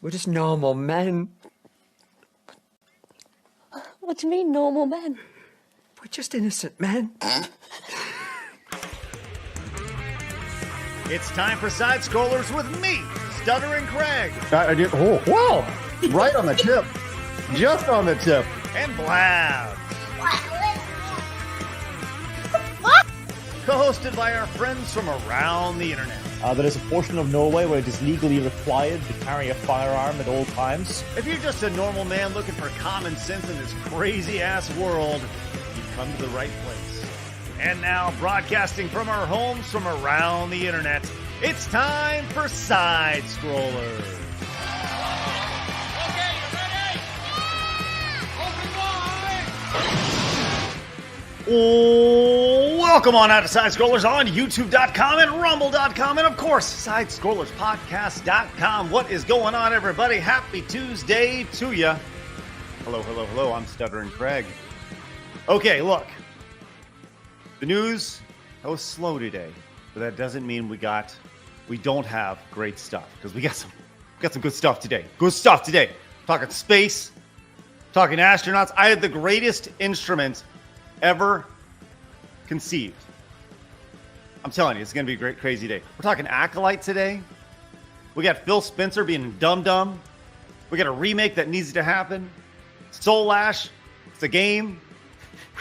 We're just normal men. What do you mean, normal men? We're just innocent men. It's time for Side Scrollers with me, Stuttering Craig. I did. Oh, whoa! Right on the tip. Just on the tip. And Blab. Co-hosted by our friends from around the internet. There is a portion of Norway where it is legally required to carry a firearm at all times. If you're just a normal man looking for common sense in this crazy-ass world, you've come to the right place. And now, broadcasting from our homes from around the internet, it's time for Side Scrollers. Okay, you ready? Open wide! Welcome on out to Side Scrollers on YouTube.com and Rumble.com and, of course, SideScrollersPodcast.com. What is going on, everybody? Happy Tuesday to you. Hello, hello, hello. I'm Stuttering Craig. Okay, look. The news was slow today, but that doesn't mean we don't have great stuff, because we got some good stuff today. Good stuff today. Talking space, talking astronauts. I had the greatest instrument ever conceived. I'm telling you, it's going to be a great, crazy day. We're talking Acolyte today. We got Phil Spencer being dumb. We got a remake that needs to happen. Soul Ash, it's a game.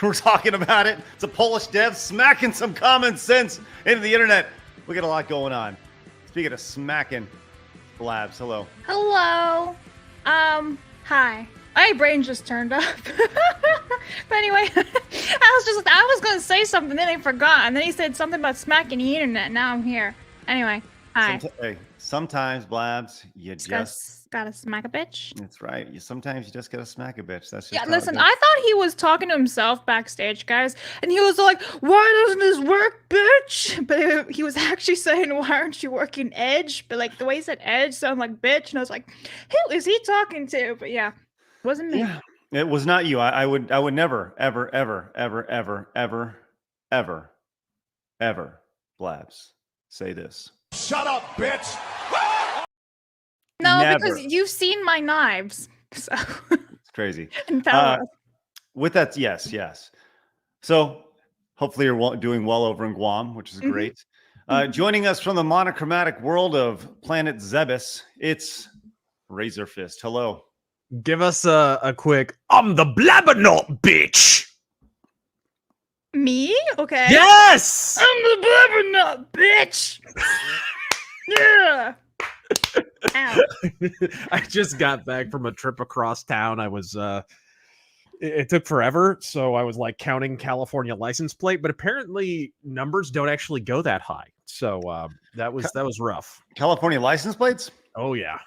We're talking about it. It's a Polish dev smacking some common sense into the internet. We got a lot going on. Speaking of smacking, Blabs, hello. Hello. Hi. My brain just turned up. But anyway, I was going to say something, then I forgot. And then he said something about smacking the internet. Now I'm here. Anyway, hi. Sometimes, Blabs, you just gotta smack a bitch. That's right. Sometimes you just gotta smack a bitch. That's just yeah. Listen, I thought he was talking to himself backstage, guys, and he was like, "Why doesn't this work, bitch?" But he was actually saying, "Why aren't you working Edge?" But like the way he said Edge sounded like bitch, and I was like, "Who is he talking to?" But yeah, it wasn't me. Yeah, it was not you. I would never, ever, Blabs, say this. Shut up, bitch! No, Never. because you've seen my knives. So it's crazy. With that, yes. So hopefully you're doing well over in Guam, which is great. Joining us from the monochromatic world of planet Zebes, it's Razor Fist. Hello. Give us a quick, I'm the blabbernaut, bitch! Me? Okay. Yes! I'm the blabbernaut, bitch! Yeah! Ow. I just got back from a trip across town. I was it took forever, so I was like counting California license plate, but apparently numbers don't actually go that high. So that was rough. California license plates? Oh yeah.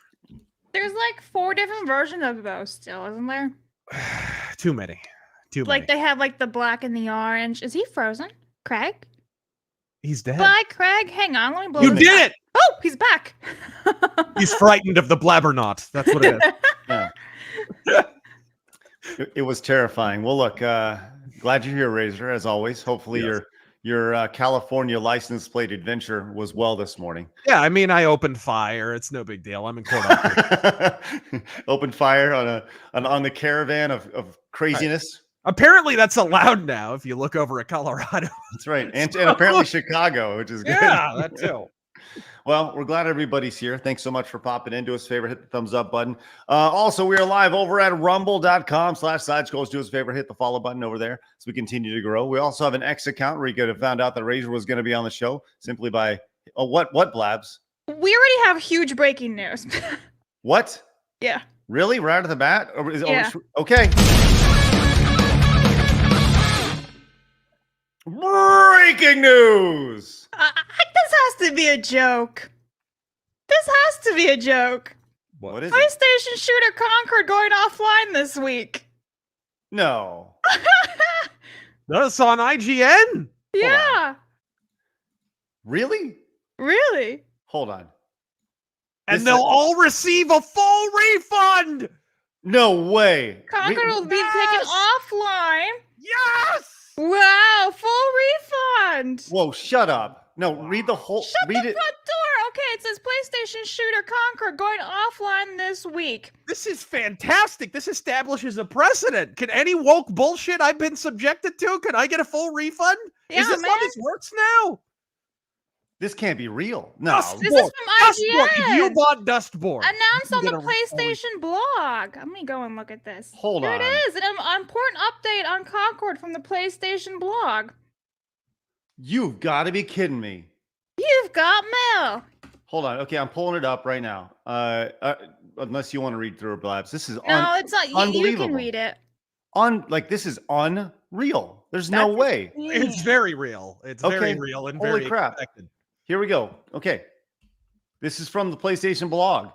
There's like 4 different versions of those still, isn't there? Too many. Like they have like the black and the orange. Is he frozen? Craig? He's dead. Bye, Craig. Hang on, let me blow You did it! Oh, he's back. He's frightened of the blabbernaut. That's what it is. Yeah. It was terrifying. Well, look, glad you're here, Razor, as always. Hopefully your California license plate adventure was well this morning. Yeah, I mean, I opened fire. It's no big deal. I'm in court. Opened fire on the caravan of craziness. Right. Apparently, that's allowed now if you look over at Colorado. That's right. And apparently Chicago, which is good. Yeah, that too. Well, we're glad everybody's here. Thanks so much for popping in. Do us a favor, hit the thumbs up button. Also, we are live over at rumble.com/sidescrolls. Do us a favor, hit the follow button over there so we continue to grow. We also have an X account where you could have found out that Razor was going to be on the show simply by, what Blabs? We already have huge breaking news. What? Yeah. Really? Right out of the bat? Yeah. Okay. Breaking news! This has to be a joke. This has to be a joke. What is it? PlayStation shooter Concord going offline this week. No. That's on IGN? Yeah. Really? Really? Hold on. And they'll all receive a full refund! No way. Concord will be taken offline. Yes! Wow, full refund. Whoa, shut up. No, read the whole. Shut read the it. front door. Okay, it says PlayStation shooter Concord going offline this week. This is fantastic. This establishes a precedent. Can any woke bullshit I've been subjected to, can I get a full refund? Yeah, Is this man. how this works now? This can't be real. No. This is from Dustborn. If you IGN. bought Dustborn, Announced you on can the get a PlayStation blog. Let me go and look at this. Hold Here on. it is. An important update on Concord from the PlayStation blog. You've got to be kidding me. You've got mail. Hold on. Okay, I'm pulling it up right now. Unless you want to read through it, Blabs. This is No, it's not. You can unbelievable. read it. This is unreal. There's no That's way. It's very real. It's very real and Holy very crap. expected. Here we go. Okay. This is from the PlayStation blog.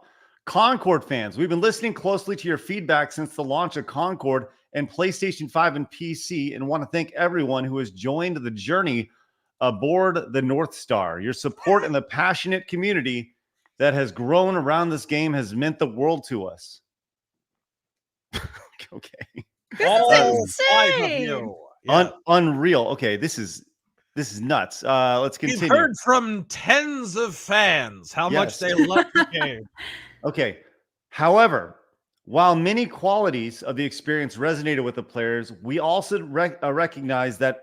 Concord fans, we've been listening closely to your feedback since the launch of Concord and PlayStation 5 and PC, and want to thank everyone who has joined the journey aboard the North Star. Your support and the passionate community that has grown around this game has meant the world to us. Okay. This is Five of insane. you. Yeah. Unreal. Okay, this is nuts. Let's We've continue. heard from tens of fans how much Yes. they love the game. Okay. However, while many qualities of the experience resonated with the players, we also recognize that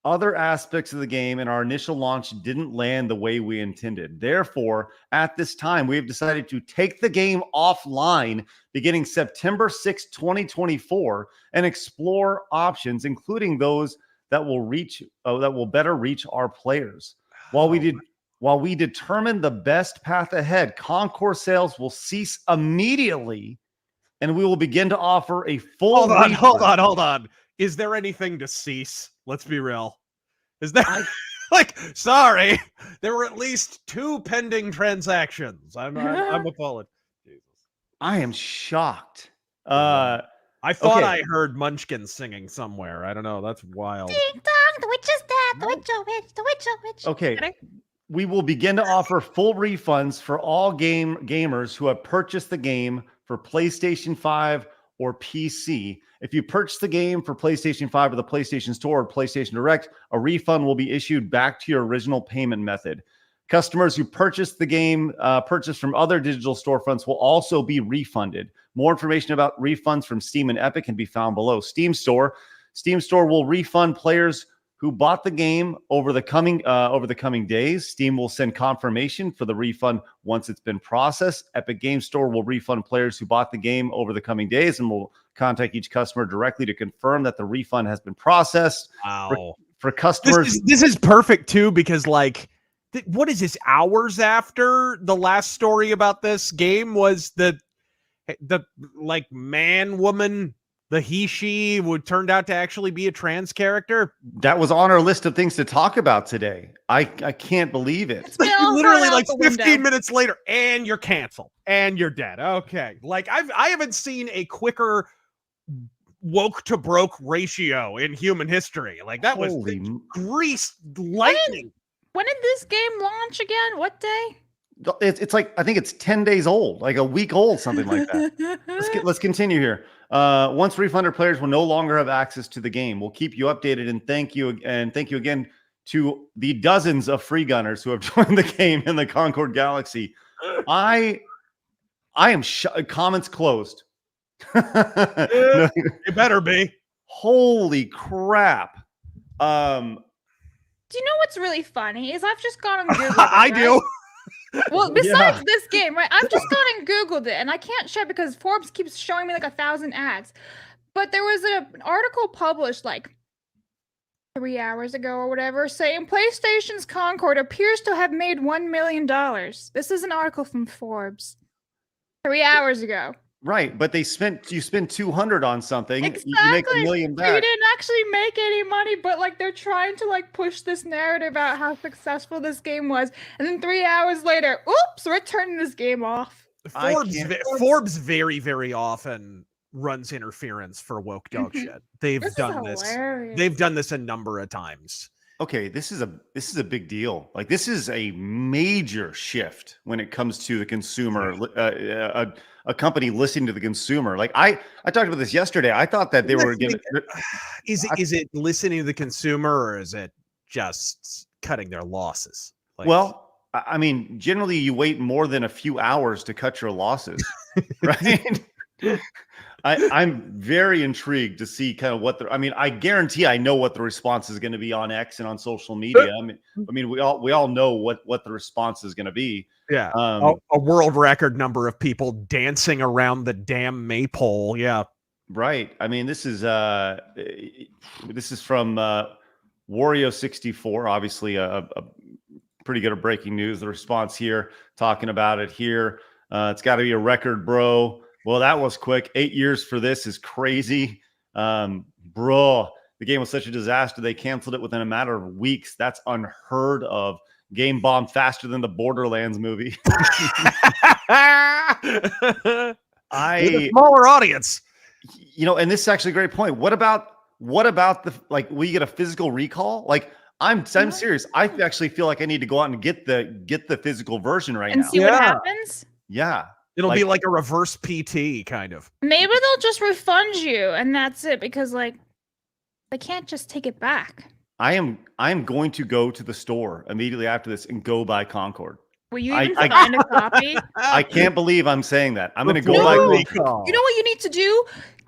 other aspects of the game in our initial launch didn't land the way we intended. Therefore, at this time, we have decided to take the game offline beginning September 6, 2024, and explore options, including those that will better reach our players. While we determine the best path ahead, Concord sales will cease immediately, and we will begin to offer a full. Hold on. Is there anything to cease? Let's be real. Is there sorry, there were at least 2 pending transactions. I'm appalled. Jesus. I am shocked. I thought Okay. I heard Munchkin singing somewhere. I don't know. That's wild. Ding dong, the witch is dead. The witch, oh witch, the witch, oh witch. Okay. We will begin to offer full refunds for all gamers who have purchased the game for PlayStation 5 or PC. If you purchase the game for PlayStation 5 or the PlayStation Store or PlayStation Direct, a refund will be issued back to your original payment method. Customers who purchase the game, purchased from other digital storefronts, will also be refunded. More information about refunds from Steam and Epic can be found below. Steam Store will refund players who bought the game over the coming days. Steam will send confirmation for the refund once it's been processed. Epic Game Store will refund players who bought the game over the coming days and will contact each customer directly to confirm that the refund has been processed. Wow. For customers, This is perfect too, because what is this? Hours after the last story about this game was the man woman, the he-she would turned out to actually be a trans character. that was on our list of things to talk about today. I can't believe it. It's been all Literally thrown out the 15 window. minutes later, and you're canceled, and you're dead. Okay, I haven't seen a quicker woke to broke ratio in human history. That was Holy greased lightning. When did this game launch again? What day? It's I think it's 10 days old, like a week old, something like that. Let's continue here. Once refunded players will no longer have access to the game. We'll keep you updated, and thank you again to the dozens of free gunners who have joined the game in the Concord Galaxy. I am comments closed. No, It better be. holy crap. Do you know what's really funny? Is I've just gone and Googled it, I right? do. Well, besides this game, right? I've just gone and Googled it, and I can't share because Forbes keeps showing me 1,000 ads. But there was an article published 3 hours ago or whatever, saying PlayStation's Concord appears to have made $1 million. This is an article from Forbes 3 hours ago. Right, but you spend 200 on something, Exactly. you make $1 million You back. didn't actually make any money, but they're trying to push this narrative about how successful this game was, and then 3 hours later, oops, we're turning this game off. Forbes very, very often runs interference for woke dog shit. They've done this. Hilarious. They've done this a number of times. Okay, this is a big deal. This is a major shift when it comes to the consumer. A company listening to the consumer. I talked about this yesterday. I thought that they were giving. Is it listening to the consumer, or is it just cutting their losses? Well, I mean, generally you wait more than a few hours to cut your losses, right? I'm very intrigued to see kind of what I mean, I guarantee I know what the response is going to be on X and on social media. I mean, we all know what the response is going to be. Yeah. A world record number of people dancing around the damn maypole. Yeah. Right. I mean, this is from Wario64, obviously a pretty good at breaking news. The response here, talking about it here. It's got to be a record, bro. Well, that was quick. 8 years for this is crazy. Bro, the game was such a disaster. They canceled it within a matter of weeks. That's unheard of. Game bombed faster than the Borderlands movie. With a smaller audience. You know, and this is actually a great point. What about the, like, will you get a physical recall? Like, I'm serious. I actually feel like I need to go out and get the physical version right now. And see what happens? Yeah. It'll be like a reverse PT kind of. Maybe they'll just refund you and that's it, because like they can't just take it back. I am going to go to the store immediately after this and go buy Concord. Will you even find a copy? I can't believe I'm saying that. I'm going to go buy Concord. You know what you need to do?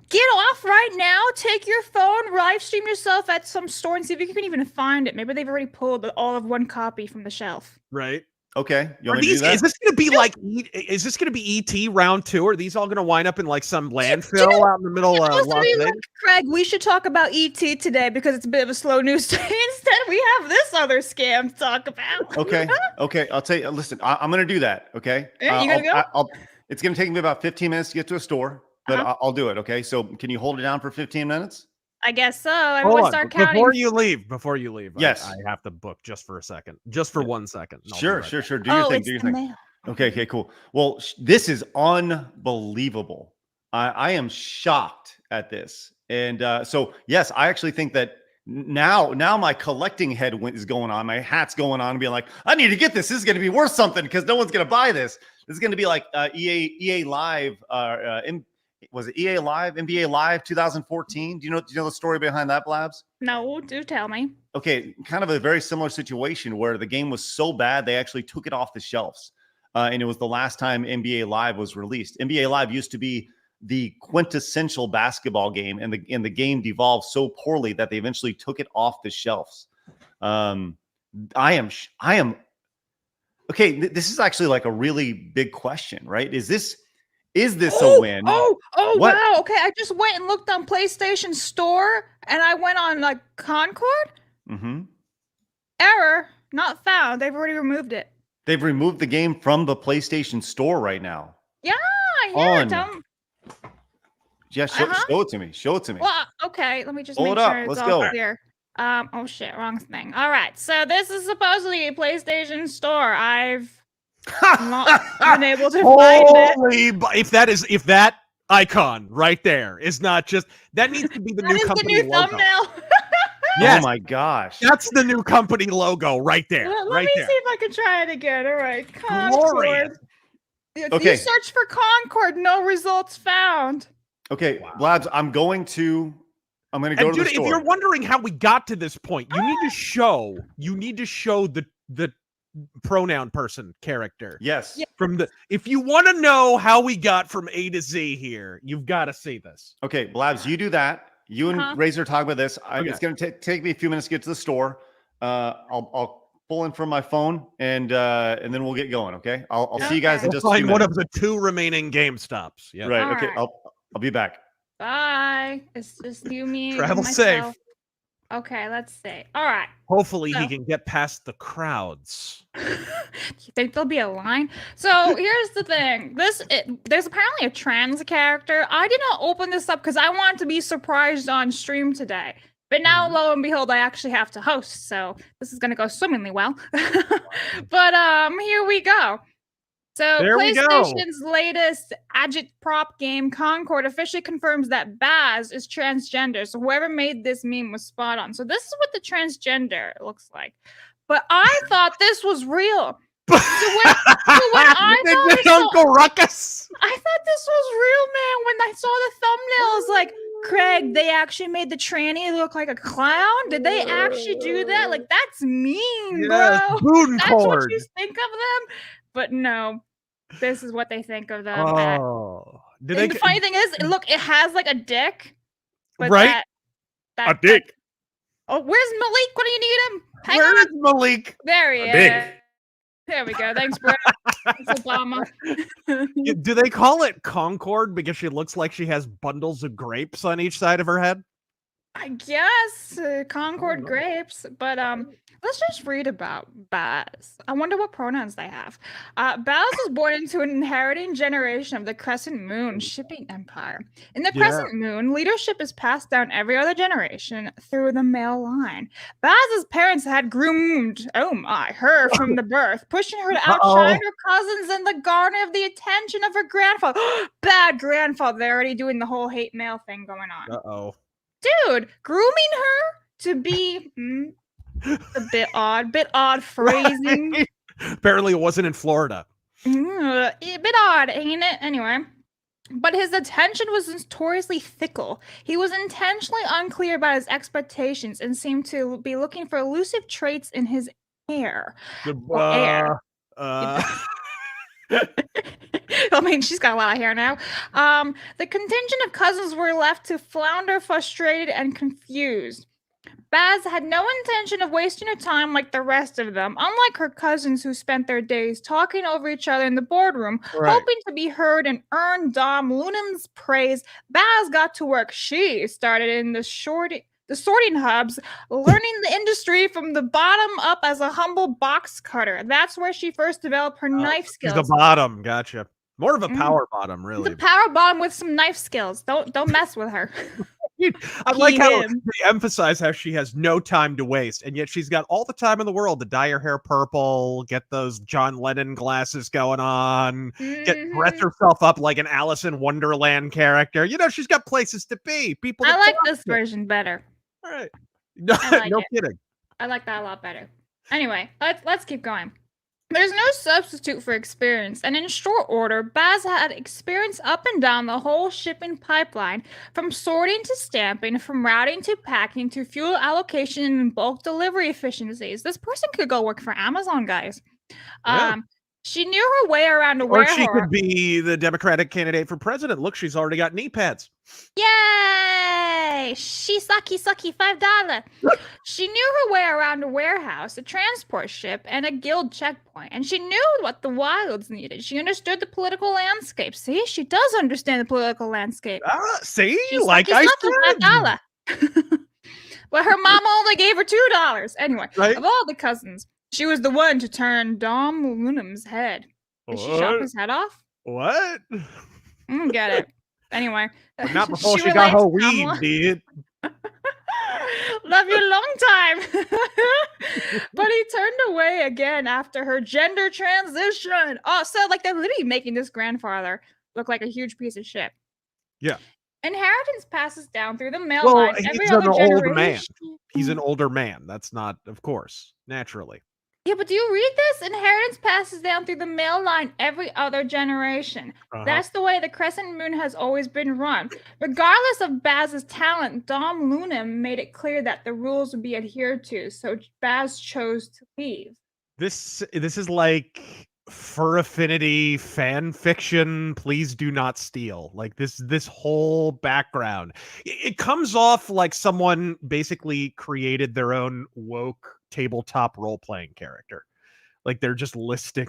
Get off right now. Take your phone, live stream yourself at some store and see if you can even find it. Maybe they've already pulled all of one copy from the shelf. Right. Okay. You want me to do that? Is this going to be like? Is this going to be ET round 2? Are these all going to wind up in like some landfill out in the middle of Las Vegas? Like, Craig, we should talk about ET today because it's a bit of a slow news day. Instead, we have this other scam to talk about. Okay. I'll tell you. Listen, I'm going to do that. Okay. Yeah, you gonna go? It's going to take me about 15 minutes to get to a store, but I'll do it. Okay. So can you hold it down for 15 minutes? I guess so. Everyone start counting. Before you leave. Yes. I have to book just for a second. Just for 1 second. Sure. Do your thing. Do your thing. Mail. Okay, cool. Well, this is unbelievable. I am shocked at this. And so, yes, I actually think that now my collecting head is going on. My hat's going on and being like, I need to get this. This is going to be worth something because no one's going to buy this. This is going to be like EA Live, was it EA Live, NBA Live 2014? Do you know the story behind that, Blabs? No, do tell me. Okay, kind of a very similar situation where the game was so bad they actually took it off the shelves. And it was the last time NBA Live was released. NBA Live used to be the quintessential basketball game, and the game devolved so poorly that they eventually took it off the shelves. I am okay. This is actually like a really big question, right? Is this a win? Oh, What? wow. Okay, I just went and looked on PlayStation Store, and I went on like Concord. Mm-hmm. Error, not found. They've already removed it. They've removed the game from the PlayStation Store right now. Yeah. Yeah, show it to me. Show it to me. Well, okay. Let me just Pull make it up. sure it's Let's all go. clear. Oh shit, wrong thing. All right, so this is supposedly a PlayStation Store. I've not been able to find it. If that icon right there is not just that needs to be the That new is the company new logo. thumbnail. Yes. Oh my gosh. That's the new company logo right there. Let me see if I can try it again. All right, Glorious. Concord. You Okay. search for Concord, no results found. Okay, Blabs, I'm going to go to the store. If you're wondering how we got to this point, you need to show the pronoun person character. Yes. Yeah. If you want to know how we got from A to Z here, you've got to see this. Okay, Blabs, you do that. You and Razor talk about this. It's going to take me a few minutes to get to the store. I'll pull in from my phone and then we'll get going. Okay. I'll see you guys in just a few Find minutes. one of the 2 remaining GameStops. Yeah. Right. All Okay. right. I'll be back. Bye. It's just you, me, and Travel myself. safe. Okay, let's see. All right. Hopefully So- he can get past the crowds. Do you think there'll be a line? So here's the thing. There's apparently a trans character. I did not open this up because I wanted to be surprised on stream today. But now, lo and behold, I actually have to host. So this is going to go swimmingly well. But here we go. So There we go. PlayStation's latest agitprop game, Concord, officially confirms that Baz is transgender. So whoever made this meme was spot on. So this is what the transgender looks like. But I thought this was real. So when I Uncle Ruckus. thought this was real, man. When I saw the thumbnail, I was like, Craig, they actually made the tranny look like a clown? Did they actually do that? Like, that's mean, Yes, bro. Boon That's what cord. you think of them? But no, this is what they think of them. Oh, did And they? the funny thing is, look, it has like a dick. But Right? that A dick. Oh, where's Malik? What do you need him? Hang Where on. is Malik? There he A is. dick. There we go. Thanks, bro. Thanks, Obama. Do they call it Concord because she looks like she has bundles of grapes on each side of her head? I guess Concord grapes, but let's just read about Baz. I wonder what pronouns they have. Baz was born into an inheriting generation of the Crescent Moon shipping empire. In the Crescent Moon, leadership is passed down every other generation through the male line. Baz's parents had groomed, her from the birth, pushing her to outshine her cousins and the garner of the attention of her grandfather. Bad grandfather. They're already doing the whole hate male thing going on. Uh-oh. Dude, grooming her to be a bit odd phrasing. Apparently it wasn't in Florida. A bit odd, ain't it? Anyway, but his attention was notoriously fickle. He was intentionally unclear about his expectations and seemed to be looking for elusive traits in his heir. Heir. I mean, she's got a lot of hair now. The contingent of cousins were left to flounder, frustrated, and confused. Baz had no intention of wasting her time like the rest of them, unlike her cousins who spent their days talking over each other in the boardroom, hoping to be heard and earn Dom Lunam's praise. Baz got to work. She started in the sorting hubs, learning the industry from the bottom up as a humble box cutter. That's where she first developed her knife skills. The bottom, gotcha. More of a power bottom, really. The power bottom with some knife skills. Don't mess with her. I like how they emphasize how she has no time to waste, and yet she's got all the time in the world to dye her hair purple, get those John Lennon glasses going on, dress herself up like an Alice in Wonderland character. You know, she's got places to be. People. I like this version better. All right. No, no kidding. I like that a lot better. Anyway, let's keep going. There's no substitute for experience, and in short order, Baz had experience up and down the whole shipping pipeline, from sorting to stamping, from routing to packing, to fuel allocation and bulk delivery efficiencies. This person could go work for Amazon, guys. Yeah. She knew her way around a warehouse. Or she could be the Democratic candidate for president. Look, she's already got knee pads. Yay! She sucky $5. She knew her way around a warehouse, a transport ship, and a guild checkpoint. And she knew what the wilds needed. She understood the political landscape. See, she does understand the political landscape. See? She's like I said. $5. But her mama only gave her $2. Anyway, right? Of all the cousins, she was the one to turn Dom Lunam's head. Did she chop his head off? What? Get it. Anyway. But not before she got her weed, dude. Love you a long time. But he turned away again after her gender transition. Oh, so like they're literally making this grandfather look like a huge piece of shit. Yeah. Inheritance passes down through the male line. He's an older man. He's an older man. That's not, of course, naturally. Yeah, but do you read this? Inheritance passes down through the male line every other generation. That's the way the Crescent Moon has always been run. Regardless of Baz's talent, Dom Lunam made it clear that the rules would be adhered to, so Baz chose to leave. This is like Fur Affinity fan fiction. Please do not steal. Like this whole background. It comes off like someone basically created their own woke tabletop role-playing character. Like they're just listing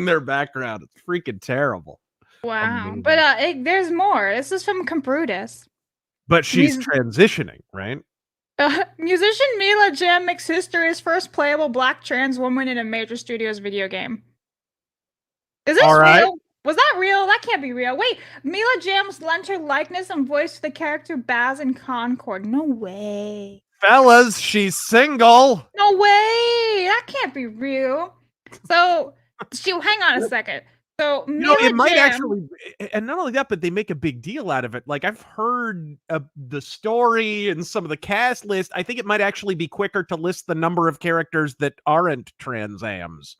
their background. It's freaking terrible. Wow. Amazing. But there's more. This is from Comprutus. But she's transitioning, right? Musician Mila Jam makes history as first playable black trans woman in a major studio's video game. Is this real? Was that real? That can't be real. Wait, Mila Jams lent her likeness and voice to the character Baz in Concord. No way. Fellas, she's single. No way. That can't be real. So, hang on a second. So, it might actually, and not only that, but they make a big deal out of it. Like I've heard the story and some of the cast list. I think it might actually be quicker to list the number of characters that aren't Trans Ams.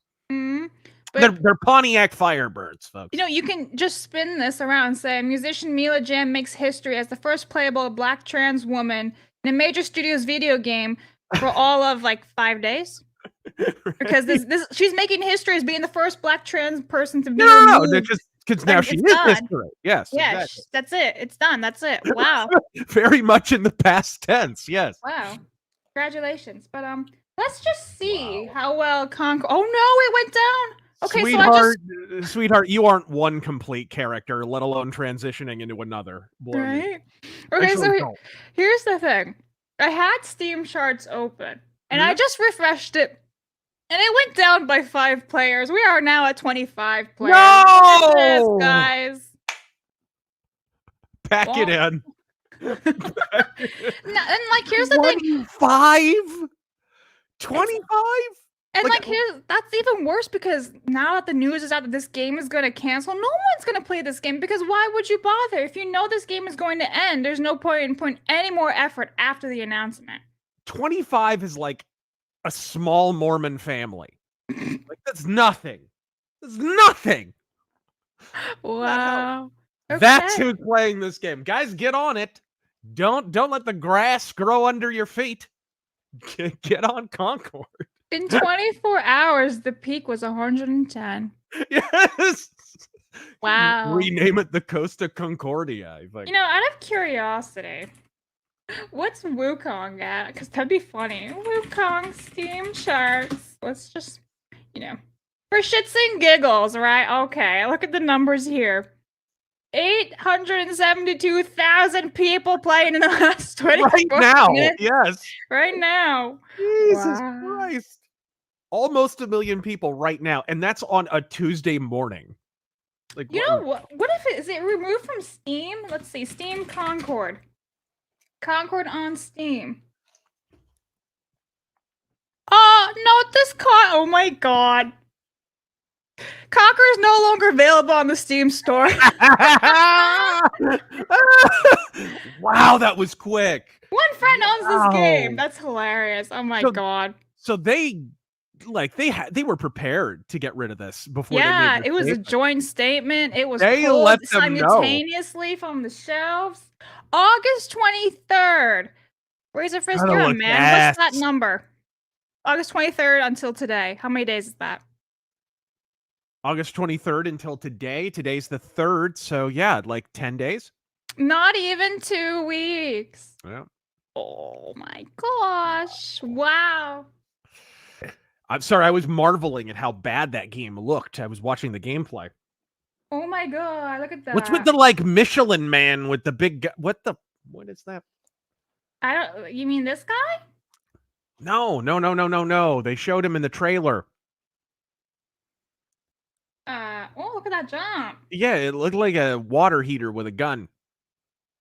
But They're Pontiac Firebirds, folks. you know, you can just spin this around and say musician Mila Jam makes history as the first playable black trans woman in a major studio's video game for all of like 5 days. Because this she's making history as being the first black trans person to be no, removed. because now Like, she it's is done. history. Yes, Yeah, exactly. that's it. It's done. That's it. Wow. Very much in the past tense. Yes. Wow. Congratulations. But let's just see how well Concord. Oh no, it went down. Okay, sweetheart, so I just sweetheart, you aren't one complete character, let alone transitioning into another. Believe me. right. Okay, Actually, so don't. here's the thing. I had Steam charts open and Mm-hmm. I just refreshed it. And it went down by 5 players. We are now at 25 players. No! Look at this, guys. Pack it Well, in. And like, here's the thing. 25? 25? And like- like, here's that's even worse because now that the news is out that this game is going to cancel, no one's going to play this game because why would you bother? If you know this game is going to end, there's no point in putting any more effort after the announcement. 25 is like a small Mormon family. Like, that's nothing. That's nothing. Wow. That's Okay. who's playing this game. Guys, get on it. Don't let the grass grow under your feet. Get on Concord. In 24 hours, the peak was 110. Yes. Wow. Rename it the Costa Concordia. Like, You know, out of curiosity, what's Wukong at? Because that'd be funny. Wukong Steam charts. Let's just, you know, for shits and giggles, right? Okay, look at the numbers here. 872,000 people playing in the last 24 right now. minutes. Yes. Right now. Jesus Wow. Christ. Almost 1 million people right now. And that's on a Tuesday morning. Like, You know what? What if is it removed from Steam? Let's see. Steam Concord. Concord on Steam. Oh, not this Oh my god. Conquer is no longer available on the Steam store. Wow, that was quick. One friend owns this Wow. game. That's hilarious. Oh my So- god. So they were prepared to get rid of this before Yeah, they made it was a statement. joint statement. It was They pulled let them know. simultaneously from the shelves. August 23rd. Razor Fist, Gotta you're a look man. What's that ass. number? August 23rd until today. How many days is that? August 23rd until today. Today's the 3rd, so yeah, like 10 days. Not even 2 weeks. Yeah. Oh my gosh. Wow. I'm sorry, I was marveling at how bad that game looked. I was watching the gameplay. Oh my god. Look at that. What's with the like Michelin man with the big what is that? I don't you mean this guy? No. They showed him in the trailer. Oh, look at that jump. Yeah, it looked like a water heater with a gun.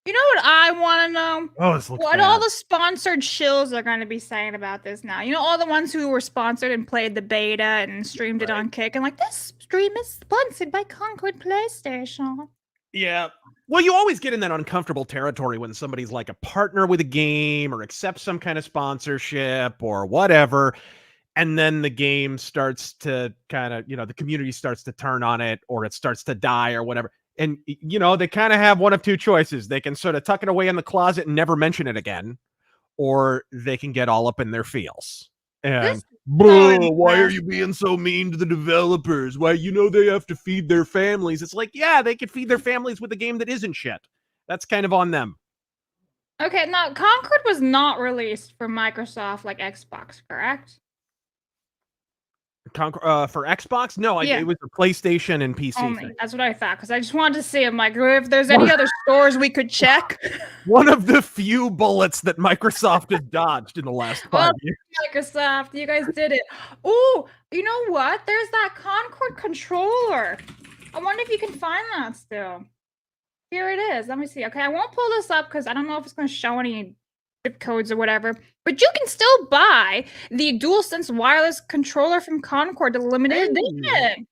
You know what I want to know? Oh, this looks What bad. all the sponsored shills are going to be saying about this now? You know, all the ones who were sponsored and played the beta and streamed it on Kick and like, this stream is sponsored by Concord PlayStation. Yeah. Well, you always get in that uncomfortable territory when somebody's like a partner with a game or accepts some kind of sponsorship or whatever. And then the game starts to kind of, the community starts to turn on it or it starts to die or whatever. And, they kind of have one of two choices. They can sort of tuck it away in the closet and never mention it again, or they can get all up in their feels. And, bro, why are you being so mean to the developers? Why, they have to feed their families. It's like, yeah, they could feed their families with a game that isn't shit. That's kind of on them. Okay, now Concord was not released for Microsoft like Xbox, correct? For Xbox? No, Yeah. it was a PlayStation and PC Only. thing. That's what I thought, because I just wanted to see him like if there's any other stores we could check. One of the few bullets that Microsoft has dodged in the last 5 Well, years. Microsoft, you guys did it. Oh, you know what? There's that Concord controller. I wonder if you can find that still. Here it is. Let me see. Okay, I won't pull this up because I don't know if it's going to show any zip codes or whatever. But you can still buy the DualSense wireless controller from Concord, the limited edition.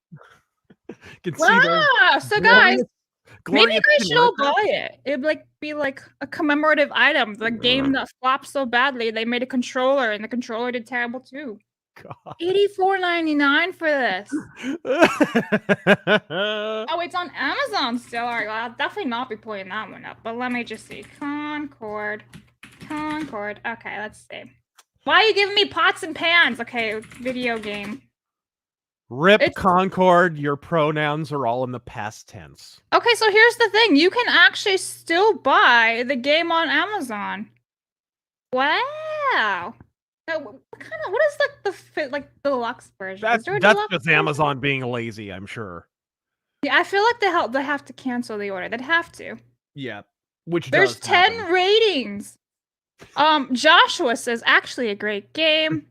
Can see those Wow. So guys, maybe glorious you guys should all markers. buy it. It'd be like a commemorative item. The game that flopped so badly, they made a controller, and the controller did terrible too. God. $84.99 for this. Oh, it's on Amazon still. All right, well, I'll definitely not be pulling that one up. But let me just see. Concord. Okay, let's see. Why are you giving me pots and pans? Okay, video game. Rip Concord, your pronouns are all in the past tense. Okay, so here's the thing. You can actually still buy the game on Amazon. Wow. Now, what is like the deluxe version? That's Is there a just deluxe version? Amazon being lazy, I'm sure. Yeah, I feel like they have to cancel the order. They'd have to. Yeah, which There's does 10 happen. ratings. Joshua says actually a great game.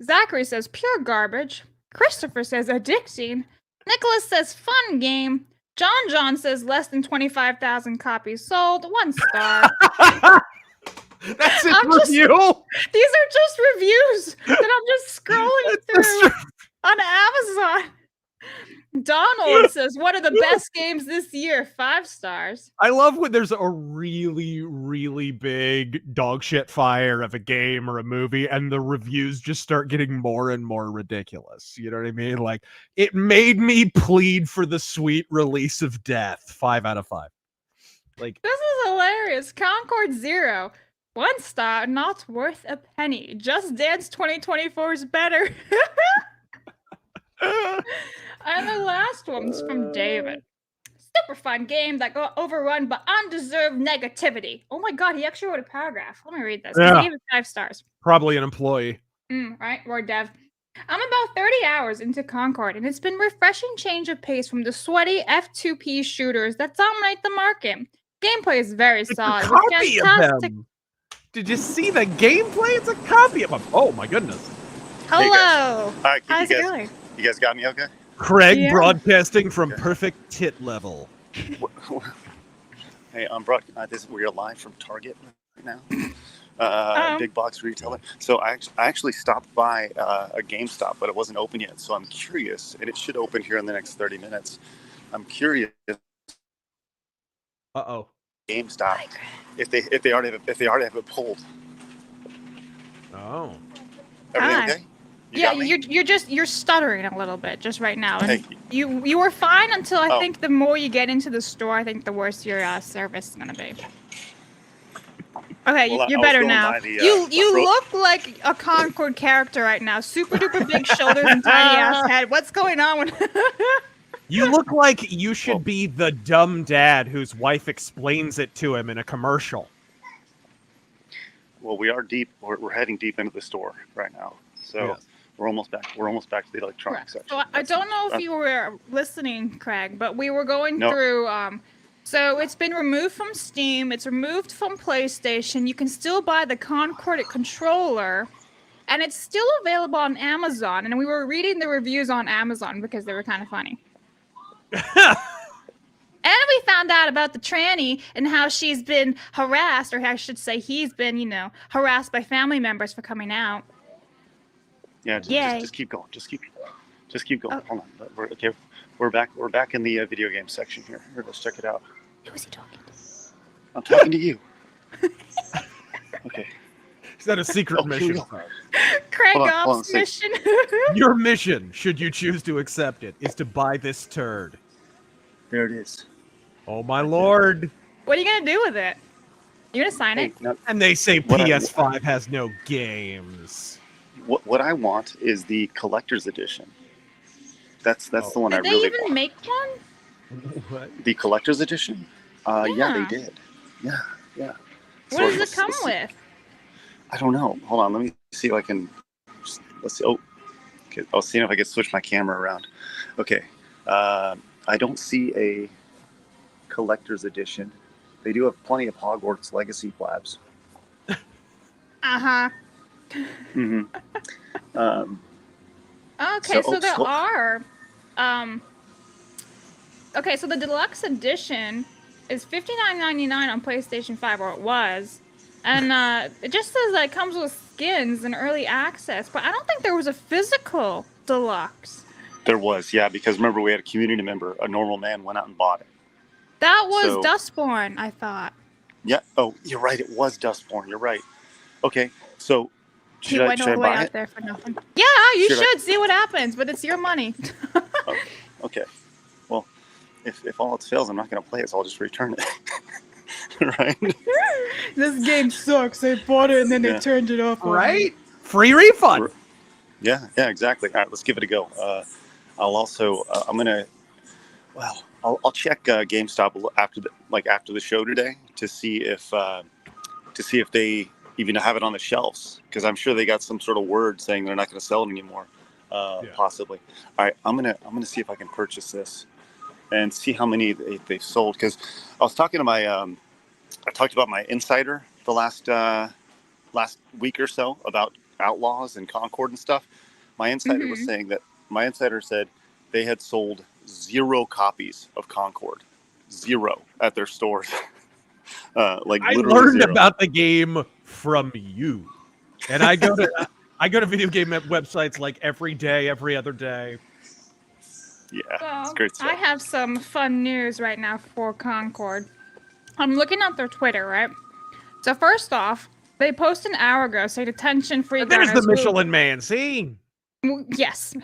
Zachary says pure garbage. Christopher says addicting. Nicholas says fun game. John says less than 25,000 copies sold. 1 star. That's his review. These are just reviews that I'm just scrolling through on Amazon. Donald says, "What are the best games this year?" 5 stars. I love when there's a really, really big dog shit fire of a game or a movie, and the reviews just start getting more and more ridiculous. You know what I mean? Like, it made me plead for the sweet release of death. 5 out of 5. Like, this is hilarious. Concord 0. 1 star, not worth a penny. Just Dance 2024 is better. And the last one's from David. Super fun game that got overrun by undeserved negativity. Oh my god, he actually wrote a paragraph. Let me read this. Yeah. He gave it 5 stars. probably an employee. Right, word dev. I'm about 30 hours into Concord, and it's been refreshing change of pace from the sweaty F2P shooters that dominate the market. Gameplay is very It's solid. a with copy of fantastic- them. Did you see the gameplay? It's a copy of them. Oh my goodness. Hello. Hi, How's it going? You guys got me okay? Craig Yeah. broadcasting from perfect tit level. Hey, we're live from Target right now. Big box retailer. So I actually stopped by a GameStop, but it wasn't open yet. So I'm curious, and it should open here in the next 30 minutes. I'm curious. Uh-oh. GameStop, if they already have it pulled. Oh. Everything Hi. okay? Yeah, got me? you're stuttering a little bit just right now. And Hey. you were fine until I Oh. think the more you get into the store, I think the worse your service is gonna be. Okay, Well, you're I was better going now. by the, You the look like a Concord character right now. Super duper big shoulders and tiny ass head. What's going on with You look like you should be the dumb dad whose wife explains it to him in a commercial. Well, we are deep. We're heading deep into the store right now. So Yes. we're almost back. We're almost back to the electronics section. So I don't know if you were listening, Craig, but we were going No. through. So it's been removed from Steam. It's removed from PlayStation. You can still buy the Concord controller, and it's still available on Amazon. And we were reading the reviews on Amazon because they were kind of funny. And we found out about the tranny and how she's been harassed, or I should say he's been, harassed by family members for coming out. Yeah, Yay. just keep going. Just keep going. Oh. Hold on. We're back. We're back in the video game section here. Here, let's check it out. Who is he talking to? I'm talking to you. Okay. Is that a secret here we mission? go. Craig Hold on, Ops say- mission. Your mission, should you choose to accept it, is to buy this turd. There it is. Oh my lord. What are you gonna do with it? You gonna sign Hey, it? now, And they say What I- PS5 has no games. what I want is the collector's edition. That's the one I Did they really even want. make one? What? The collector's edition? Yeah, Yeah. they did. Yeah. What So does it let's- come let's- with? I don't know. Hold on. Let me see if I can. Let's see. Oh, okay. I'll see if I can switch my camera around. Okay. I don't see a collector's edition. They do have plenty of Hogwarts Legacy flabs. Uh-huh. Mm-hmm. Okay, so there so- are. Okay, so the deluxe edition is $59.99 on PlayStation 5, or it was. And it just says that it comes with skins and early access, but I don't think there was a physical deluxe. There was, yeah, because remember we had a community member, a normal man, went out and bought it. That was So- Dustborn, I thought. Yeah. Oh, you're right. It was Dustborn. You're right. Okay. So He Should went I all the way buy out it? there for nothing. Yeah, you Should I- should see what happens, but it's your money. Oh, okay. Well, if all else fails, I'm not going to play it, so I'll just return it. Right? This game sucks. I bought it and then Yeah. they turned it off. on me. Right? Free refund. Yeah, exactly. All right, let's give it a go. I'll also, I'm going to, well, I'll check GameStop after the show today to see if they even have it on the shelves, because I'm sure they got some sort of word saying they're not going to sell it anymore. Possibly. All right, I'm gonna see if I can purchase this and see how many they've sold. Because I was talking to I talked about my insider the last week or so about Outlaws and Concord and stuff. My insider was saying that said they had sold 0 copies of Concord, 0 at their stores. I literally learned 0. about the game from you, and I go to video game websites like every day, every other day. Yeah, Well, it's great stuff. I have some fun news right now for Concord. I'm looking at their Twitter, right? So first off, they posted an hour ago saying attention free And there's the gunners will- Michelin Man. See, Yes.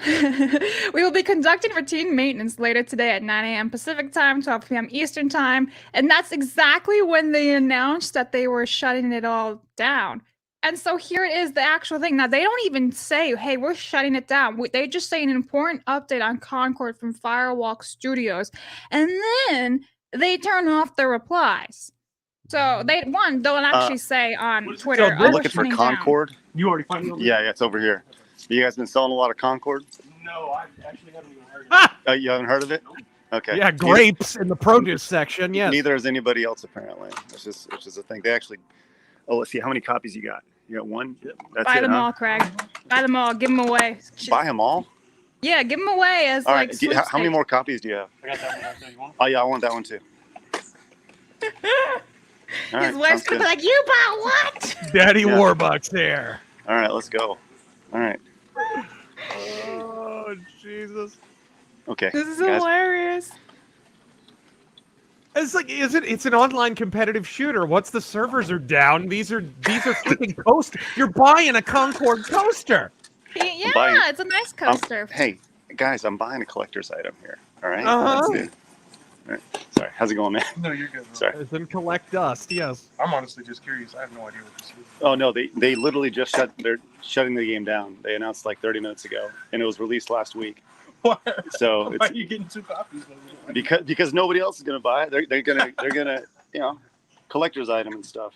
We will be conducting routine maintenance later today at 9 a.m. Pacific time, 12 p.m. Eastern time. And that's exactly when they announced that they were shutting it all down. And so here it is, the actual thing. Now, they don't even say, hey, we're shutting it down. They just say an important update on Concord from Firewalk Studios. And then they turn off the replies. So they don't actually say on Twitter. so We're "Oh, looking for shutting down." Concord. You already find it? Yeah, it's over here. You guys been selling a lot of Concord? No, I actually haven't even heard of it. You haven't heard of it? Okay. yeah, grapes in the produce section. Yes. Neither has anybody else apparently. Which is a thing. They actually. Oh, let's see how many copies you got. You got one. That's Buy it, them huh? all, Craig. Buy them all. Give them away. Buy them all. Yeah, give them away as All like. right. How many more copies do you have? I got that one after you want. Oh yeah, I want that one too. All right, His wife's sounds gonna be good. like, "You bought what?" Daddy Yeah. Warbucks there. All right, let's go. All right. Oh Jesus! Okay. This is guys. hilarious. It's like, it's an online competitive shooter. Once the servers are down, these are freaking coasters. You're buying a Concord coaster. Yeah, buying- it's a nice coaster. Hey, guys, I'm buying a collector's item here. All right. Uh-huh. Let's see. All right. Sorry. How's it going, man? No, you're good. Bro. Sorry. As in collect dust. Yes. I'm honestly just curious. I have no idea what this is. Oh no, they literally just they're shutting the game down. They announced like 30 minutes ago, and it was released last week. What? So Why it's are you getting 2 copies? because nobody else is gonna buy it. They're gonna collector's item and stuff.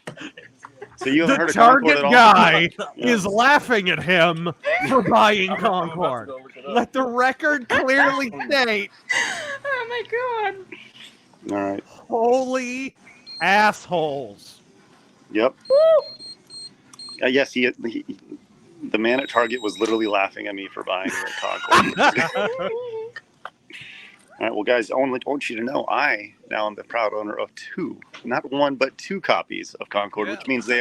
So you haven't heard The of Concord target at all? guy Yeah. is laughing at him for buying Concord. Let the record clearly state, Oh my god. All right. holy assholes. Yep. Yes, the man at Target was literally laughing at me for buying the Concord. All right, well, guys, I want you to know I now am the proud owner of 2, not 1, but 2 copies of Concord, which means they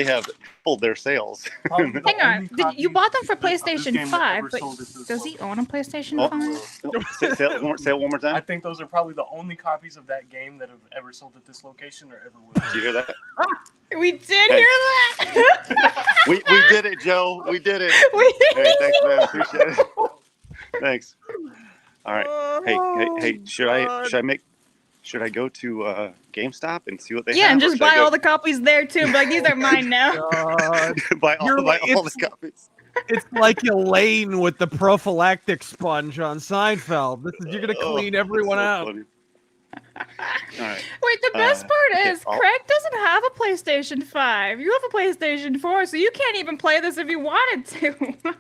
have tripled their sales. Hang on. You bought them for PlayStation 5, but does he own a PlayStation Oh. 5? Say it one more I time. think those are probably the only copies of that game that have ever sold at this location or ever will. Did you hear that? We did hear that. We did it, Joe. We did it. We Hey, thanks, man. Appreciate it. Thanks. All right. Hey. Should I go to GameStop and see what they have? Yeah, and or just should I buy go- all the copies there too. Be like, these are mine now. God. buy all It's- the copies. It's like Elaine with the prophylactic sponge on Seinfeld. You're gonna Oh, clean everyone that's so out. funny. All right. Wait, the best part okay, is I'll- Craig doesn't have a PlayStation 5. You have a PlayStation 4, so you can't even play this if you wanted to.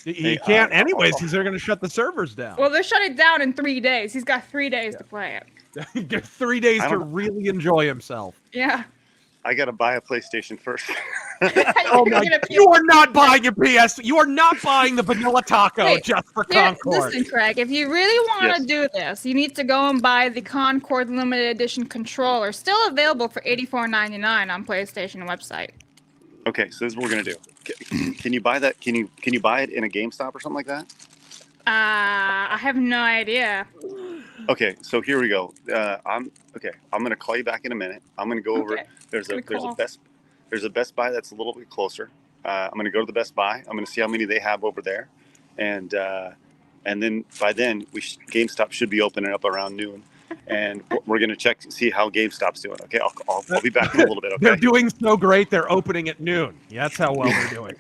He Hey, can't anyways because they're gonna shut the servers down. Well, they're shut it down in 3 days. He's got 3 days to play it. He gets 3 days I to don't- really enjoy himself. Yeah. I gotta buy a PlayStation first. Oh my! You are not buying a PS. You are not buying the vanilla taco Wait, just for Here, Concord. listen, Craig, if you really want to Yes. do this, you need to go and buy the Concord Limited Edition controller, still available for $84.99 on PlayStation website. Okay, so this is what we're gonna do. Can you buy that? Can you buy it in a GameStop or something like that? I have no idea. Okay, so here we go. I'm gonna call you back in a minute. I'm gonna go over. Okay. There's a Good call. There's a Best Buy that's a little bit closer. I'm going to go to the Best Buy. I'm going to see how many they have over there, and then by then GameStop should be opening up around noon, and we're going to see how GameStop's doing. Okay, I'll be back in a little bit. Okay, They're doing so great. They're opening at noon. Yeah, that's how well they're doing.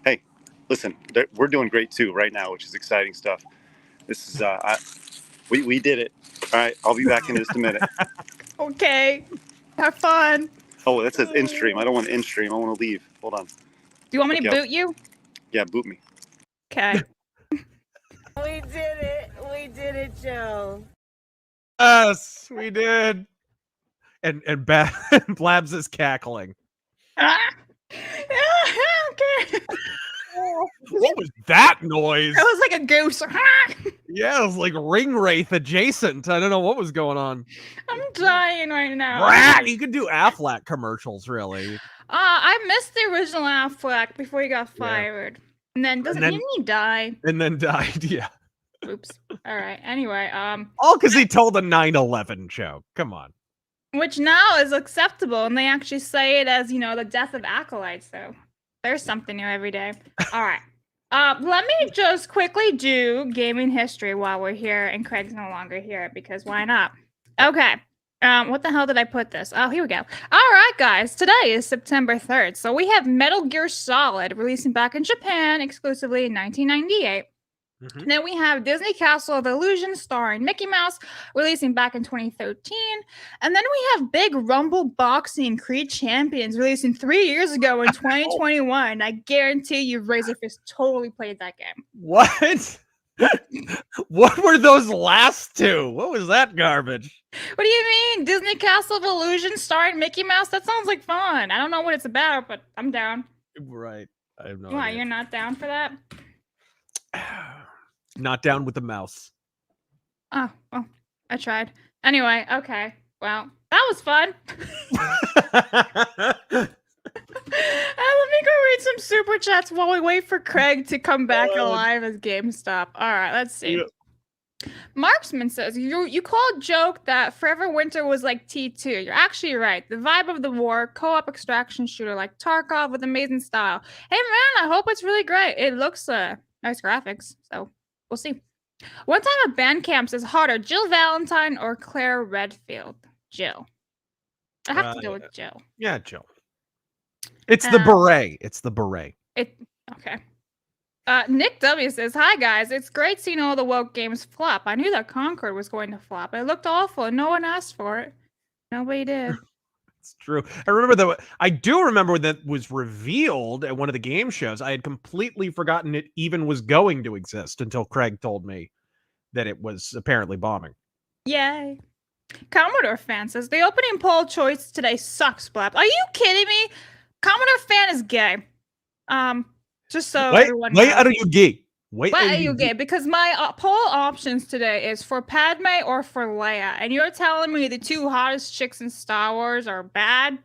Hey, listen, we're doing great too right now, which is exciting stuff. This is we did it. All right, I'll be back in just a minute. Okay. Have fun. Oh, that says in stream. I don't want in stream. I want to leave. Hold on. Do you want me to Okay, boot you? Yeah, boot me. Okay. We did it, Joe. Yes, we did. And Blabs is cackling. Okay. What was that noise? It was like a goose. Yeah, it was like ring wraith adjacent. I don't know what was going on. I'm dying right now. Rat! You could do Aflac commercials, really. I missed the original Affleck before he got fired. And then didn't he die? And then died, yeah. Oops. All right. Anyway, All because he told a 9/11 joke. Come on. which now is acceptable, and they actually say it as, the death of acolytes. So there's something new every day. All right. Let me just quickly do gaming history while we're here, and Craig's no longer here because why not? Okay. What the hell did I put this? Oh, here we go. All right, guys. Today is September 3rd. So we have Metal Gear Solid releasing back in Japan exclusively in 1998. Mhm. Then we have Disney Castle of Illusion starring Mickey Mouse releasing back in 2013. And then we have Big Rumble Boxing Creed Champions releasing 3 years ago in 2021. I guarantee you Razorfist totally played that game. What? What were those last two? What was that garbage? What do you mean? Disney Castle of Illusion starring Mickey Mouse? That sounds like fun. I don't know what it's about, but I'm down. Right. I have no Why, idea. you're not down for that? Not down with the mouse. Oh, well, I tried. Anyway, okay. Well, that was fun. Let me go read some super chats while we wait for Craig to come back alive as GameStop. All right, let's see. Yeah. Marksman says, you called joke that Forever Winter was like T2. You're actually right. The vibe of the war, co-op extraction shooter like Tarkov with amazing style. Hey man, I hope it's really great. It looks nice graphics, so we'll see. One time at band camps is harder, Jill Valentine or Claire Redfield? Jill. I have to go with Jill. Yeah, Jill. It's the beret. It's the beret. Okay. Nick W says, hi guys, it's great seeing all the woke games flop. I knew that Concord was going to flop. It looked awful and no one asked for it. Nobody did. It's true. I do remember that was revealed at one of the game shows. I had completely forgotten it even was going to exist until Craig told me that it was apparently bombing. Yay. Commodore fan says, the opening poll choice today sucks, Blab. Are you kidding me? Commodore fan is gay. Just so everyone knows. Wait, are you gay? Why are you gay? Because my poll options today is for Padme or for Leia. And you're telling me the two hottest chicks in Star Wars are bad?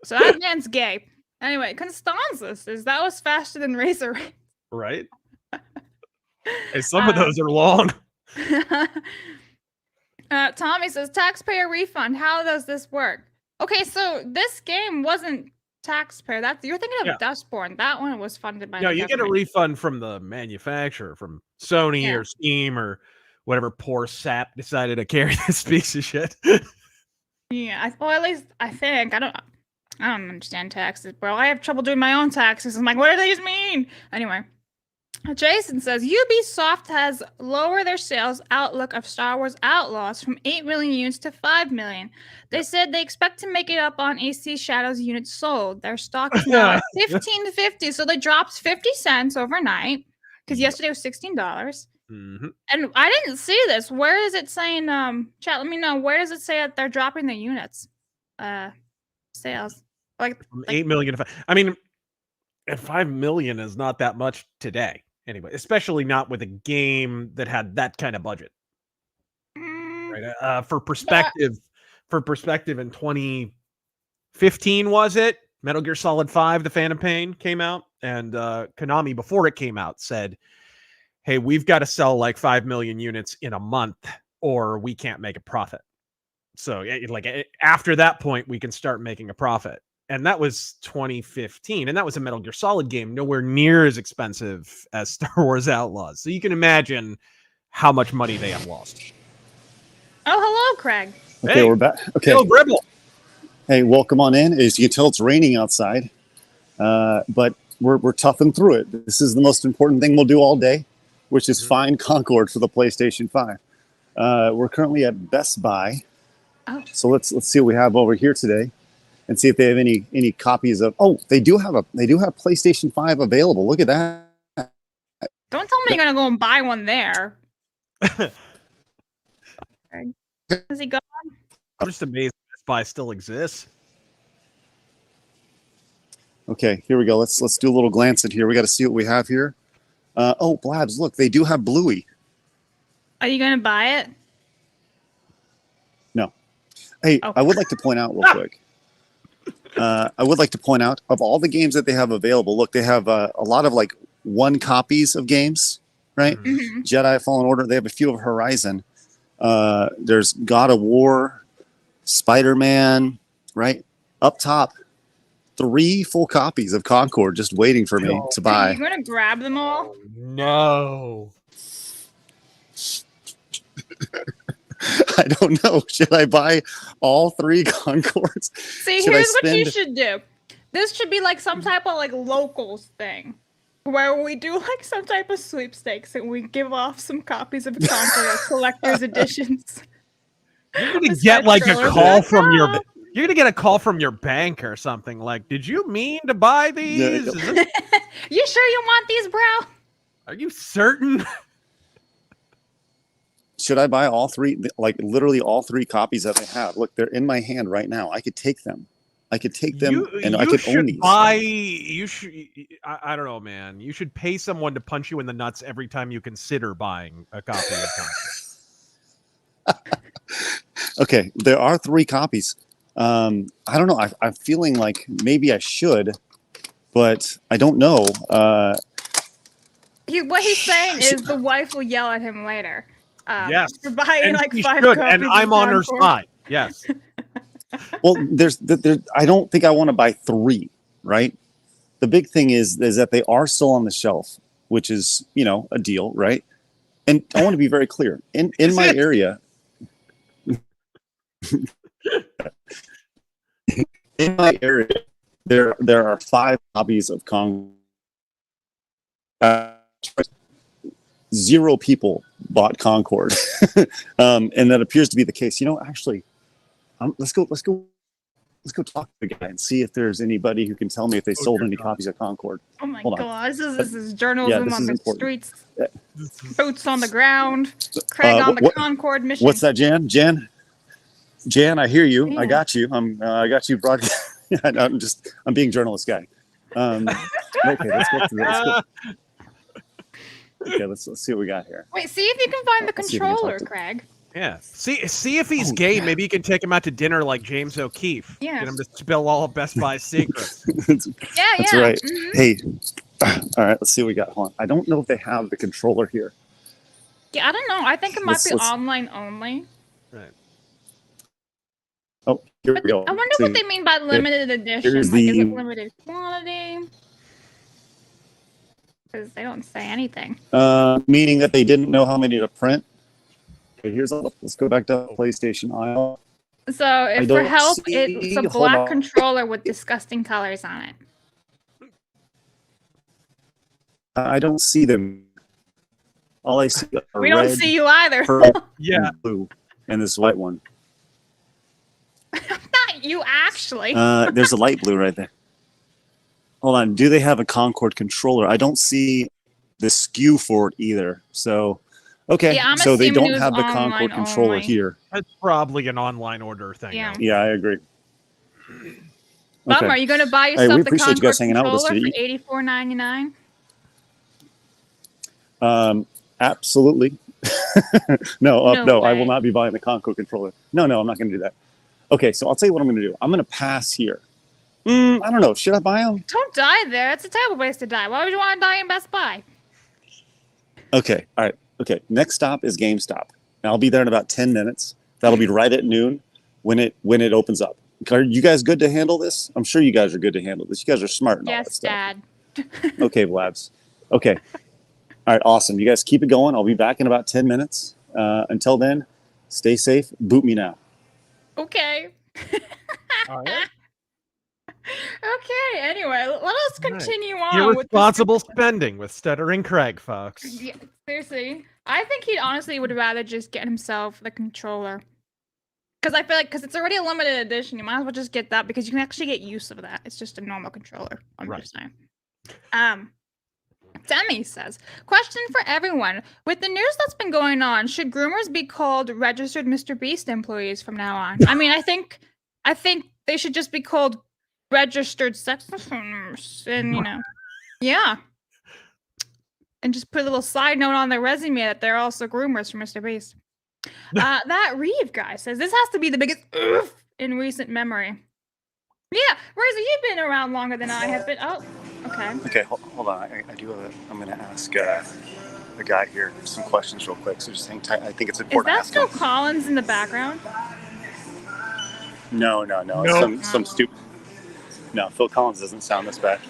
So that man's gay. Anyway, Constanza says, that was faster than Razor. Right? Hey, some of those are long. Tommy says, taxpayer refund. How does this work? Okay, so this game wasn't taxpayer. You're thinking of Dustborn. That one was funded by. No, you get a refund from the manufacturer, from Sony or Steam or whatever poor sap decided to carry this piece of shit. Yeah, at least I think I don't understand taxes, bro. I have trouble doing my own taxes. I'm like, what do these mean? Anyway. Jason says, Ubisoft has lowered their sales outlook of Star Wars Outlaws from 8 million units to 5 million. They said they expect to make it up on AC Shadows units sold. Their stock is now at $15.50, so they dropped 50 cents overnight because yesterday was $16. Mm-hmm. And I didn't see this. Where is it saying, chat, let me know, where does it say that they're dropping the units? Sales. From 8 million to 5. I mean, at 5 million is not that much today. Anyway, especially not with a game that had that kind of budget. Right? For perspective, in 2015 was it? Metal Gear Solid 5: The Phantom Pain came out, and Konami before it came out said, "Hey, we've got to sell like 5 million units in a month, or we can't make a profit." So after that point, we can start making a profit. And that was 2015. And that was a Metal Gear Solid game, nowhere near as expensive as Star Wars Outlaws. So you can imagine how much money they have lost. Oh, hello, Craig. Okay, Hey, we're back. Okay. Yo, Gribble. Hey, welcome on in. As you can tell, it's raining outside, but we're toughing through it. This is the most important thing we'll do all day, which is find Concord for the PlayStation 5. We're currently at Best Buy, so let's see what we have over here today, and see if they have any copies of. Oh, they do have PlayStation 5 available. Look at that. Don't tell me you're gonna go and buy one there. Is he gone? I'm just amazed Best Buy still exists. Okay, here we go. Let's do a little glance at here. We got to see what we have here. Oh, Blabs, look, they do have Bluey. Are you gonna buy it? No. Hey, Oh. I would like to point out real quick. I would like to point out, of all the games that they have available, look, they have a lot of like 1 copies of games, right? Mm-hmm. Jedi Fallen Order. They have a few of Horizon. There's God of War, Spider-Man, right? Up top, 3 full copies of Concord just waiting for me to Are buy. you gonna grab them all? No. I don't know. Should I buy all 3 Concords? See, Should I here's what you spend- should do. This should be like some type of like locals thing, where we do like some type of sweepstakes and we give off some copies of Concord as collector's editions. You're gonna With get like a side-scrollers. call from your. No. You're gonna get a call from your bank or something like, "Did you mean to buy these? Is this- You sure you want these, bro? are you certain?" Should I buy all 3, like literally all 3 copies that they have? Look, they're in my hand right now. I could take them. I could take them and I could own these. You should. I don't know, man. You should pay someone to punch you in the nuts every time you consider buying a copy of Concord. Okay, there are 3 copies. I don't know. I'm feeling like maybe I should, but I don't know. What he's saying is the wife will yell at him later. Yes, For buying and like she 5 should, copies and of I'm on her Concord. side. Yes. Well, there. I don't think I want to buy 3. Right. The big thing is that they are still on the shelf, which is a deal, right? And I want to be very clear. In my area, there are 5 copies of Concord. 0 people bought Concord, and that appears to be the case. Actually, let's go talk to the guy and see if there's anybody who can tell me if they sold any copies of Concord. Oh my Hold on. god, this is journalism this on is the important. streets, Yeah. boots on the ground, Craig on the Concord mission. What's that, Jan? Jan, I hear you. Yeah. I got you. I got you broadcast. I'm being journalist guy. Okay, let's go. Okay, let's see what we got here. Wait, see if you can find the Let's see if we can talk controller, to- Craig. Yeah. See if he's gay. yeah. Maybe you can take him out to dinner like James O'Keefe. Yeah. Get him to spill all of Best Buy's secrets. That's Yeah, right. mhm. Hey, all right. Let's see what we got. Hold on. I don't know if they have the controller here. Yeah, I don't know. I think it might be Let's- online only. Right. Oh, here we But go. I wonder what they mean by limited edition. here's Like, is the- it limited quantity? Because they don't say anything. Meaning that they didn't know how many to print. Okay, let's go back to PlayStation aisle. So, if for don't help, see- it's a hold black on. controller with disgusting colors on it. I don't see them. All I see are We don't red, see you either. purple, Yeah. and blue, and this white one. Not you, actually. There's a light blue right there. Hold on. Do they have a Concord controller? I don't see the SKU for it either. So, okay. Yeah, I'm so they assuming don't it was have the online Concord controller only. here. That's probably an online order thing. Yeah. though. Yeah, I agree. Bum, are you going to buy Hey, yourself we the appreciate you Concord guys hanging out with us controller today. for $84.99? Absolutely. No, No I will way. not be buying the Concord controller. No, I'm not going to do that. Okay, so I'll tell you what I'm going to do. I'm going to pass here. I don't know. Should I buy them? Don't die there. It's a terrible place to die. Why would you want to die in Best Buy? Okay. All right. Okay. Next stop is GameStop. And I'll be there in about 10 minutes. That'll be right at noon. when it opens up. Are you guys good to handle this? I'm sure you guys are good to handle this. You guys are smart and all that Yes, stuff. Dad. Okay, Blabs. Okay. All right, awesome. You guys keep it going. I'll be back in about 10 minutes. Until then, stay safe. Boot me now. Okay. All right. Okay, anyway, let us continue on. Irresponsible spending with Stuttering Craig, folks. Yeah, seriously. I think he honestly would rather just get himself the controller. Because I feel like, because it's already a limited edition, you might as well just get that because you can actually get use of that. It's just a normal controller. I'm just saying. Demi says, question for everyone. With the news that's been going on, should groomers be called registered Mr. Beast employees from now on? I mean, I think they should just be called registered sex offenders, and yeah. And just put a little side note on their resume that they're also groomers for Mr. Beast. That Reeve guy says, this has to be the biggest oof in recent memory. Yeah, Razor, you've been around longer than I have been. Oh, okay. Okay, hold on. I do have I'm going to ask the guy here some questions real quick. So just hang tight. I think it's Is important that to ask Phil him. Collins in the background? No. Some stupid. No, Phil Collins doesn't sound this bad.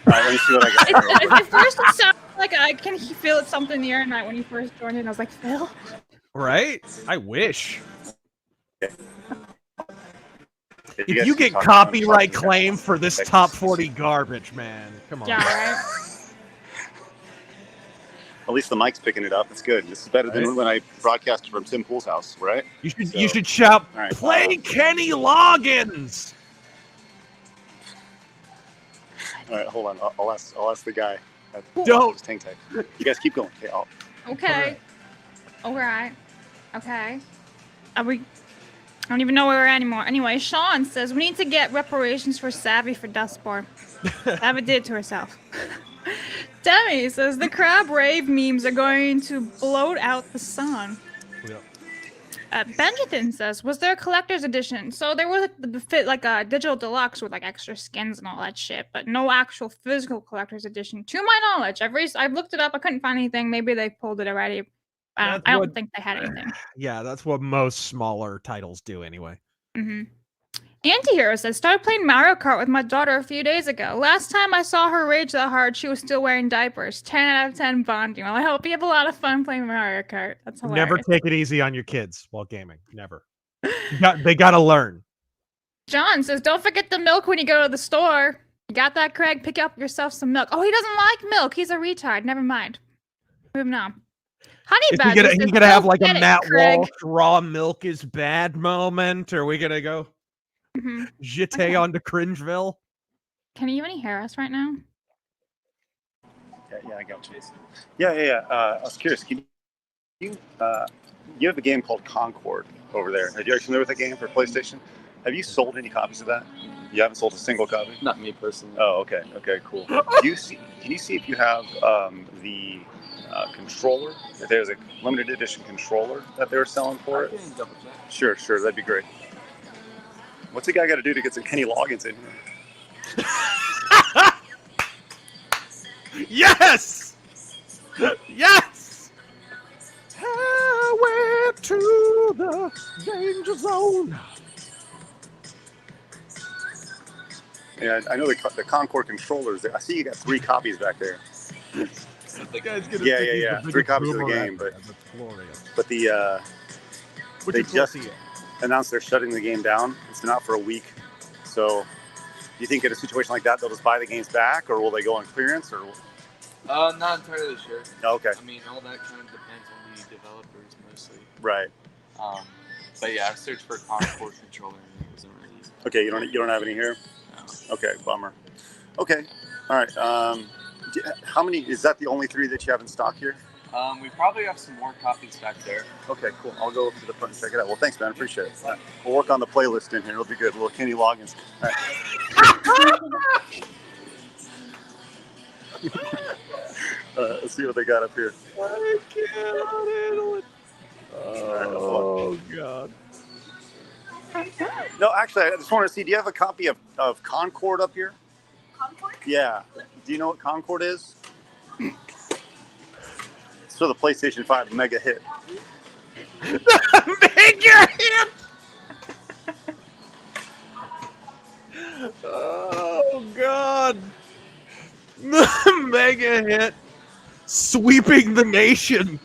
All right, let me see what I got. At first it sounded like I can feel it something the other night when you first joined in. I was like, Phil? Right? I wish. If If you get copyright claim for this top 40 garbage, man, come on. Yeah, right? At least the mic's picking it up. It's good. This is better than when I broadcast from Tim Pool's house, right? You should shout, right, play Kenny Loggins! All right, hold on. I'll ask the guy. Don't. Just hang tight. You guys keep going. Okay. Okay. Alright. Okay. I don't even know where we're at anymore. Anyway, Sean says, we need to get reparations for Savvy for Dustborn. Savvy did it to herself. Demi says, the crab rave memes are going to bloat out the sun. Benjamin says, was there a collector's edition? So there was like a digital deluxe with like extra skins and all that shit, but no actual physical collector's edition. To my knowledge, I've looked it up. I couldn't find anything. Maybe they pulled it already. I don't think they had anything. Yeah, that's what most smaller titles do anyway. Mm-hmm. Antihero says, started playing Mario Kart with my daughter a few days ago. Last time I saw her rage that hard, she was still wearing diapers. 10 out of 10 bonding. Well, I hope you have a lot of fun playing Mario Kart. That's hilarious. Never take it easy on your kids while gaming. Never. They gotta learn. John says, don't forget the milk when you go to the store. You got that, Craig? Pick up yourself some milk. Oh, he doesn't like milk. He's a retard. Never mind. Moving on. Honey Badger says, you gonna have like a Matt Craig. Walsh raw milk is bad moment? Or are we gonna go jete on to Cringeville? Can you even hear us right now? Yeah, I got you. Yeah. I was curious. Can you have a game called Concord over there? Are you familiar with the game for PlayStation? Have you sold any copies of that? You haven't sold a single copy? Not me personally. Oh, okay. Okay, cool. Can you see if you have the controller? If there's a limited edition controller that they were selling for it? Double check. Sure. That'd be great. What's the guy got to do to get some Kenny Loggins in here? Yes! Yes! Highway to the danger zone. Yeah, I know the Concord controllers. I see you got 3 copies back there. The guy's gonna Yeah. 3 copies of the game, but they just announced they're shutting the game down. It's been out for a week. So, do you think in a situation like that they'll just buy the games back, or will they go on clearance, or? Not entirely sure. Oh, okay. I mean, all that kind of depends on the developers mostly. Right. But yeah, I searched for Concord controller and it wasn't really. Okay, you don't have any here? No. Okay, bummer. Okay, all right. How many? Is that the only 3 that you have in stock here? We probably have some more copies back there. Okay, cool. I'll go up to the front and check it out. Well, thanks, man. Appreciate it. We'll work on the playlist in here. It'll be good. A little Kenny Loggins. All right. Let's see what they got up here. I cannot handle it. Oh, God. No, actually, I just want to see. Do you have a copy of Concord up here? Concord? Yeah. Do you know what Concord is? It's for the PlayStation 5 mega hit. Mega hit! Oh God! Mega hit, sweeping the nation.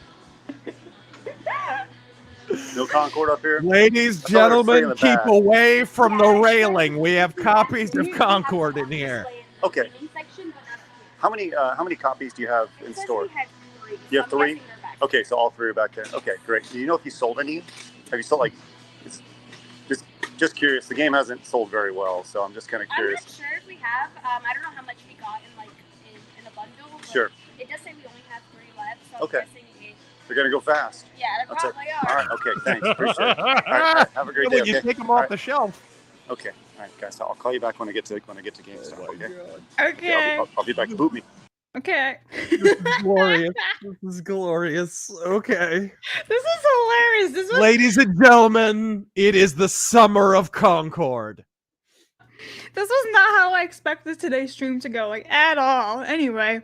No Concord up here. Ladies, I thought there were three in gentlemen, the keep back. away from the railing. We have copies of Concord in here. Okay. How many copies do you have in store? You have 3? Okay, so all 3 are back there. Okay, great. Do you know if you sold any? Have you sold it's just curious. The game hasn't sold very well, so I'm just kind of curious. I'm not sure if we have. I don't know how much we got in a bundle. But Sure. It does say we only have 3 left, so Okay. I'm guessing They're gonna go fast. yeah, they That's it. probably All are. right. Okay. Thanks. Appreciate it. All right. Have a great day. When you Okay. take them All off right. the shelf. Okay. All right, guys. I'll call you back when I get to GameStop. Okay. Okay. I'll be back. Boot me. Okay. This is glorious. This is glorious. Okay. This is hilarious. This was Ladies and gentlemen, it is the summer of Concord. This was not how I expected today's stream to go, like at all. Anyway,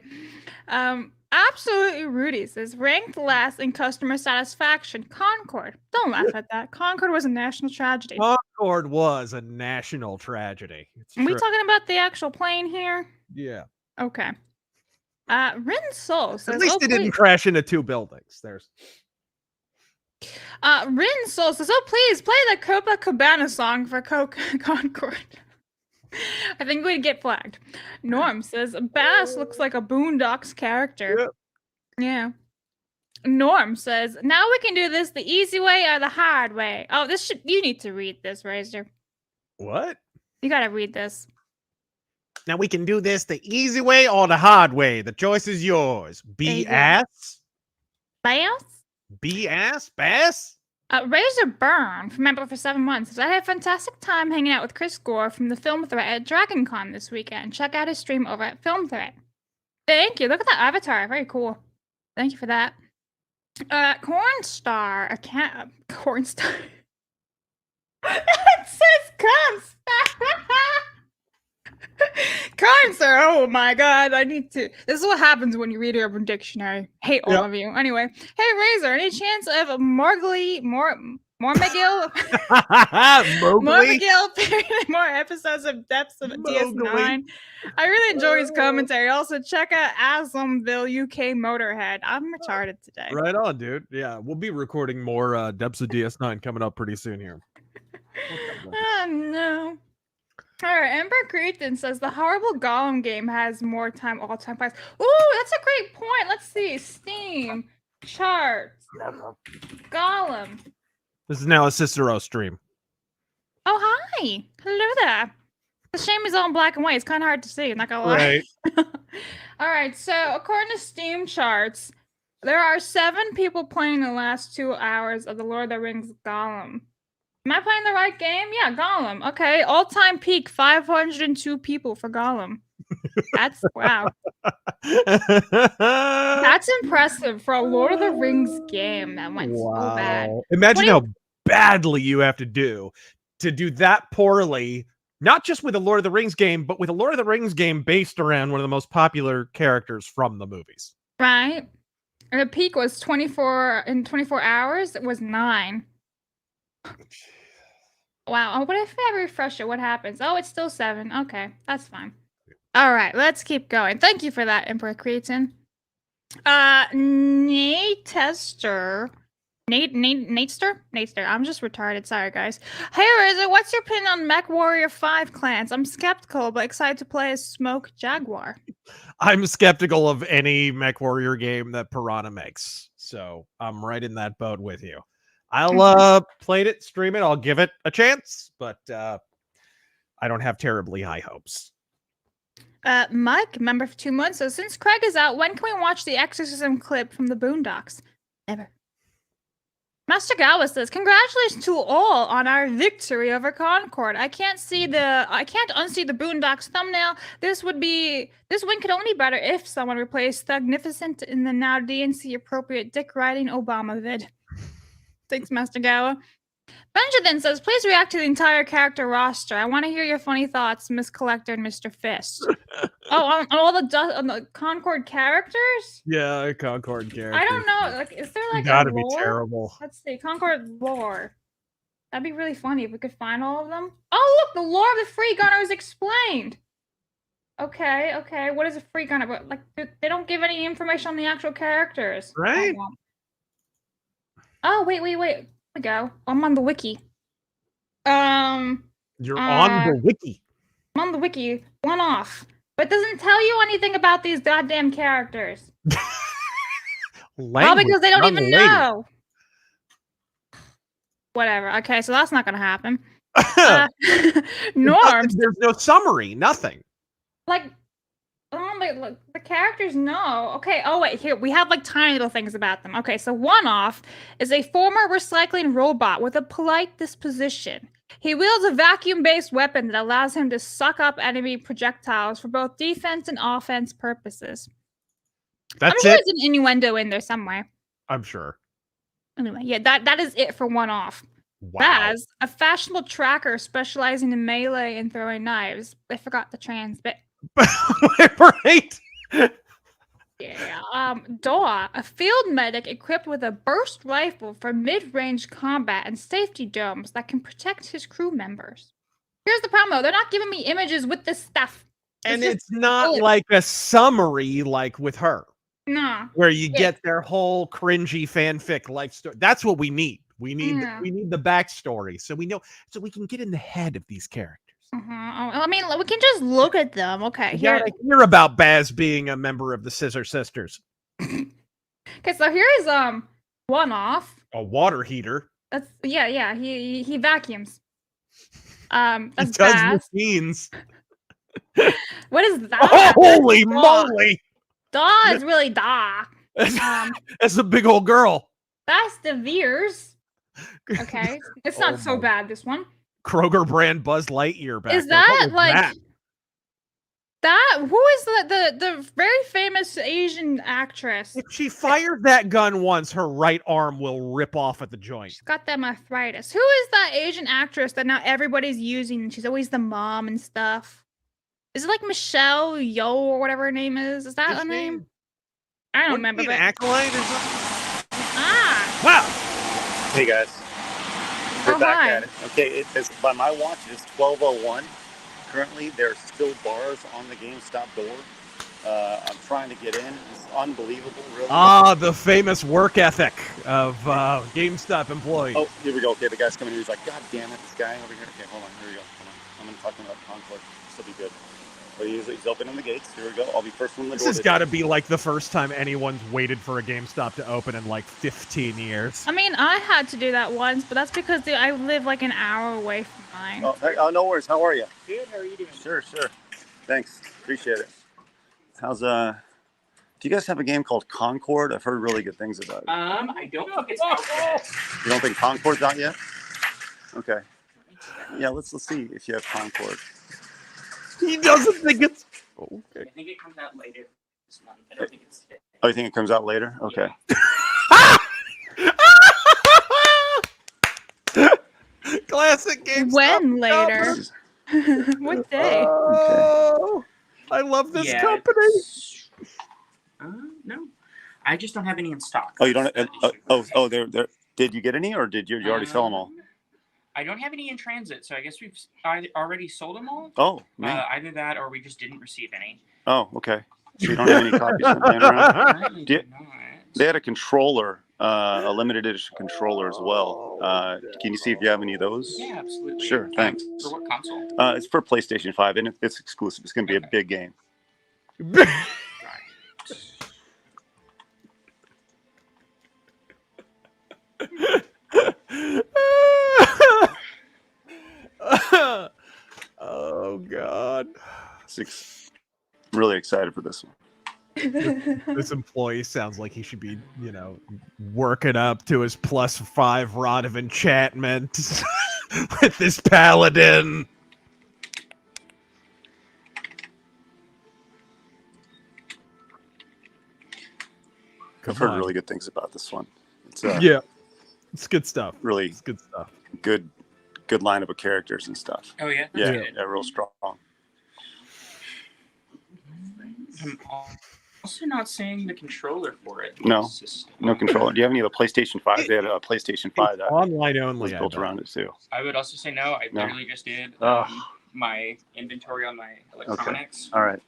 absolutely Rudy says ranked last in customer satisfaction. Concord. Don't laugh at that. Concord was a national tragedy. Concord was a national tragedy. It's Are we true. talking about the actual plane here? Yeah. Okay. Rin Soul says, At least oh, it didn't please. crash into 2 buildings. There's Rin Soul says, oh, please play the Copacabana song for Concord. I think we'd get flagged. Norm says, Bass looks like a Boondocks character. Yep. Yeah. Norm says, now we can do this the easy way or the hard way. Oh, you need to read this, Razor. what? You gotta read this. Now we can do this the easy way or the hard way. The choice is yours. There you Be go. ass? Bass? Be ass? Bass? Razor Burn, member for 7 months, says, I had a fantastic time hanging out with Chris Gore from the Film Threat at DragonCon this weekend. Check out his stream over at Film Threat. Thank you. Look at that avatar. Very cool. Thank you for that. Cornstar, Cornstar. It says Cornstar. Cornstar. Oh my god, I need to. This is what happens when you read Urban Dictionary. Hate all of you. Anyway, hey Razor, any chance of Mormigil? Mowgli? Mormigil appearing in more episodes of Depths of DS9. I really enjoy his commentary. Also, check out Aslamville UK Motorhead. I'm retarded today. Right on, dude. Yeah, we'll be recording more Depths of DS9 coming up pretty soon here. Oh no. Alright, Ember Cretan says the horrible Gollum game has more all-time price. Ooh, that's a great point. Let's see. Steam. Charts. Gollum. This is now a Cicero stream. Oh, hi. Hello there. The shame is all in black and white. It's kind of hard to see. I'm not gonna lie. Right. Alright, so according to Steam charts, there are 7 people playing the last 2 hours of the Lord of the Rings Gollum. Am I playing the right game? Yeah, Gollum. Okay, all-time peak, 502 people for Gollum. That's, wow. That's impressive for a Lord of the Rings game that went so bad. Imagine how badly you have to do that poorly, not just with a Lord of the Rings game, but with a Lord of the Rings game based around one of the most popular characters from the movies. Right. And the peak was 24 hours. It was 9. Wow. Oh, what if I refresh it? What happens? Oh, it's still 7. Okay, that's fine. All right, let's keep going. Thank you for that, Emperor Cretan. Natester. Natester. I'm just retarded. Sorry, guys. Hey, Razor, what's your opinion on Mech Warrior 5 clans? I'm skeptical, but excited to play as Smoke Jaguar. I'm skeptical of any Mech Warrior game that Piranha makes, so I'm right in that boat with you. I'll play it, stream it. I'll give it a chance, but I don't have terribly high hopes. Mike, member for 2 months. So since Craig is out, when can we watch the exorcism clip from the Boondocks? Never. Master Gawa says, congratulations to all on our victory over Concord. I can't unsee the Boondocks thumbnail. This win could only be better if someone replaced Thugnificent in the now DNC appropriate dick riding Obama vid. Thanks, Master Gawa. Benja then says, please react to the entire character roster. I want to hear your funny thoughts, Miss Collector and Mr. Fist. On the Concord characters? Yeah, Concord characters. I don't know. Like, is there like gotta a be lore? terrible. Let's see. Concord lore. That'd be really funny if we could find all of them. Oh, look, the lore of the free gunner is explained. Okay, okay. What is a free gunner? But like, they don't give any information on the actual characters. Right? Oh, wait. Here we go. I'm on the wiki. You're on the wiki. I'm on the wiki. One off. But it doesn't tell you anything about these goddamn characters. Probably because they don't even know. Whatever. Okay, so that's not gonna happen. Norm. There's no summary. Nothing. Like, look, the characters know. Okay. Oh wait, here we have like tiny little things about them. Okay, so One Off is a former recycling robot with a polite disposition. He wields a vacuum-based weapon that allows him to suck up enemy projectiles for both defense and offense purposes. That's I'm sure it. there's an innuendo in there somewhere. I'm sure. Anyway, yeah, that is it for One Off. Wow. Baz, a fashionable tracker specializing in melee and throwing knives. I forgot the trans bit. Right. Yeah. Doa, a field medic equipped with a burst rifle for mid-range combat and safety domes that can protect his crew members. Here's the problem, though. They're not giving me images with this stuff. And it's not like a summary like with her. No. Where you get their whole cringy fanfic life story. That's what we need. We need the backstory so we know, so we can get in the head of these characters. I mean, we can just look at them. Okay, You gotta hear about Baz being a member of the Scissor Sisters. Okay, so here's One Off. A water heater. That's yeah. He vacuums. That's he does Baz. machines. What is that? Holy moly! Daw is really Daw. That's a big old girl. That's De Veers. Okay, it's not so bad. This one. Kroger brand Buzz Lightyear back. Is that like that? Who is the very famous Asian actress? If she fires that gun once, her right arm will rip off at the joint. She's got that arthritis. Who is that Asian actress that now everybody's using? She's always the mom and stuff. Is it like Michelle Yeoh or whatever her name is? Is that her name? I don't remember. An acolyte or something? Ah! Wow. Hey guys. We're back hi. at it. Okay, it's by my watch, it is 12:01. Currently, there are still bars on the GameStop door. I'm trying to get in. It's unbelievable, really. Ah, the famous work ethic of GameStop employees. Oh, here we go. Okay, the guy's coming in. He's like, God damn it, this guy over here. Okay, hold on. Here we go. Hold on. I'm going to talk to him about Concord. This will be good. But he's opening the gates. Here we go. I'll be first from the door. This has got to be like the first time anyone's waited for a GameStop to open in like 15 years. I mean, I had to do that once, but that's because I live like an hour away from mine. Oh, no worries. How are you? Good. How are you doing? Sure. Thanks. Appreciate it. How's do you guys have a game called Concord? I've heard really good things about it. I don't think it's out yet. You don't think Concord's out yet? Okay. Yeah, let's see if you have Concord. He doesn't think it's okay. I think it comes out later this month. I don't think it's today. Oh, you think it comes out later? Okay. Classic GameStop. When later? What day? Oh, I love this company. No, I just don't have any in stock. Oh, you don't. They're. Did you get any, or did you already sell them all? I don't have any in transit, so I guess we've already sold them all. Oh, man. Either that, or we just didn't receive any. Oh, okay. So you don't have any copies laying around? They had a controller, a limited edition controller as well. Can you see if you have any of those? Yeah, absolutely. Sure, thanks. For what console? It's for PlayStation 5, and it's exclusive. It's going to be a big game. Oh God! I'm really excited for this one. This employee sounds like he should be, working up to his +5 rod of enchantment with this paladin. I've heard really good things about this one. It's it's good stuff. Really, it's good stuff. Good lineup of characters and stuff. Oh yeah, yeah, real strong. I'm also not seeing the controller for it. No. It's just- No controller. Do you have any of the PlayStation 5? They had a PlayStation 5 that Online was only. built around it too. I would also say no. I No. literally just did Ugh. my inventory on my electronics. All right.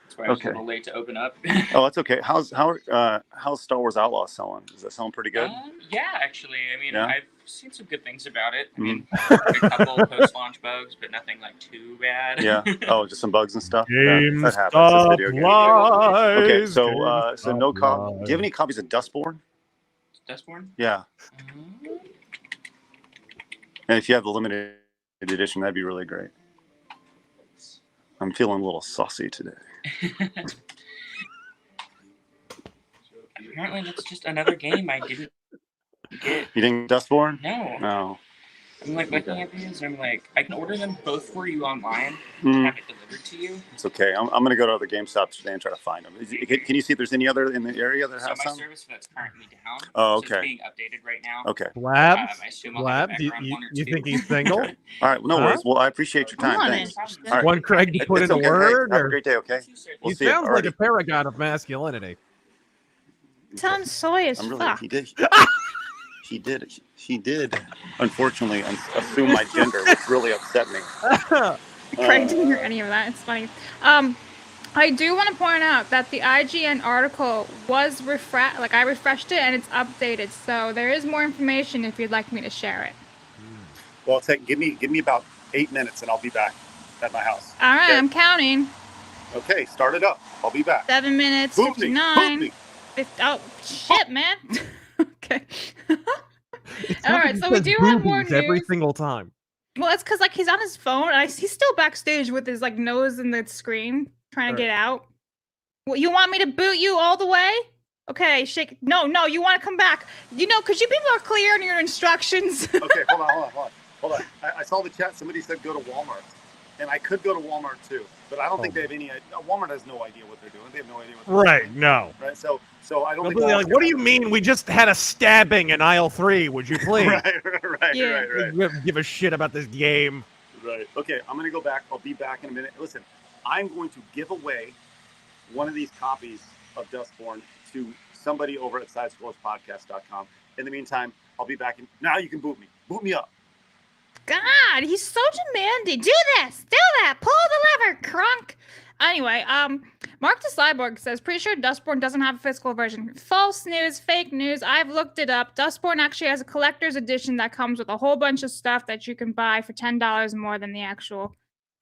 That's why I was Okay. a little late to open up. Oh, that's okay. How's Star Wars Outlaws selling? Is that selling pretty good? Yeah, actually. I mean, Yeah? I've seen some good things about it. I mean, Mhm. a couple post-launch bugs, but nothing like too bad. Yeah. Oh, just some bugs and stuff. Yeah, that happens. It's a GameStop video game. lies. Okay, so no GameStop do you have any copies of Dustborn? Dustborn? Yeah. And if you have the limited edition, that'd be really great. I'm feeling a little saucy today. Apparently, that's just another game I didn't get. You didn't get Dustborn? No. No. I'm like looking at these, and I'm like, I can order them both for you online, Mm. have it delivered to you. It's okay. I'm going to go to other GameStops today and try to find them. Can you see if there's any other in the area that So has my some? service that's currently down. Oh, So okay. it's being updated right now. Okay. Lab? I assume I'll have Lab? it Do back around you, 1 or you 2. think he's single? All right. No worries. Well, I appreciate your time. Come on Thanks. in. All right. Want Craig to put in It's a okay. Hey, word? have a Or? great day, okay? We'll He see you. sounds like Alrighty. a paragon of masculinity. Sounds soy as I'm really. fuck. He did. He did. Unfortunately, assume my gender, which really upset me. Craig didn't hear any of that. It's funny. I do want to point out that the IGN article was I refreshed it and it's updated. So there is more information if you'd like me to share it. Well, give me about 8 minutes, and I'll be back at my house. All right, Okay. I'm counting. Okay, start it up. I'll be back. 7 minutes, Poop me, 59. poop me. Oh, shit, man. Okay. It's All not right, that so he we says do have more boobies every news. single time. Well, it's because he's on his phone and he's still backstage with his nose in the screen trying to get out. Well, you want me to boot you all the way? Okay, shake. No, you want to come back. Could you be more clear in your instructions? Okay, hold on. I saw the chat. Somebody said go to Walmart, and I could go to Walmart too, but I don't think they have any. Walmart has no idea what they're doing. They have no idea what they're Right, doing. no. Right. So I don't They'll think. be like, Walmart's what do gonna- you mean? We just had a stabbing in aisle 3. Would you please? Right. Give a shit about this game. Right. Okay, I'm gonna go back. I'll be back in a minute. Listen, I'm going to give away one of these copies of Dustborn to somebody over at SidescrollersPodcast.com. In the meantime, I'll be back. Now you can boot me. Boot me up. God, he's so demanding. Do this. Do that. Pull the lever, crunk. Anyway, Mark the Cyborg says, pretty sure Dustborn doesn't have a physical version. False news, fake news. I've looked it up. Dustborn actually has a collector's edition that comes with a whole bunch of stuff that you can buy for $10 more than the actual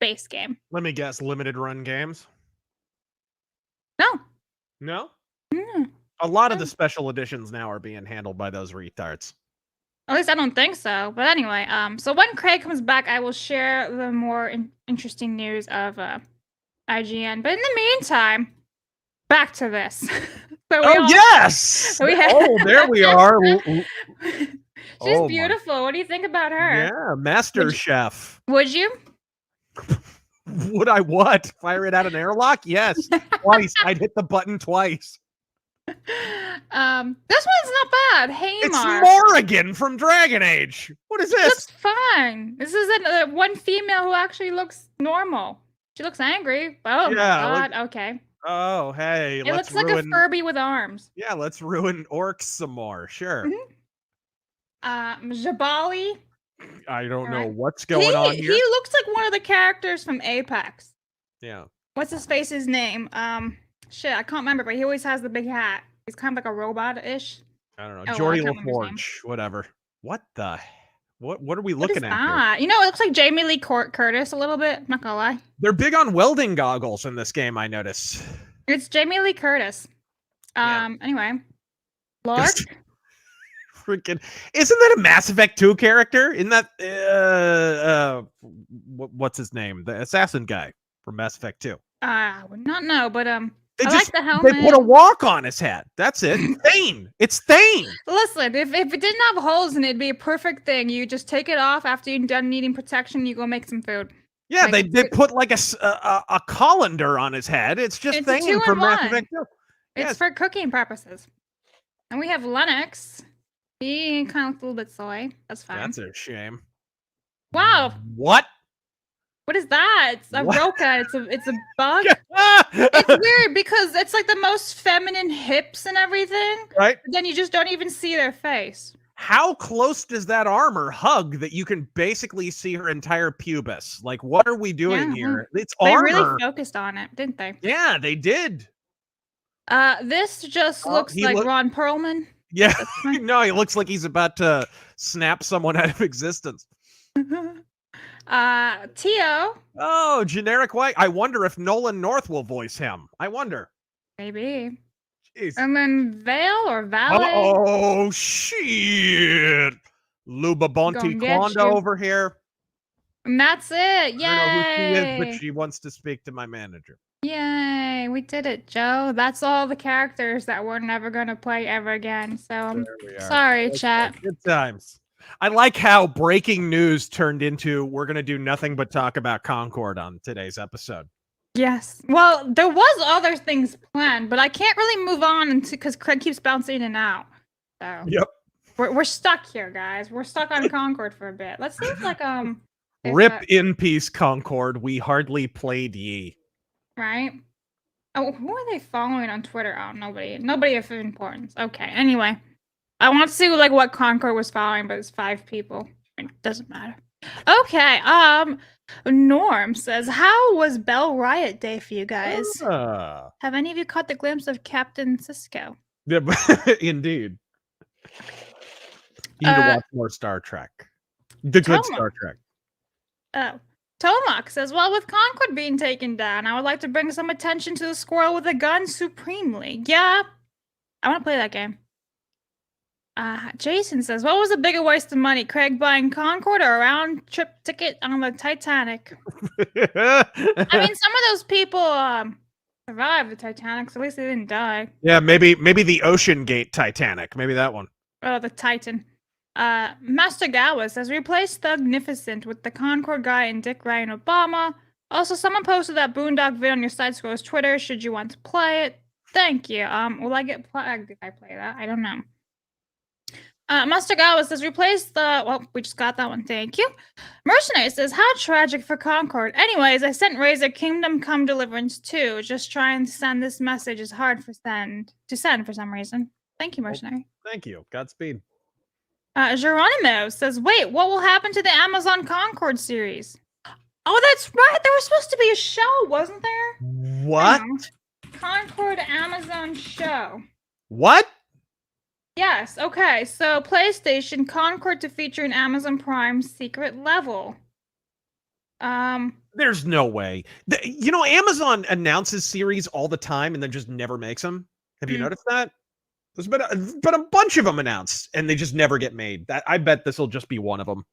base game. Let me guess, limited run games? No. No? Mm. A lot of the special editions now are being handled by those retards. At least I don't think so. But anyway, so when Craig comes back, I will share the more interesting news of IGN. But in the meantime, back to this. Yes! There we are. She's beautiful. What do you think about her? Yeah, Master Chef. Would you? Would I what? Fire it out an airlock? Yes. Twice. I'd hit the button twice. This one's not bad. Hey, It's Mark. Morrigan from Dragon Age. What is this? Looks fine. This is one female who actually looks normal. She looks angry. Oh my god. Okay. Oh, hey. It looks like a Furby with arms. Yeah, let's ruin orcs some more. Sure. Jabali. I don't know what's going on here. He looks like one of the characters from Apex. Yeah. What's his face's name? Shit, I can't remember, but he always has the big hat. He's kind of like a robot-ish. I don't know. Oh, Jordy I can't remember his name. LaForge. Whatever. What the? What are we What is looking at here? that? You know, it looks like Jamie Lee Curtis a little bit. I'm not gonna lie. They're big on welding goggles in this game, I noticed. It's Jamie Lee Curtis. Anyway. Lark? Freaking, isn't that a Mass Effect 2 character? Isn't that what's his name? The assassin guy from Mass Effect 2. I would not know, but I They like the helmet. They put a walk on his head. That's it. Thane. It's Thane. Listen, if it didn't have holes in it, it'd be a perfect thing. You just take it off after you're done needing protection. You go make some food. Yeah, they put like a colander on his head. It's just It's a Thane from Mass 2-in-1. Effect 2. It's Yes. for cooking purposes. And we have Lennox. He kind of looks a little bit soy. That's fine. That's a shame. Wow. What? What is that? It's a What? roca. It's a bug. It's weird because it's like the most feminine hips and everything. Right? But then you just don't even see their face. How close does that armor hug that you can basically see her entire pubis? Like, what are we doing here? It's They armor. really focused on it, didn't they? Yeah, they did. This just looks he like look- Ron Perlman. Yeah. No, he looks like he's about to snap someone out of existence. Tio. Oh, generic white. I wonder if Nolan North will voice him. I wonder. Maybe. Jeez. And then Vale or Valet. Oh, shit. Luba Bonte Gonna get Quando you. over here. And that's it. Yay. I don't know who she is, but she wants to speak to my manager. Yay. We did it, Joe. That's all the characters that we're never going to play ever again. So I'm There we are. sorry, Okay, chat. Good times. I like how breaking news turned into we're going to do nothing but talk about Concord on today's episode. Yes. Well, there was other things planned, but I can't really move on because Craig keeps bouncing in and out. So Yep. we're stuck here, guys. We're stuck on Concord for a bit. Let's see if like there's Rip a- in peace, Concord. We hardly played ye. right. Oh, who are they following on Twitter? Oh, nobody of importance. Okay. Anyway, I want to see like what Concord was following, but it's 5 people. It doesn't matter. Okay. Norm says, "How was Bell Riot Day for you guys? Have any of you caught the glimpse of Captain Cisco?" Yeah, Indeed. You need to watch more Star Trek. The good Toma. Star Trek. Oh. Tomac says, "Well, with Concord being taken down, I would like to bring some attention to the squirrel with a gun supremely." Yeah. I want to play that game. Jason says, "What was a bigger waste of money, Craig buying Concord or a round trip ticket on the Titanic?" I mean, some of those people survived the Titanic, so at least they didn't die. Yeah, maybe the Ocean Gate Titanic. Maybe that one. Oh, the Titan. Master Gawa says, "Replace Thugnificent with the Concord guy and Dick Ryan Obama." Also, someone posted that Boondock vid on your side scrolls Twitter. Should you want to play it? Thank you. Will I get flagged if I play that? I don't know. Master Gawa says, "Replace the..." Well, we just got that one. Thank you. Mercenary says, "How tragic for Concord. Anyways, I sent Razor Kingdom Come Deliverance 2. Just trying to send this message is hard to send for some reason." Thank you, Mercenary. Thank you. Godspeed. Geronimo says, "Wait, what will happen to the Amazon Concord series?" Oh, that's right. There was supposed to be a show, wasn't there? What? Concord Amazon show. What? Yes. Okay. So PlayStation Concord to feature an Amazon Prime secret level. There's no way. Amazon announces series all the time and then just never makes them. Have you noticed that? There's been a bunch of them announced, and they just never get made. I bet this will just be one of them.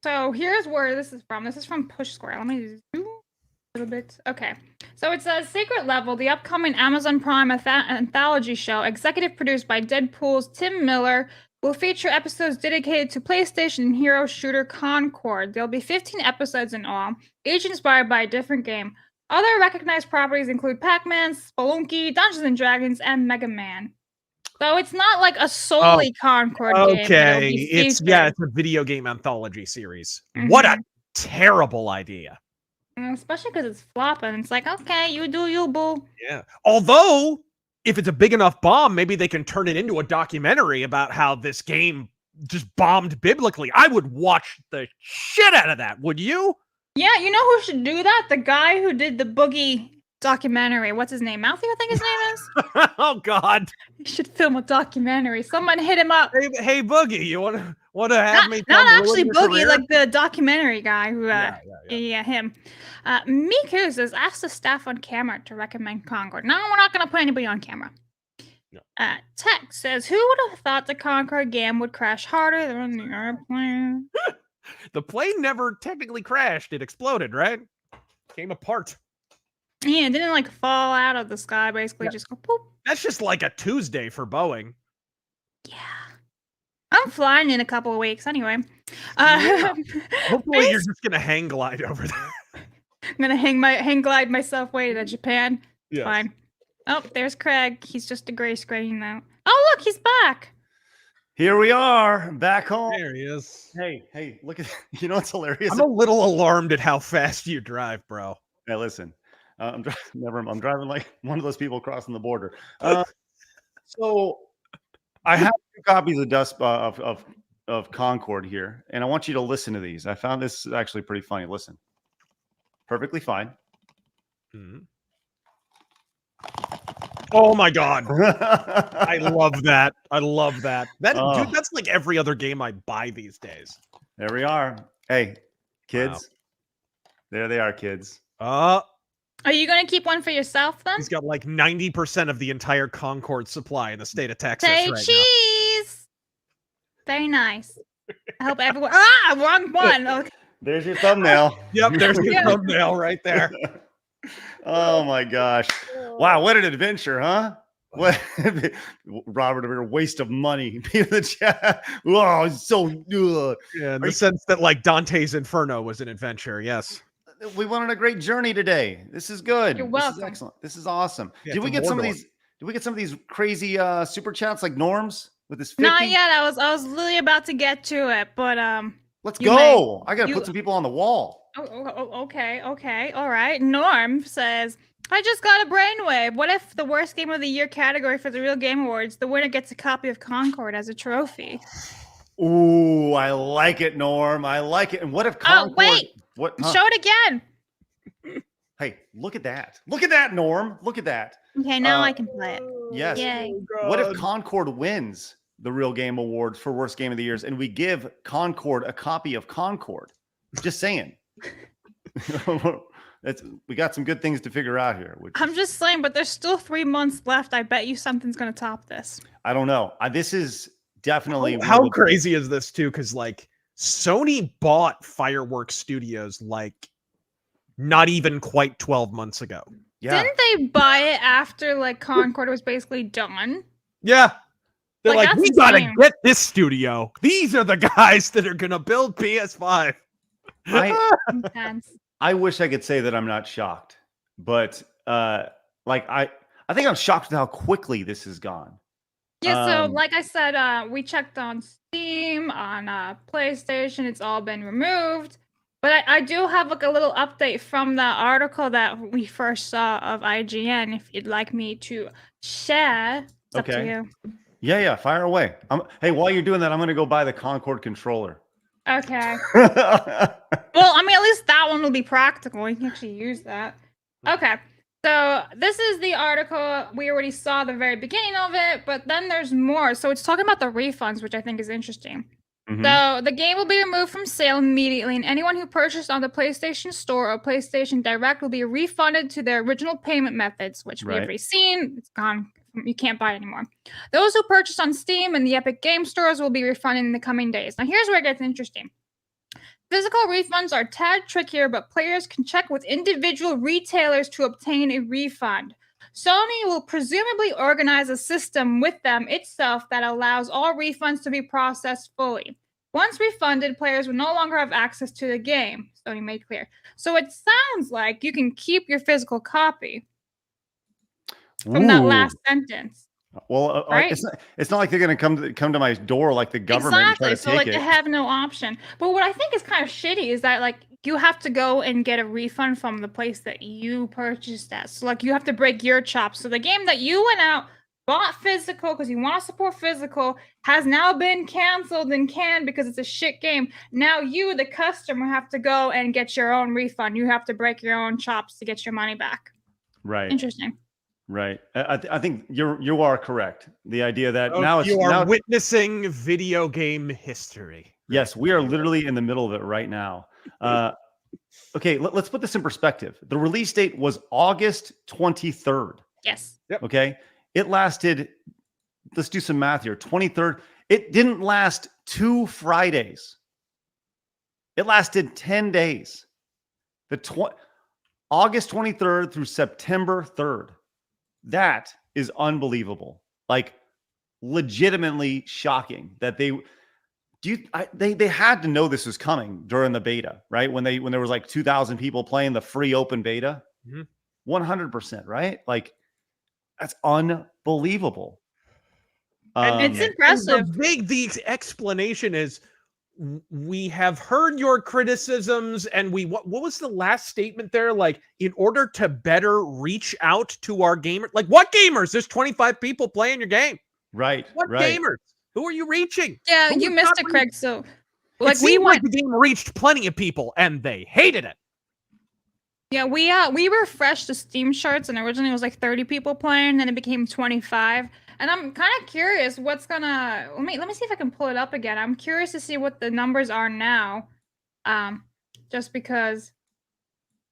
So here's where this is from. This is from Push Square. Let me zoom a little bit. Okay. So it says, "Secret Level, the upcoming Amazon Prime anthology show, executive produced by Deadpool's Tim Miller, will feature episodes dedicated to PlayStation and hero shooter Concord. There'll be 15 episodes in all, each inspired by a different game. Other recognized properties include Pac-Man, Spelunky, Dungeons and Dragons, and Mega Man." So it's not like a solely Concord game. Okay, it's a video game anthology series. What a terrible idea. Especially because it's flopping. It's like, okay, you do you, boo. Yeah. Although, if it's a big enough bomb, maybe they can turn it into a documentary about how this game just bombed biblically. I would watch the shit out of that. Would you? Yeah, you know who should do that? The guy who did the Boogie documentary. What's his name? Matthew, I think his name is. Oh God! You should film a documentary. Someone hit him up. Hey Boogie, you want to have me? Not actually Boogie, like the documentary guy who. Yeah, him. Miku says, "Ask the staff on camera to recommend Concord." No, we're not going to put anybody on camera. No. Tech says, "Who would have thought the Concord game would crash harder than the airplane?" The plane never technically crashed; it exploded, right? Came apart. Yeah, it didn't like fall out of the sky, basically just go poop. That's just like a Tuesday for Boeing. Yeah. I'm flying in a couple of weeks anyway. Hopefully you're just gonna hang glide over there. I'm gonna hang glide myself way to Japan. Yes. Fine. Oh, there's Craig. He's just a gray screen now. Oh look, he's back. Here we are, back home. There he is. Hey, look at you know what's hilarious? I'm a little alarmed at how fast you drive, bro. Hey, listen, I'm I'm driving like one of those people crossing the border. So I have 2 copies of of Concord here, and I want you to listen to these. I found this actually pretty funny. Listen, perfectly fine. Mhm. Oh my god. I love that. I love that. Dude, that's like every other game I buy these days. There we are. Hey, kids. Wow. There they are, kids. Are you going to keep one for yourself then? He's got like 90% of the entire Concord supply in the state of Texas Say right cheese. Very nice. I hope everyone. Wrong one. Okay. There's your thumbnail. Yep, there's your thumbnail right there. Oh my gosh. Wow, what an adventure, huh? What Robert, a waste of money. In the chat. Oh, it's so good. Yeah, in the sense that like Dante's Inferno was an adventure, yes. We went on a great journey today. This is good. You're welcome. This is excellent. This is awesome. Yeah, Did we get some of these? Did we get some of these crazy super chats like Norms with this 50? Not yet. I was literally about to get to it, but let's go. I gotta put some people on the wall. Okay. All right. Norm says, I just got a brainwave. What if the worst game of the year category for the Real Game Awards, the winner gets a copy of Concord as a trophy? Ooh, I like it, Norm. I like it. And what if Concord? Oh, wait. What? Show it again. Hey, look at that. Look at that, Norm. Look at that. Okay, now I can play it. Yes. Yay. What if Concord wins the Real Game Awards for worst game of the years and we give Concord a copy of Concord? Just saying. We got some good things to figure out here. I'm just saying, but there's still 3 months left. I bet you something's going to top this. I don't know. This is definitely how crazy is this too? Because like Sony bought Fireworks Studios like not even quite 12 months ago. Yeah. Didn't they buy it after like Concord was basically done? Yeah. They're like we gotta insane. get this studio. These are the guys that are gonna build PS5. I wish I could say that I'm not shocked, but like I think I'm shocked with how quickly this has gone. Yeah, so like I said, we checked on Steam, on PlayStation, it's all been removed. But I do have like a little update from the article that we first saw of IGN. If you'd like me to share, it's up to you. Yeah, fire away. Hey, while you're doing that, I'm gonna go buy the Concord controller. Okay. Well, I mean, at least that one will be practical. You can actually use that. Okay. So this is the article. We already saw the very beginning of it, but then there's more. So it's talking about the refunds, which I think is interesting. Mm-hmm. So the game will be removed from sale immediately, and anyone who purchased on the PlayStation Store or PlayStation Direct will be refunded to their original payment methods, which we've already seen. It's gone. You can't buy it anymore. Those who purchased on Steam and the Epic Game Stores will be refunded in the coming days. Now, here's where it gets interesting. Physical refunds are a tad trickier, but players can check with individual retailers to obtain a refund. Sony will presumably organize a system with them itself that allows all refunds to be processed fully. Once refunded, players will no longer have access to the game, Sony made clear. So it sounds like you can keep your physical copy from that last sentence. Well, right? it's not like they're going to come to my door like the government. Exactly. And try to So take like it. they have no option. But what I think is kind of shitty is that like you have to go and get a refund from the place that you purchased at. So like you have to break your chops. So the game that you went out, bought physical because you want to support physical, has now been canceled and canned because it's a shit game. Now you, the customer, have to go and get your own refund. You have to break your own chops to get your money back. Right. Interesting. Right. I think you are correct. The idea that now you are witnessing video game history. Yes, we are literally in the middle of it right now. Okay, let's put this in perspective. The release date was August 23rd. Yes. Yep. Okay. It lasted, let's do some math here. 23rd. It didn't last 2 Fridays. It lasted 10 days. August 23rd through September 3rd. That is unbelievable. Like legitimately shocking that they had to know this was coming during the beta, right? When there was like 2,000 people playing the free open beta. 100%, right? Like that's unbelievable. It's impressive. The explanation is, we have heard your criticisms, and what was the last statement there? Like, in order to better reach out to our gamers, like what gamers? There's 25 people playing your game. Right. What gamers? Who are you reaching? Yeah, Who you was missed not it, Craig. So, Like, we want the game reached plenty of people, and they hated it. Yeah, we refreshed the Steam charts, and originally it was like 30 people playing, then it became 25. And I'm kind of curious what's gonna. Let me see if I can pull it up again. I'm curious to see what the numbers are now, just because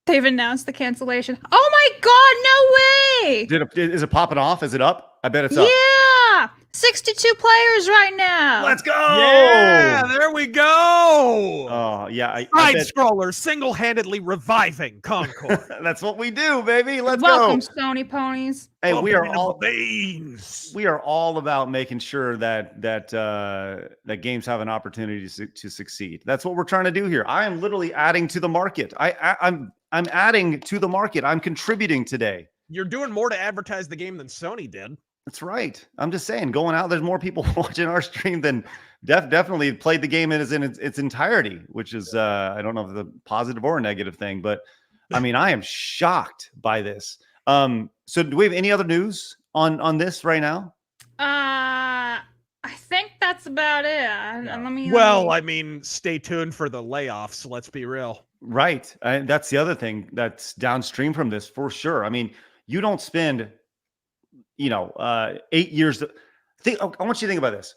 they've announced the cancellation. Oh my God! No way! Is it popping off? Is it up? I bet it's up. Yeah, 62 players right now. Let's go! Yeah, there we go. Oh yeah, Side scroller single-handedly reviving Concord. That's what we do, baby. Let's Welcome, go. Stony Ponies. Hey, we are all about making sure that games have an opportunity to succeed. That's what we're trying to do here. I am literally adding to the market. I'm adding to the market. I'm contributing today. You're doing more to advertise the game than Sony did. That's right. I'm just saying, going out, there's more people watching our stream than definitely played the game in its entirety, which is, I don't know if it's a positive or a negative thing, but I mean, I am shocked by this. So do we have any other news on this right now? I think that's about it. I mean, stay tuned for the layoffs. Let's be real. Right. And that's the other thing that's downstream from this for sure. I mean, you don't spend 8 years. I want you to think about this.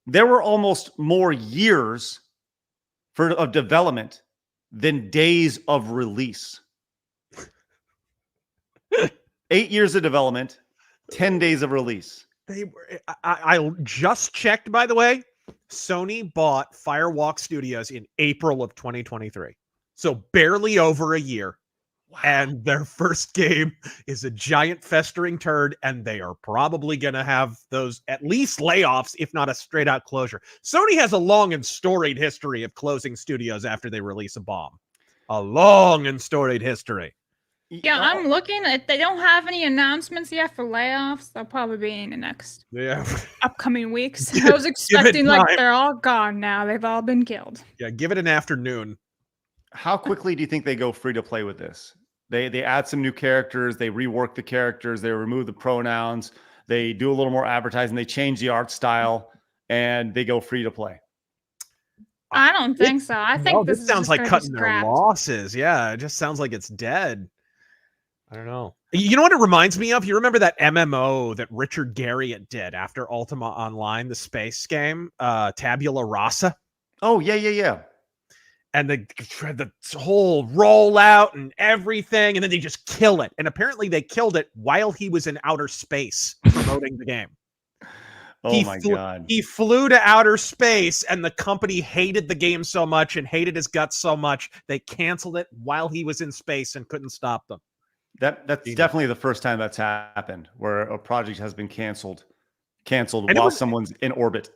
There were almost more years of development than days of release. 8 years of development, 10 days of release. I just checked, by the way. Sony bought Firewalk Studios in April of 2023. So barely over a year. Wow. And their first game is a giant festering turd, and they are probably going to have those at least layoffs, if not a straight out closure. Sony has a long and storied history of closing studios after they release a bomb. A long and storied history. Yeah, I'm looking. If they don't have any announcements yet for layoffs, they'll probably be in the next upcoming weeks. I was expecting like they're all gone now. They've all been killed. Yeah, give it an afternoon. How quickly do you think they go free to play with this? They add some new characters, they rework the characters, they remove the pronouns, they do a little more advertising, they change the art style, and they go free to play. I don't think so. I think this sounds like cutting their losses. Yeah, it just sounds like it's dead. I don't know. You know what it reminds me of? You remember that MMO that Richard Garriott did after Ultima Online, the space game, Tabula Rasa? Oh, yeah. And the whole rollout and everything, and then they just kill it. And apparently they killed it while he was in outer space promoting the game. My God. He flew to outer space, and the company hated the game so much and hated his guts so much, they canceled it while he was in space and couldn't stop them. That's definitely the first time that's happened, where a project has been canceled while someone's in orbit.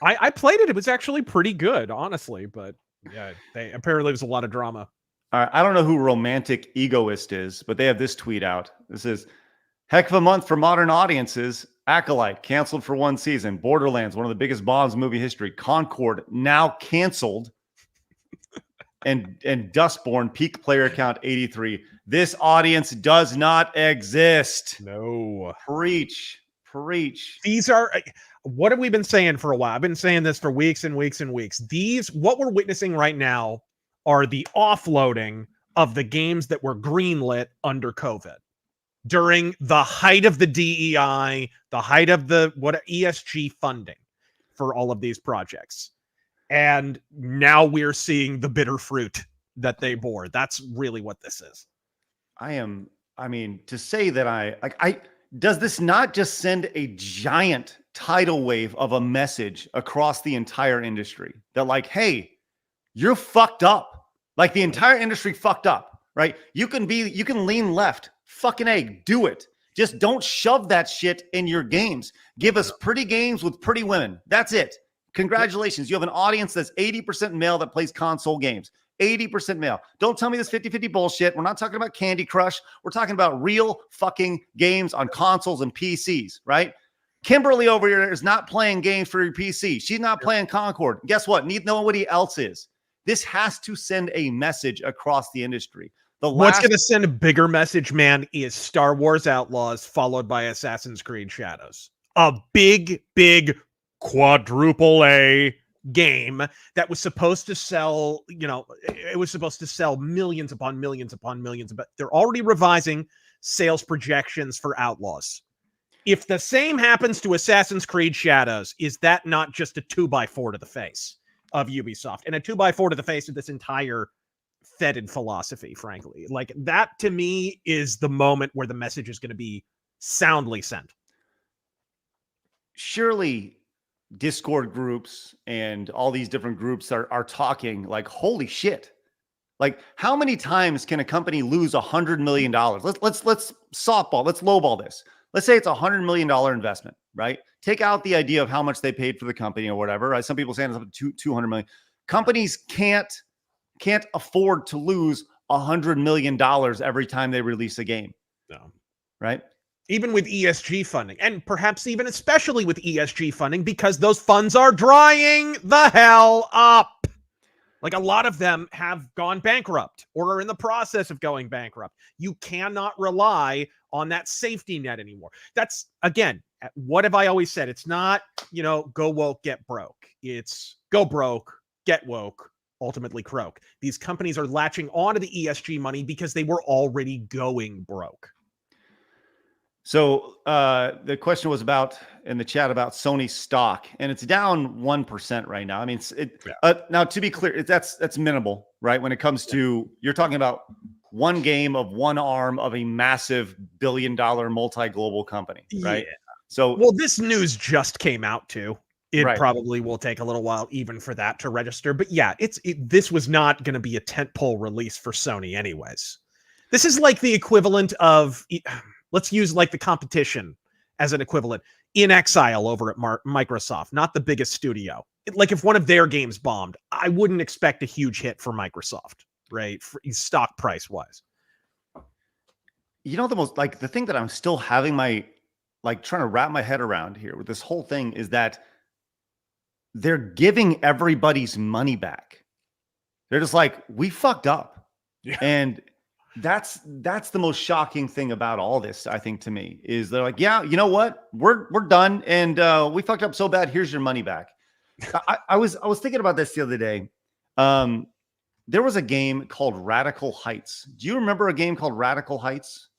I played it. It was actually pretty good, honestly, but yeah, apparently there's a lot of drama. All right, I don't know who Romantic Egoist is, but they have this tweet out. This is, heck of a month for modern audiences. Acolyte, canceled for one season. Borderlands, one of the biggest bombs in movie history. Concord, now canceled. and Dustborn, peak player count 83. This audience does not exist. No. Preach. These are... What have we been saying for a while? I've been saying this for weeks and weeks and weeks. What we're witnessing right now are the offloading of the games that were greenlit under COVID during the height of the DEI, the height of the ESG funding for all of these projects. And now we're seeing the bitter fruit that they bore. That's really what this is. To say that does this not just send a giant tidal wave of a message across the entire industry that like, hey, you're fucked up. Like the entire industry fucked up, right? You can lean left, fucking A, do it. Just don't shove that shit in your games. Give us pretty games with pretty women. That's it. Congratulations. You have an audience that's 80% male that plays console games. 80% male. Don't tell me this 50-50 bullshit. We're not talking about Candy Crush. We're talking about real fucking games on consoles and PCs, right? Kimberly over here is not playing games for your PC. She's not playing Concord. Guess what? Nobody else is. This has to send a message across the industry. What's going to send a bigger message, man, is Star Wars Outlaws followed by Assassin's Creed Shadows. A big quadruple A game that was supposed to sell, it was supposed to sell millions upon millions upon millions, but they're already revising sales projections for Outlaws. If the same happens to Assassin's Creed Shadows, is that not just a 2x4 to the face of Ubisoft and a 2x4 to the face of this entire fetid philosophy, frankly? Like, that to me is the moment where the message is going to be soundly sent. Surely Discord groups and all these different groups are talking like, holy shit. Like, how many times can a company lose $100 million? Let's softball, let's lowball this. Let's say it's $100 million investment, right? Take out the idea of how much they paid for the company or whatever. Right? Some people say it's up to $200 million. Companies can't afford to lose $100 million every time they release a game. No. Right? Even with ESG funding, and perhaps even especially with ESG funding, because those funds are drying the hell up. Like, a lot of them have gone bankrupt or are in the process of going bankrupt. You cannot rely on that safety net anymore. That's, again, what have I always said? It's not, go woke, get broke. It's go broke, get woke, ultimately croak. These companies are latching onto the ESG money because they were already going broke. So the question was in the chat about Sony stock, and it's down 1% right now. I mean, now to be clear, that's minimal, right? When it comes to, you're talking about one game of one arm of a massive billion-dollar multi-global company, right? Yeah. So, well, this news just came out too. It Right. probably will take a little while even for that to register, but yeah, this was not going to be a tentpole release for Sony, anyways. This is like the equivalent of. Let's use like the competition as an equivalent. In Exile over at Microsoft, not the biggest studio. Like, if one of their games bombed, I wouldn't expect a huge hit for Microsoft, right? For stock price wise. the thing that I'm still having trying to wrap my head around here with this whole thing is that they're giving everybody's money back. They're just like, we fucked up. Yeah. And that's the most shocking thing about all this, I think, to me, is they're like, yeah, you know what? We're done, and we fucked up so bad. Here's your money back. I was thinking about this the other day. There was a game called Radical Heights. Do you remember a game called Radical Heights?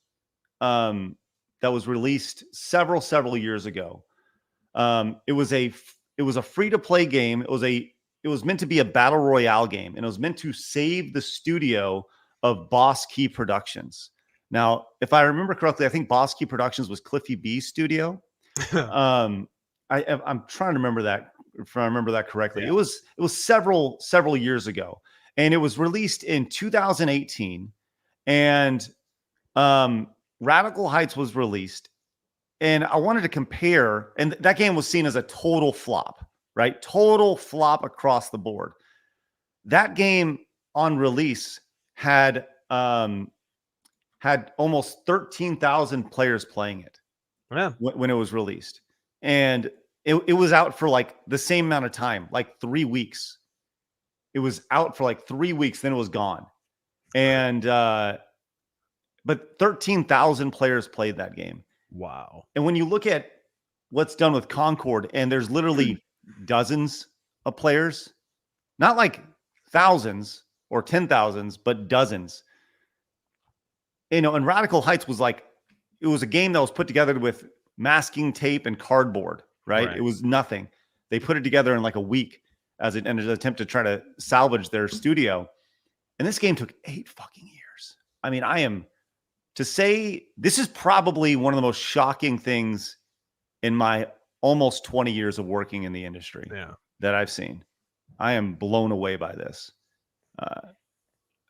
That was released several years ago. It was a free-to-play game. It was meant to be a battle royale game, and it was meant to save the studio of Boss Key Productions. Now, if I remember correctly, I think Boss Key Productions was Cliffy B's studio. I'm trying to remember that, if I remember that correctly. Yeah. It was several years ago, and it was released in 2018. And Radical Heights was released, and I wanted to compare. And that game was seen as a total flop, right? Total flop across the board. That game on release had almost 13,000 players playing it. Yeah. When it was released, and it was out for like the same amount of time, like 3 weeks. It was out for like 3 weeks, then it was gone. And but 13,000 players played that game. Wow. And when you look at what's done with Concord, and there's literally dozens of players, not like thousands or 10,000s, but dozens. And Radical Heights was like, it was a game that was put together with masking tape and cardboard, right? It was nothing. They put it together in like a week as an attempt to try to salvage their studio. And this game took 8 fucking years. I mean, to say this is probably one of the most shocking things in my almost 20 years of working in the industry that I've seen. I am blown away by this.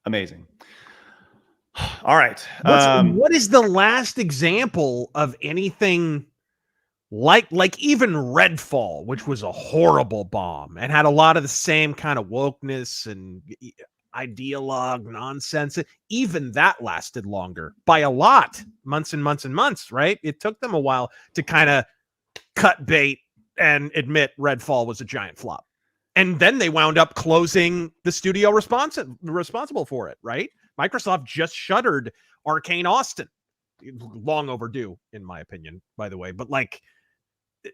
Amazing. All right. What is the last example of anything like even Redfall, which was a horrible bomb and had a lot of the same kind of wokeness and ideologue nonsense? Even that lasted longer by a lot, months and months and months, right? It took them a while to kind of cut bait and admit Redfall was a giant flop. And then they wound up closing the studio responsible for it, right? Microsoft just shuttered Arcane Austin. Long overdue, in my opinion, by the way. But like,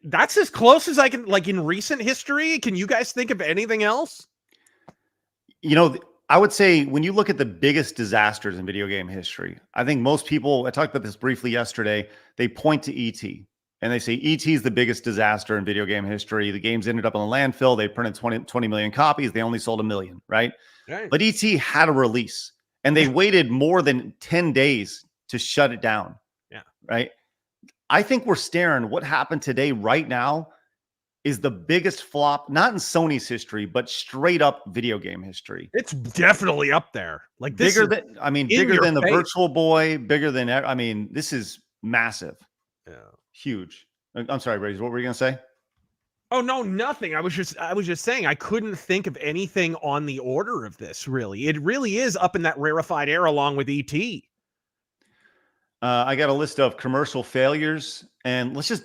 that's as close as I can, like, in recent history. Can you guys think of anything else? You know, I would say when you look at the biggest disasters in video game history, I think most people, I talked about this briefly yesterday, they point to E.T. and they say E.T. is the biggest disaster in video game history. The games ended up in a landfill. They printed 20 million copies. They only sold 1 million, right? But E.T. had a release and they waited more than 10 days to shut it down. Yeah. Right. I think we're staring what happened today right now is the biggest flop, not in Sony's history, but straight up video game history. It's definitely up there. Like this bigger than the Virtual Boy, bigger than, I mean, this is massive. Yeah. Huge. I'm sorry, Razor, what were you going to say? Oh, no, nothing. I was just saying I couldn't think of anything on the order of this, really. It really is up in that rarefied air along with ET. I got a list of commercial failures, and this is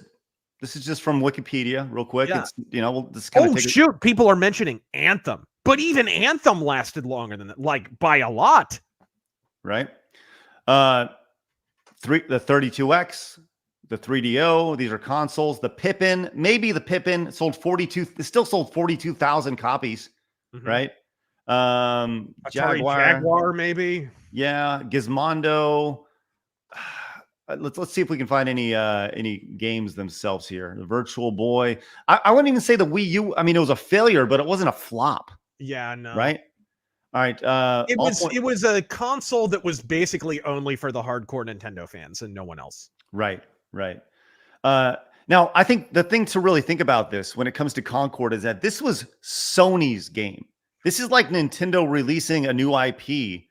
just from Wikipedia real quick. Yeah. It's, you know, we'll just kind of shoot. People are mentioning Anthem, but even Anthem lasted longer than that, like by a lot. Right. The 32X, the 3DO, these are consoles. The Pippin, maybe the Pippin it still sold 42,000 copies. Mm-hmm. Right. Jaguar, maybe. Yeah. Gizmondo. Let's see if we can find any games themselves here. The Virtual Boy. I wouldn't even say the Wii U. I mean, it was a failure, but it wasn't a flop. Yeah, no. Right. All right. It was a console that was basically only for the hardcore Nintendo fans and no one else. Right. Right. Now, I think the thing to really think about this when it comes to Concord is that this was Sony's game. This is like Nintendo releasing a new IP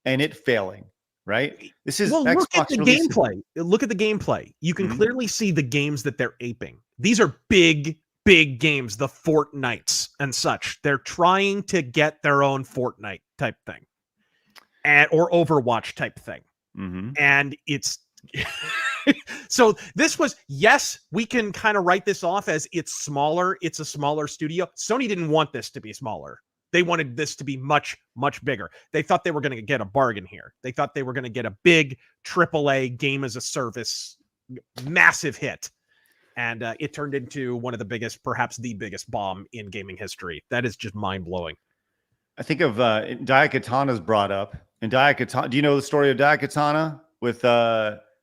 and it failing. Right. This is look at the gameplay. Look at the gameplay. You can clearly see the games that they're aping. These are big games, the Fortnites and such. They're trying to get their own Fortnite type thing, or Overwatch type thing. Mm-hmm. And it's so this was, yes, we can kind of write this off as it's smaller. It's a smaller studio. Sony didn't want this to be smaller. They wanted this to be much, much bigger. They thought they were going to get a bargain here. They thought they were going to get a big AAA game as a service, massive hit. And it turned into one of the biggest, perhaps the biggest bomb in gaming history. That is just mind-blowing. I think of Daikatana's brought up. And Daikatana, do you know the story of Daikatana with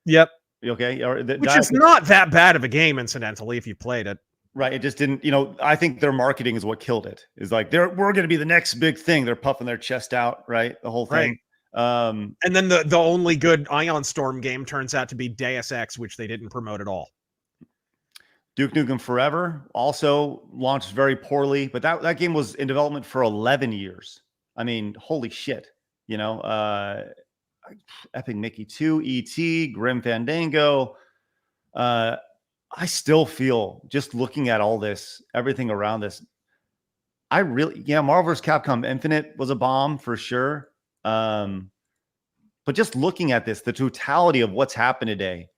Yep. Okay. Which is not that bad of a game, incidentally, if you played it. Right. It just didn't, I think their marketing is what killed it. Is like, we're going to be the next big thing. They're puffing their chest out, right? The whole thing. Right. And then the only good Ion Storm game turns out to be Deus Ex, which they didn't promote at all. Duke Nukem Forever also launched very poorly, but that game was in development for 11 years. I mean, holy shit. Epic Mickey 2, E.T., Grim Fandango. I still feel, just looking at all this, everything around this, Marvel vs. Capcom Infinite was a bomb for sure. But just looking at this, the totality of what's happened today,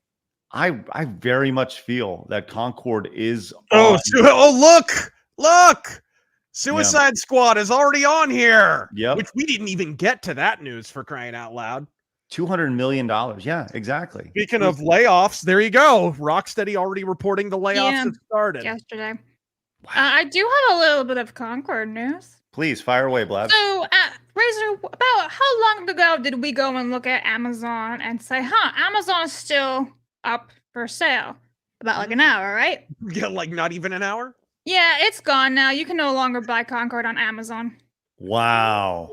I very much feel that Concord is look! Suicide Squad is already on here. Yep. Which we didn't even get to that news, for crying out loud. $200 million. Yeah, exactly. Speaking of layoffs, there you go. Rocksteady already reporting the layoffs have started. Yesterday. Wow. I do have a little bit of Concord news. Please, fire away, Blab. So, Razor, about how long ago did we go and look at Amazon and say, Amazon is still up for sale? About like an hour, right? Yeah, like not even an hour? Yeah, it's gone now. You can no longer buy Concord on Amazon. Wow.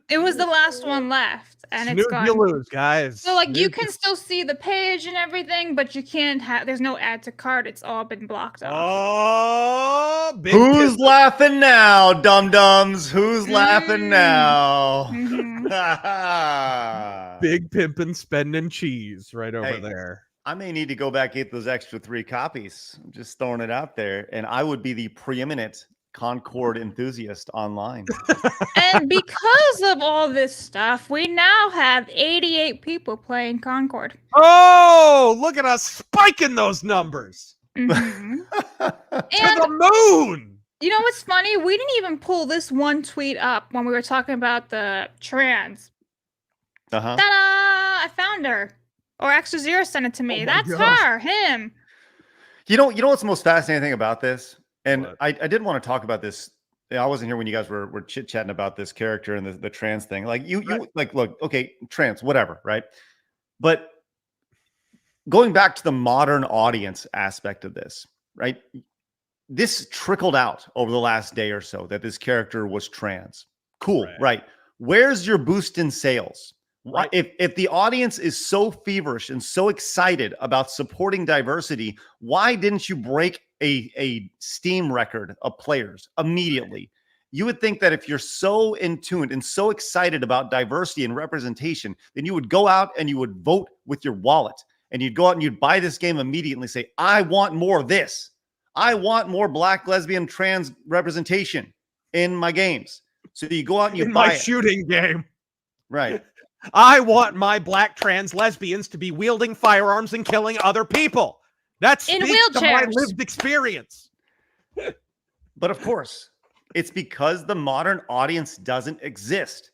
It was the last one left, and it's gone. You lose, guys. So, like, you can still see the page and everything, but you can't have. There's no add to cart. It's all been blocked off. Oh, who's laughing now, dum dums? Who's laughing now? Big pimpin' spending cheese right over there. I may need to go back get those extra 3 copies. I'm just throwing it out there, and I would be the preeminent Concord enthusiast online. And because of all this stuff, we now have 88 people playing Concord. Oh, look at us spiking those numbers. Mhm. To And the moon. you know what's funny? We didn't even pull this one tweet up when we were talking about the trans. Uh-huh. Ta-da! I found her. Or Extra Zero sent it to me. my That's gosh. her, him. You know what's the most fascinating thing about this? And What? I didn't want to talk about this. I wasn't here when you guys were chit-chatting about this character and the trans thing. Like you like, look, okay, trans, whatever, right? But going back to the modern audience aspect of this, right? This trickled out over the last day or so that this character was trans. Cool, right? Where's your boost in sales? Why, if the audience is so feverish and so excited about supporting diversity, why didn't you break a Steam record of players immediately? You would think that if you're so in tune and so excited about diversity and representation, then you would go out and you would vote with your wallet, and you'd go out and you'd buy this game immediately and say, I want more of this. I want more Black, lesbian, trans representation in my games. So you go out and you In buy my it. shooting game. Right. I want my Black trans lesbians to be wielding firearms and killing other people. That's In speaks to my wheelchairs. lived experience. But of course, it's because the modern audience doesn't exist.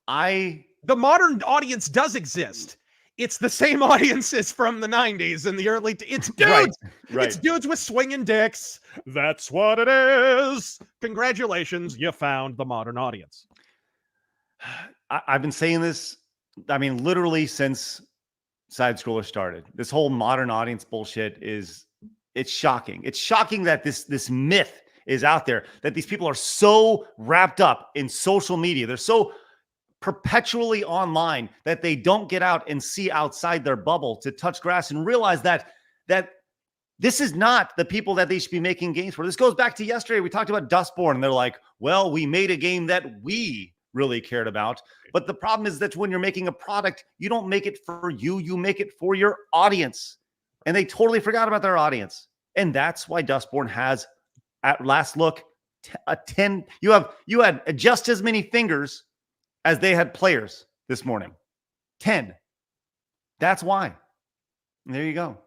The modern audience does exist. It's the same audiences from the 90s and the early. It's dudes. Right. It's dudes with swinging dicks. That's what it is. Congratulations, you found the modern audience. I've been saying this, I mean, literally since Side Scroller started. This whole modern audience bullshit it's shocking. It's shocking that this myth is out there, that these people are so wrapped up in social media. They're so perpetually online that they don't get out and see outside their bubble to touch grass and realize that this is not the people that they should be making games for. This goes back to yesterday. We talked about Dustborn, and they're like, well, we made a game that we really cared about. But the problem is that when you're making a product, you don't make it for you. You make it for your audience. And they totally forgot about their audience. And that's why Dustborn has, at last look, a 10. You had just as many fingers as they had players this morning. 10. That's why. And there you go.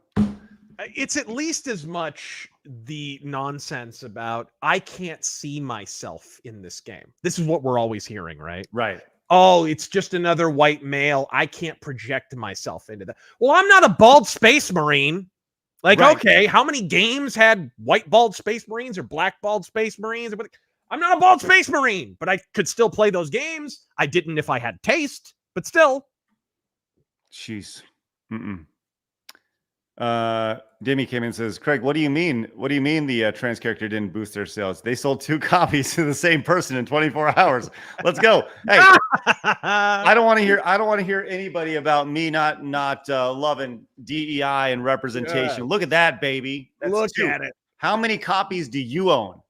It's at least as much the nonsense about I can't see myself in this game. This is what we're always hearing, right? Right. Oh, it's just another white male. I can't project myself into that. Well, I'm not a bald space marine. Like, Right. okay, how many games had white bald space marines or black bald space marines? I'm not a bald space marine, but I could still play those games. I didn't if I had taste, but still. Jeez. Demi came in and says, Craig, what do you mean? What do you mean the trans character didn't boost their sales? They sold 2 copies to the same person in 24 hours. Let's go. Hey, I don't want to hear anybody about me not loving DEI and representation. Yeah. Look at that, baby. That's Look 2. at it. How many copies do you own?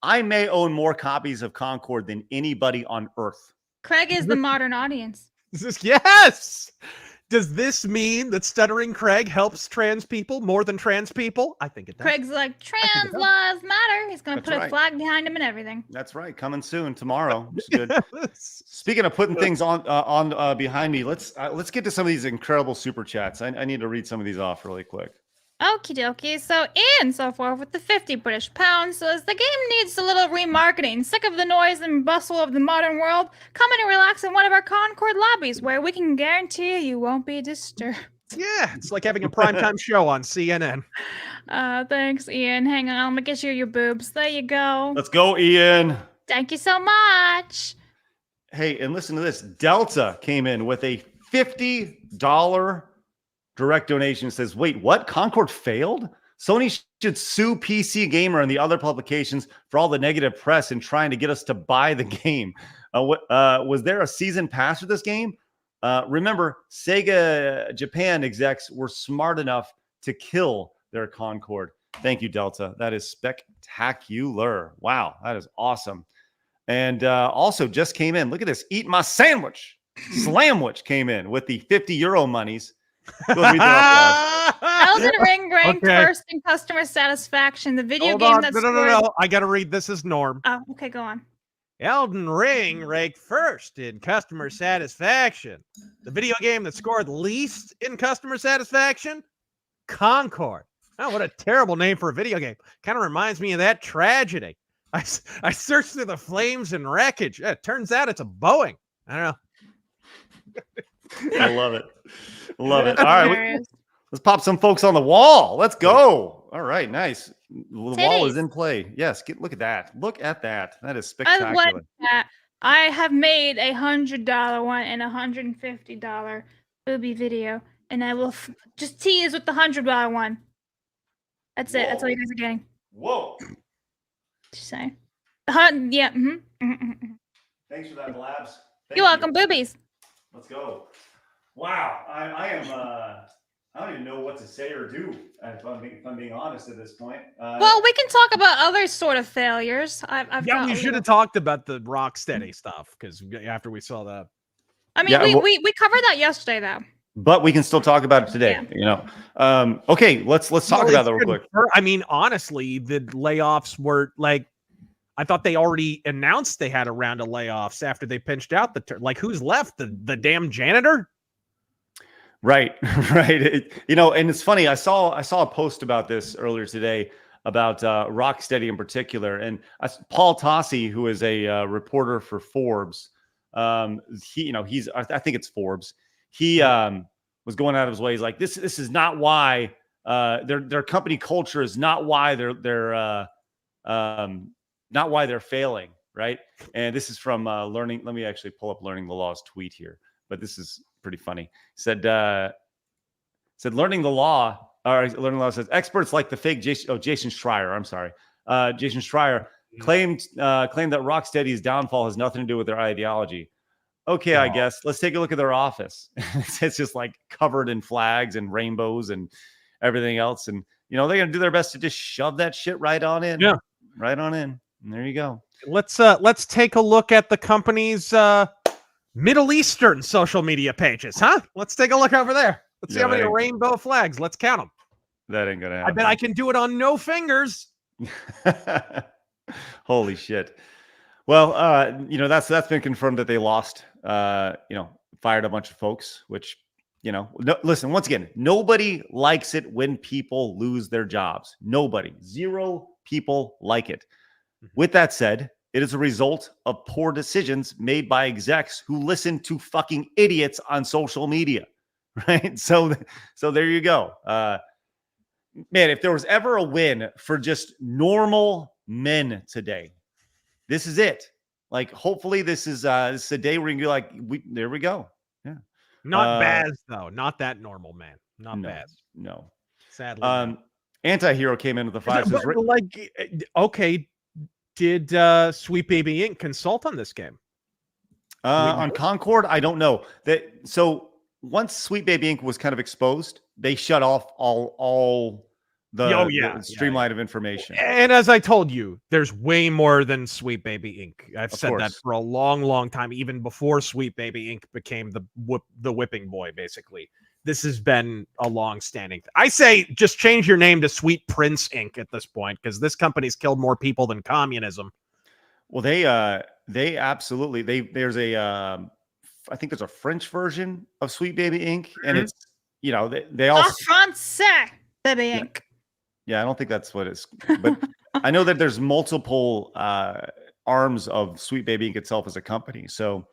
I may own more copies of Concord than anybody on earth. Craig is the modern audience. Yes. Does this mean that Stuttering Craig helps trans people more than trans people? I think it does. Craig's like, trans lives matter. He's going to That's put right. a flag behind him and everything. That's right. Coming soon tomorrow. It's good. Speaking of putting things on behind me, let's get to some of these incredible super chats. I need to read some of these off really quick. Okie dokie. So Ian so forth with the 50 British pounds says the game needs a little remarketing. Sick of the noise and bustle of the modern world. Come in and relax in one of our Concord lobbies where we can guarantee you won't be disturbed. Yeah, it's like having a primetime show on CNN. Thanks, Ian. Hang on, I'm gonna get you your boobs. There you go. Let's go, Ian. Thank you so much. Hey, and listen to this. Delta came in with a $50 direct donation. Says, wait, what? Concord failed? Sony should sue PC Gamer and the other publications for all the negative press in trying to get us to buy the game. Was there a season pass for this game? Remember, Sega Japan execs were smart enough to kill their Concord. Thank you, Delta. That is spectacular. Wow, that is awesome. And also just came in. Look at this. Eat my sandwich. Slamwich came in with the €50 monies. Elden Ring ranked first in customer satisfaction. The video game that scored... No. I got to read this as Norm. Oh, okay, go on. Elden Ring ranked first in customer satisfaction. The video game that scored least in customer satisfaction? Concord. Oh, what a terrible name for a video game. Kind of reminds me of that tragedy. I searched through the flames and wreckage. It turns out it's a Boeing. I don't know. I love it. Love it. All right. Let's pop some folks on the wall. Let's go. All right. Nice. The wall is in play. Yes. Look at that. Look at that. That is spectacular. I have made $100 one and $150 booby video, and I will just tease with the $100 one. That's it. That's all you guys are getting. Whoa. Just saying. Yeah. Thanks for that, Blabs. You're welcome, boobies. Let's go. Wow. I am. I don't even know what to say or do. If I'm being honest at this point. Well, we can talk about other sort of failures. We should have talked about the Rocksteady stuff because after we saw that. I mean, we covered that yesterday, though. But we can still talk about it today. Yeah. Okay, let's talk about that real quick. I mean, honestly, the layoffs were like, I thought they already announced they had a round of layoffs after they pinched out the who's left? The damn janitor. Right, right. And it's funny. I saw a post about this earlier today about Rocksteady in particular, and Paul Tossi, who is a reporter for Forbes. I think it's Forbes. He was going out of his way. He's like, this is not why their company culture is not why they're not why they're failing, right? And this is from Learning. Let me actually pull up Learning the Law's tweet here, but this is pretty funny. Said Learning the Law says experts like the fake Jason Schreier. I'm sorry. Jason Schreier claimed that Rocksteady's downfall has nothing to do with their ideology. Okay, I guess let's take a look at their office. It's just like covered in flags and rainbows and everything else. And they're gonna do their best to just shove that shit right on in. Yeah, right on in. And there you go. Let's take a look at the company's Middle Eastern social media pages, huh? Let's take a look over there. Let's see how many rainbow flags. Let's count them. That ain't gonna happen. I bet I can do it on no fingers. Holy shit. Well, that's been confirmed that they lost. Fired a bunch of folks, which listen, once again, nobody likes it when people lose their jobs. Nobody. Zero people like it. With that said, it is a result of poor decisions made by execs who listen to fucking idiots on social media, right? So there you go. Man, if there was ever a win for just normal men today, this is it. Like, hopefully this is a day where you can be like, there we go. Yeah. Not Baz, though. Not that normal man. Not Baz. No. Sadly. Anti-Hero came in with the 5. Okay. Did Sweet Baby Inc. consult on this game? On Concord, I don't know. So once Sweet Baby Inc. was kind of exposed, they shut off all the streamline of information. And as I told you, there's way more than Sweet Baby Inc. I've said that for a long, long time, even before Sweet Baby Inc. became the whipping boy, basically. This has been a long-standing thing. I say just change your name to Sweet Prince Inc. at this point, because this company's killed more people than communism. Well, they absolutely there's I think there's a French version of Sweet Baby Inc. And it's they all Français Baby Inc. Yeah, I don't think that's what it's, but I know that there's multiple arms of Sweet Baby Inc. itself as a company. So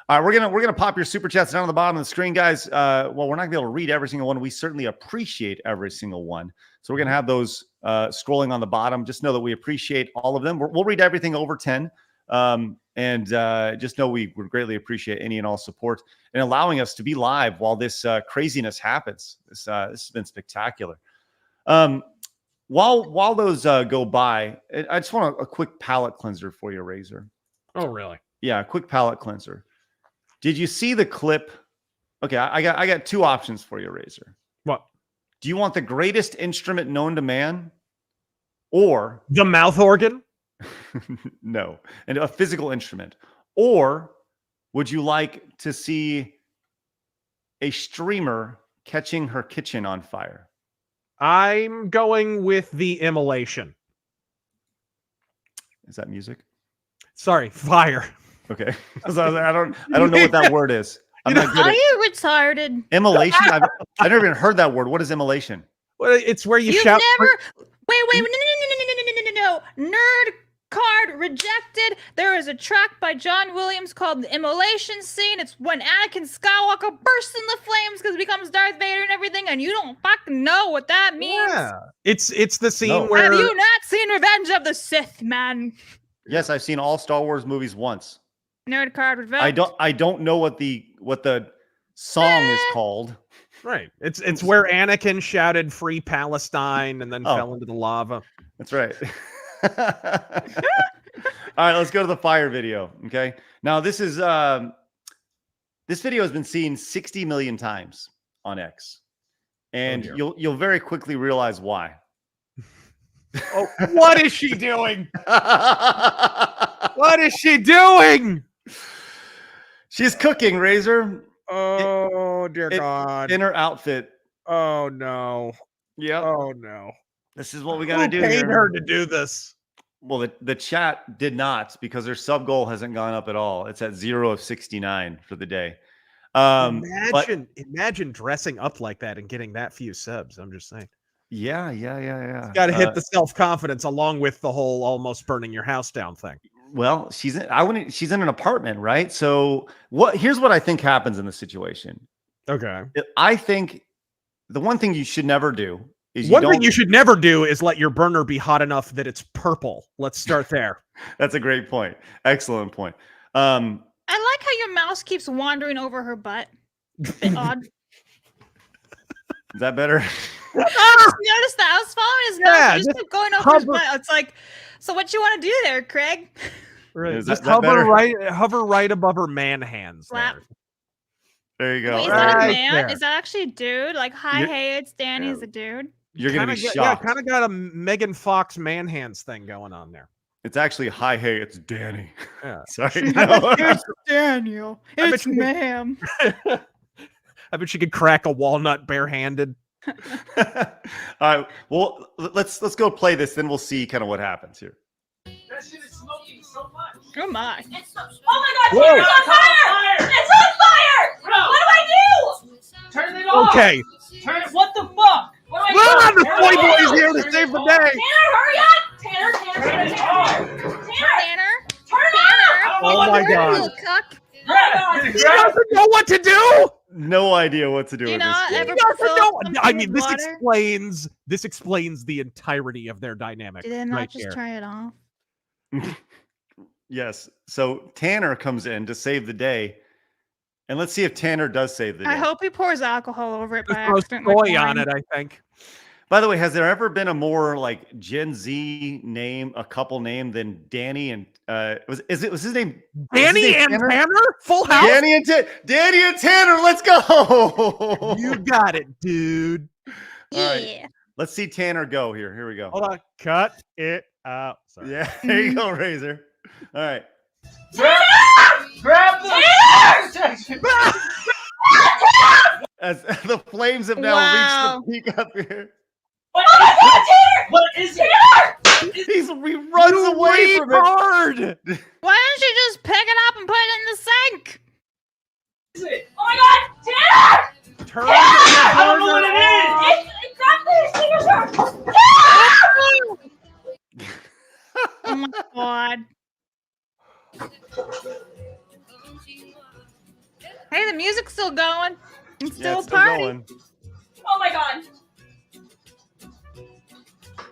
we're gonna pop your super chats down on the bottom of the screen, guys. Well, we're not gonna be able to read every single one. We certainly appreciate every single one. So we're gonna have those scrolling on the bottom. Just know that we appreciate all of them. We'll read everything over 10. And just know we would greatly appreciate any and all support and allowing us to be live while this craziness happens. This has been spectacular. While those go by, I just want a quick palate cleanser for you, Razor. Oh, really? Yeah, a quick palate cleanser. Did you see the clip? Okay, I got two options for you, Razor. What? Do you want the greatest instrument known to man, or the mouth organ? No, and a physical instrument, or would you like to see a streamer catching her kitchen on fire? I'm going with the immolation. Is that music? Sorry, fire. Okay. So I don't know what that word is. I'm not good Are at you retarded? immolation. I've never even heard that word. What is immolation? Well, it's where you You've shout. never. Wait, no. Nerd card rejected. There is a track by John Williams called The Immolation Scene. It's when Anakin Skywalker bursts in the flames because he becomes Darth Vader and everything, and you don't fucking know what that means. Yeah, it's the scene No. where Have you not seen Revenge of the Sith, man? Yes, I've seen all Star Wars movies once. Nerd card revenge. I don't know what the song is called. Right. It's where Anakin shouted "Free Palestine" and then fell into the lava. That's right. All right, let's go to the fire video. Okay. Now this is this video has been seen 60 million times on X, and you'll very quickly realize why. Oh, what is she doing? What is she doing? She's cooking, Razor. Oh dear God! In her outfit. Oh no! Yeah. Oh no! This is what we got to do. Who paid here. her to do this? Well, the chat did not, because their sub goal hasn't gone up at all. It's at 0 of 69 for the day. Imagine dressing up like that and getting that few subs. I'm just saying. Yeah. Got to hit the self-confidence along with the whole almost burning your house down thing. Well, she's in an apartment, right? So here's what I think happens in this situation. Okay. I think the one thing you should never do is one thing you should never do is let your burner be hot enough that it's purple. Let's start there. That's a great point. Excellent point. I like how your mouse keeps wandering over her butt. Bit odd. Is that better? Noticed that. I was following his mouse. Yeah, He just kept going over his butt. It's like, so what you want to do there, Craig? Right. Is Just that hover right above her man hands. Slap. There you go. Wait, is that a Right man? there. Is that actually a dude? Like, hi, hey, it's Danny. Is a dude? You're gonna be shocked. Yeah, kind of got a Megan Fox man hands thing going on there. It's actually hi, hey, it's Danny. Yeah. Sorry. No. It's Daniel. It's ma'am. I bet she could crack a walnut barehanded. All right. Well, let's go play this, then we'll see kind of what happens here. That shit is smoking so much. Oh my. Oh my God! It's on fire! It's on fire! Bro. What do I do? Turn it off. Okay. Turn it. What the fuck? What do I do? Ah, the What do I Playboy's do? here to save the day. Tanner, hurry up! Tanner, Turn it off. Tanner. turn it off! I don't know Oh what my to do. God. Little cuck. Grab. He doesn't know what to do. No idea what to do Do you with this. not game. ever He doesn't fill know. something I mean, with water? this explains the entirety of their dynamic. Did they not right just there. turn it off? Yes. So Tanner comes in to save the day. And let's see if Tanner does save the day. I hope he pours alcohol over it Just by throw accident. like soy on wine. it, I think. By the way, has there ever been a more like Gen Z name, a couple name than Danny and was his name Danny and Tanner? Full house? Danny and Tanner, let's go. You got it, dude. All right. Yeah. Let's see Tanner go here. Here we go. Hold on. Cut it out. Sorry. Yeah, there you go, Razor. All right. Grab the. As the flames have now Wow. reached the peak up here. What is it? What is it? He runs away from it. Hard. Why don't you just pick it up and put it in the sink? Is it? Oh my God! Tanner! Turn I don't know what it is. It's got the signature! Oh my God. Hey, the music's still going. It's Yeah, still it's a party. going. Oh my God!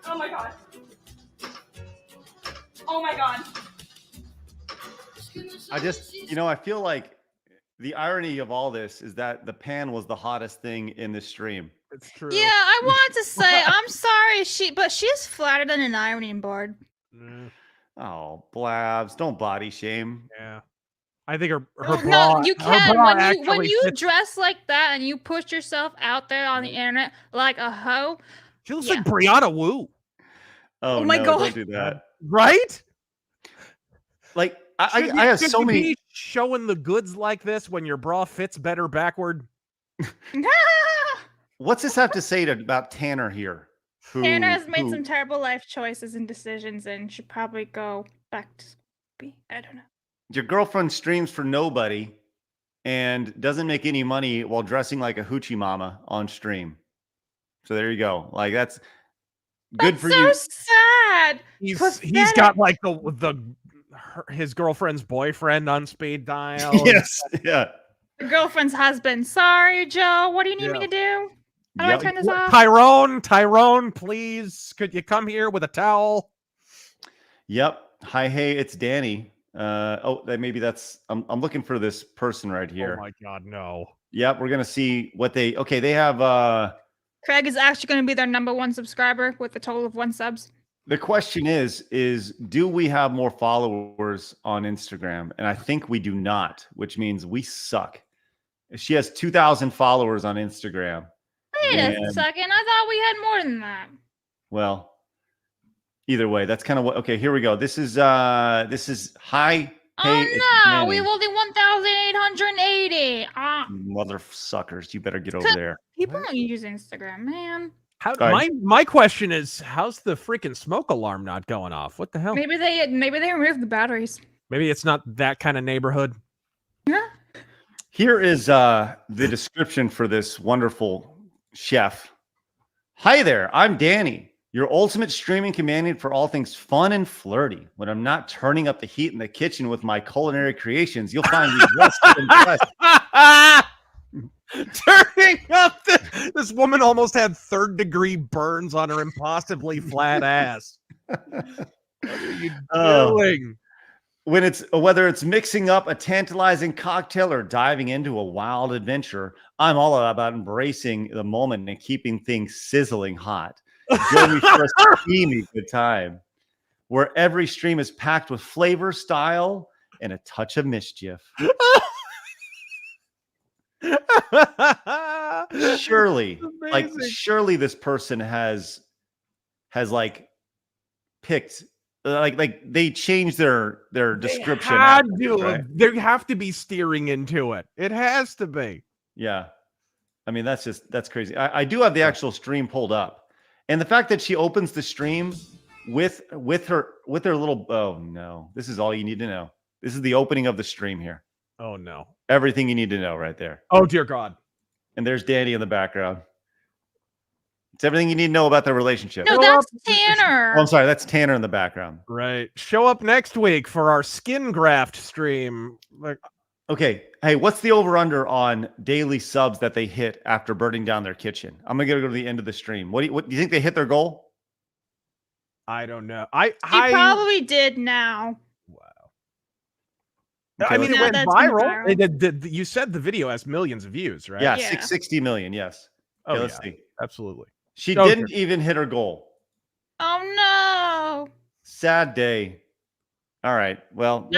Oh my God! Oh my God! I feel like the irony of all this is that the pan was the hottest thing in this stream. It's true. Yeah, I wanted to say I'm sorry, but she's flatter than an ironing board. Oh, blabs! Don't body shame. Yeah. I think her No, bra. you her can bra when actually you fits- dress like that and you put yourself out there on the internet like a hoe. She looks Yeah. like Brianna Wu, Oh, my no, God. don't do that. right? Like Should I have should so you many. be showing the goods like this when your bra fits better backward. What's this have to say about Tanner here? Tanner has made some terrible life choices and decisions and should probably go back to be. I don't know. Your girlfriend streams for nobody and doesn't make any money while dressing like a hoochie mama on stream. So there you go. Like that's good for so you. Sad. He's Pathetic. got like his girlfriend's boyfriend on speed dial. Yes. Yeah. Your girlfriend's husband. Sorry, Joe. What do you need me to do? How do I turn this off? Tyrone, please, could you come here with a towel? Yep. Hi, hey, it's Danny. Maybe that's I'm looking for this person right here. Oh my God, no. Yep, we're gonna see what they have. Craig is actually going to be their #1 subscriber with a total of 1 subs. The question is do we have more followers on Instagram? And I think we do not, which means we suck. She has 2,000 followers on Instagram. Wait a second. I thought we had more than that. Well, either way, that's kind of what. Okay, here we go. This is hi. Hey, no, we have only 1,880. Mother suckers, you better get over there. People don't use Instagram, man. My question is, how's the freaking smoke alarm not going off? What the hell? Maybe they removed the batteries. Maybe it's not that kind of neighborhood. Yeah. Here is the description for this wonderful chef. Hi there, I'm Danny, your ultimate streaming companion for all things fun and flirty. When I'm not turning up the heat in the kitchen with my culinary creations, you'll find me rested and fresh. Turning up this woman almost had 3rd-degree burns on her impossibly flat ass. What are you doing? Whether it's mixing up a tantalizing cocktail or diving into a wild adventure, I'm all about embracing the moment and keeping things sizzling hot. Join me for a steamy good time, where every stream is packed with flavor, style, and a touch of mischief. Surely this person has like picked like they changed their description. They have to be steering into it. It has to be. Yeah. I mean, that's crazy. I do have the actual stream pulled up. And the fact that she opens the stream with her little, oh no, this is all you need to know. This is the opening of the stream here. Oh no. Everything you need to know right there. Oh dear God. And there's Danny in the background. It's everything you need to know about their relationship. No, that's Tanner. Oh, I'm sorry. That's Tanner in the background. Right. Show up next week for our skin graft stream. Okay. Hey, what's the over-under on daily subs that they hit after burning down their kitchen? I'm going to go to the end of the stream. What do you think they hit their goal? I don't know. He probably did now. Wow. Okay, I mean, it went viral. You said the video has millions of views, right? Yeah, 660 million. Yes. Okay, let's see. Absolutely. She didn't even hit her goal. Oh no. Sad day. All right. Well,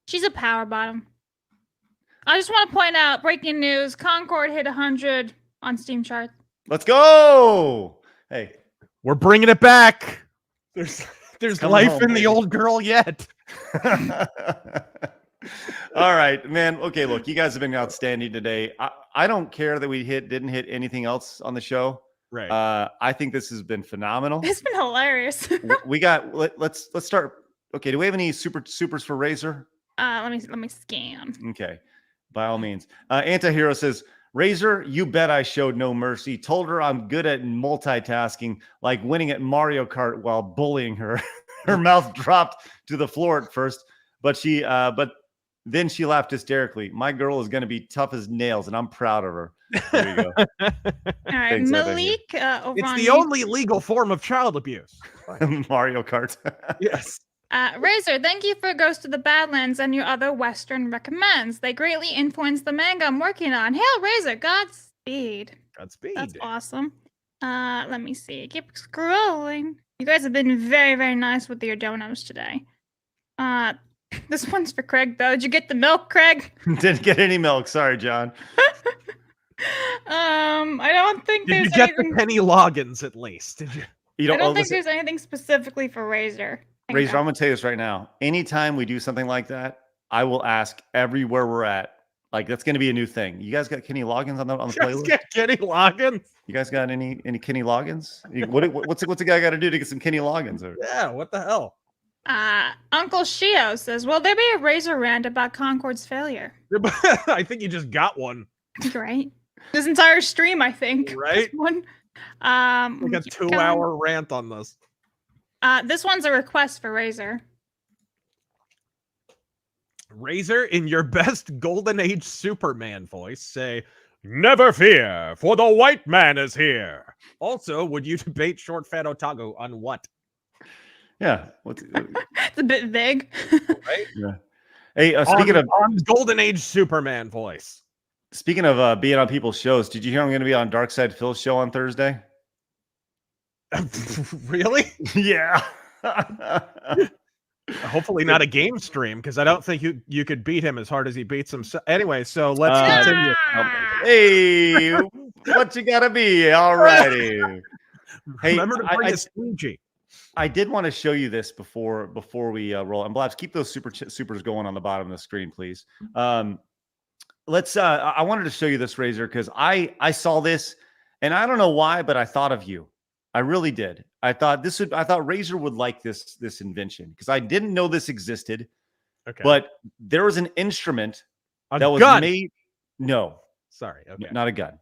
she's a power bottom. I just want to point out, breaking news, Concord hit 100 on Steam charts. Let's go. Hey, we're bringing it back. There's life in the old girl yet. All right, man. Okay, look, you guys have been outstanding today. I don't care that we didn't hit anything else on the show. Right. I think this has been phenomenal. It's been hilarious. Let's start. Okay, do we have any supers for Razor? Let me scan. Okay, by all means. Antihero says, Razor, you bet I showed no mercy. Told her I'm good at multitasking, like winning at Mario Kart while bullying her. Her mouth dropped to the floor at first, but then she laughed hysterically. My girl is going to be tough as nails, and I'm proud of her. There you go. All right, thanks, Malik. It's the only legal form of child abuse. Mario Kart. Yes. Razor, thank you for Ghost of the Badlands and your other Western recommends. They greatly influenced the manga I'm working on. Hail, Razor. Godspeed. Godspeed. That's awesome. Let me see. Keep scrolling. You guys have been very, very nice with your donos today. This one's for Craig, though. Did you get the milk, Craig? Didn't get any milk. Sorry, John. I don't think Did you get the penny logins at least? Did you? I don't think there's anything specifically for Razor. Razor, I'm going to tell you this right now. Anytime we do something like that, I will ask everywhere we're at. Like, that's going to be a new thing. You guys got Kenny Loggins on the playlist? Got Kenny Loggins? You guys got any Kenny Loggins? What's a guy got to do to get some Kenny Loggins? Yeah, what the hell? Uncle Shio says, "Will there be a Razor rant about Concord's failure?" I think you just got one. Right. This entire stream, I think. Right. This one. Like a 2-hour rant on this. This one's a request for Razor. Razor, in your best Golden Age Superman voice, say, "Never fear, for the white man is here." Also, would you debate Short Fat Otago on what? Yeah. It's a bit vague. Right? Yeah. Hey, speaking of Golden Age Superman voice. Speaking of being on people's shows, did you hear I'm going to be on Dark Side Phil's show on Thursday? Really? Yeah. Hopefully not a game stream, because I don't think you could beat him as hard as he beats himself. Anyway, so let's continue. Hey, what you gotta be? All righty. Hey, Remember to bring a squeegee. I did want to show you this before we roll. And Blabs, keep those supers going on the bottom of the screen, please. Let's. I wanted to show you this, Razor, because I saw this, and I don't know why, but I thought of you. I really did. I thought Razor would like this invention, because I didn't know this existed. Okay. But there was an instrument that was made. No, sorry, okay. Not a gun.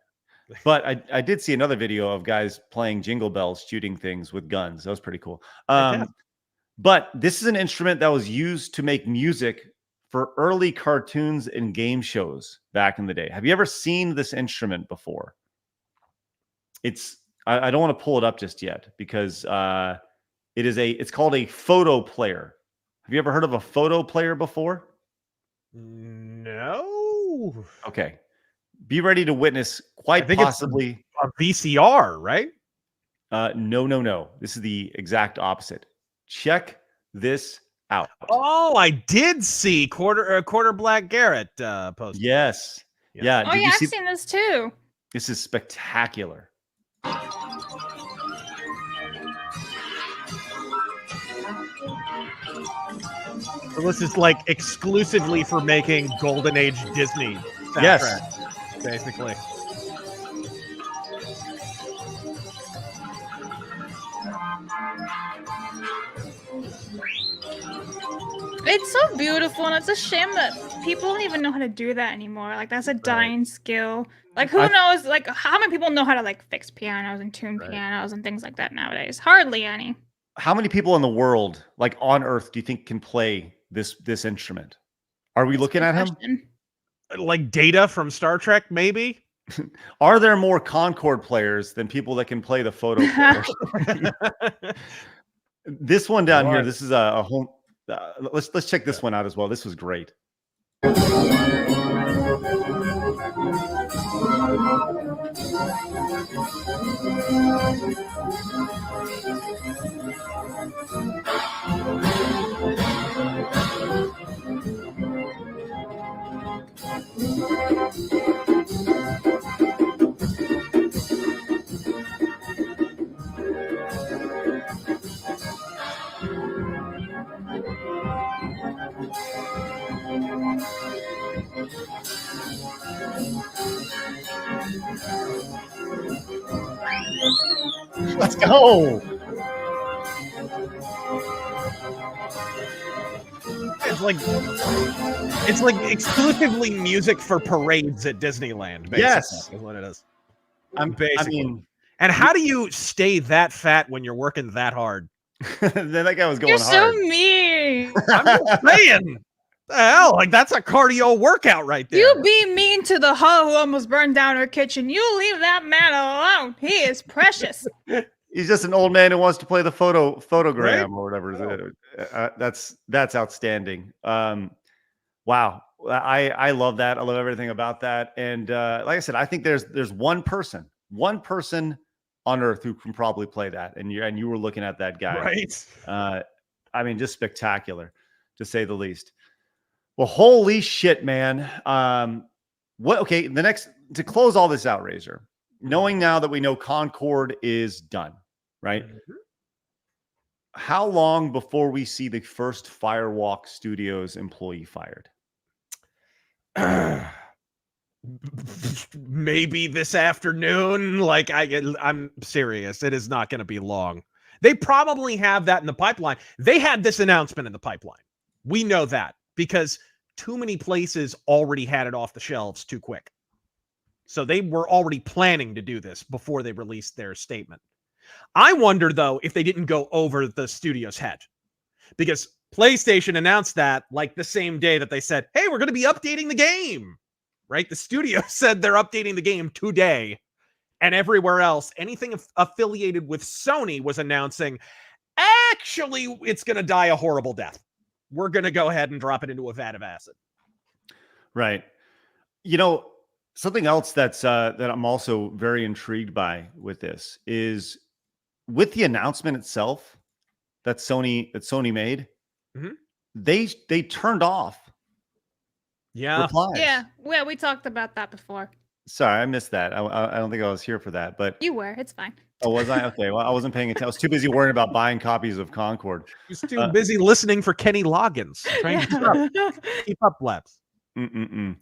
But I did see another video of guys playing Jingle Bells, shooting things with guns. That was pretty cool. But this is an instrument that was used to make music for early cartoons and game shows back in the day. Have you ever seen this instrument before? I don't want to pull it up just yet, because it's called a photo player. Have you ever heard of a photo player before? No. Okay. Be ready to witness quite possibly a VCR, right? No. This is the exact opposite. Check this out. Oh, I did see quarter Black Garrett post. Yes. Yeah. Oh, yeah, I've seen this too. This is spectacular. So this is like exclusively for making Golden Age Disney soundtrack. Yes. Basically. It's so beautiful, and it's a shame that people don't even know how to do that anymore. Like, that's a dying skill. Like, who knows? Like, how many people know how to like fix pianos and tune pianos and things like that nowadays? Hardly any. How many people in the world, like on Earth, do you think can play this instrument? Are we looking at him? Like Data from Star Trek, maybe? Are there more Concord players than people that can play the photo player? This one down here, this is a home. Let's check this one out as well. This was great. Let's go. It's like exclusively music for parades at Disneyland. Basically, yes, is what it is. And how do you stay that fat when you're working that hard? Then that guy was going You're hard. so mean. I'm just saying. The hell, like that's a cardio workout right there. You be mean to the hoe who almost burned down her kitchen. You leave that man alone. He is precious. He's just an old man who wants to play the photogram Right? or whatever. That's outstanding. Wow, I love that. I love everything about that. And like I said, I think there's one person on Earth who can probably play that. And you were looking at that guy, right? I mean, just spectacular, to say the least. Well, holy shit, man. Okay, to close all this out, Razor, knowing now that we know Concord is done, right? Mm-hmm. How long before we see the first Firewalk Studios employee fired? Maybe this afternoon. Like I'm serious. It is not going to be long. They probably have that in the pipeline. They had this announcement in the pipeline. We know that because too many places already had it off the shelves too quick. So they were already planning to do this before they released their statement. I wonder, though, if they didn't go over the studio's head, because PlayStation announced that like the same day that they said, hey, we're going to be updating the game, right? The studio said they're updating the game today, and everywhere else, anything affiliated with Sony was announcing, actually, it's going to die a horrible death. We're going to go ahead and drop it into a vat of acid. Right. You know, something else that I'm also very intrigued by with this is with the announcement itself that Sony made, they turned off replies. Yeah, well, we talked about that before. Sorry, I missed that. I don't think I was here for that, but You were. It's fine. oh, was I? Okay, well, I wasn't paying attention. I was too busy worrying about buying copies of Concord. He was too busy listening for Kenny Loggins, trying to keep up laps. All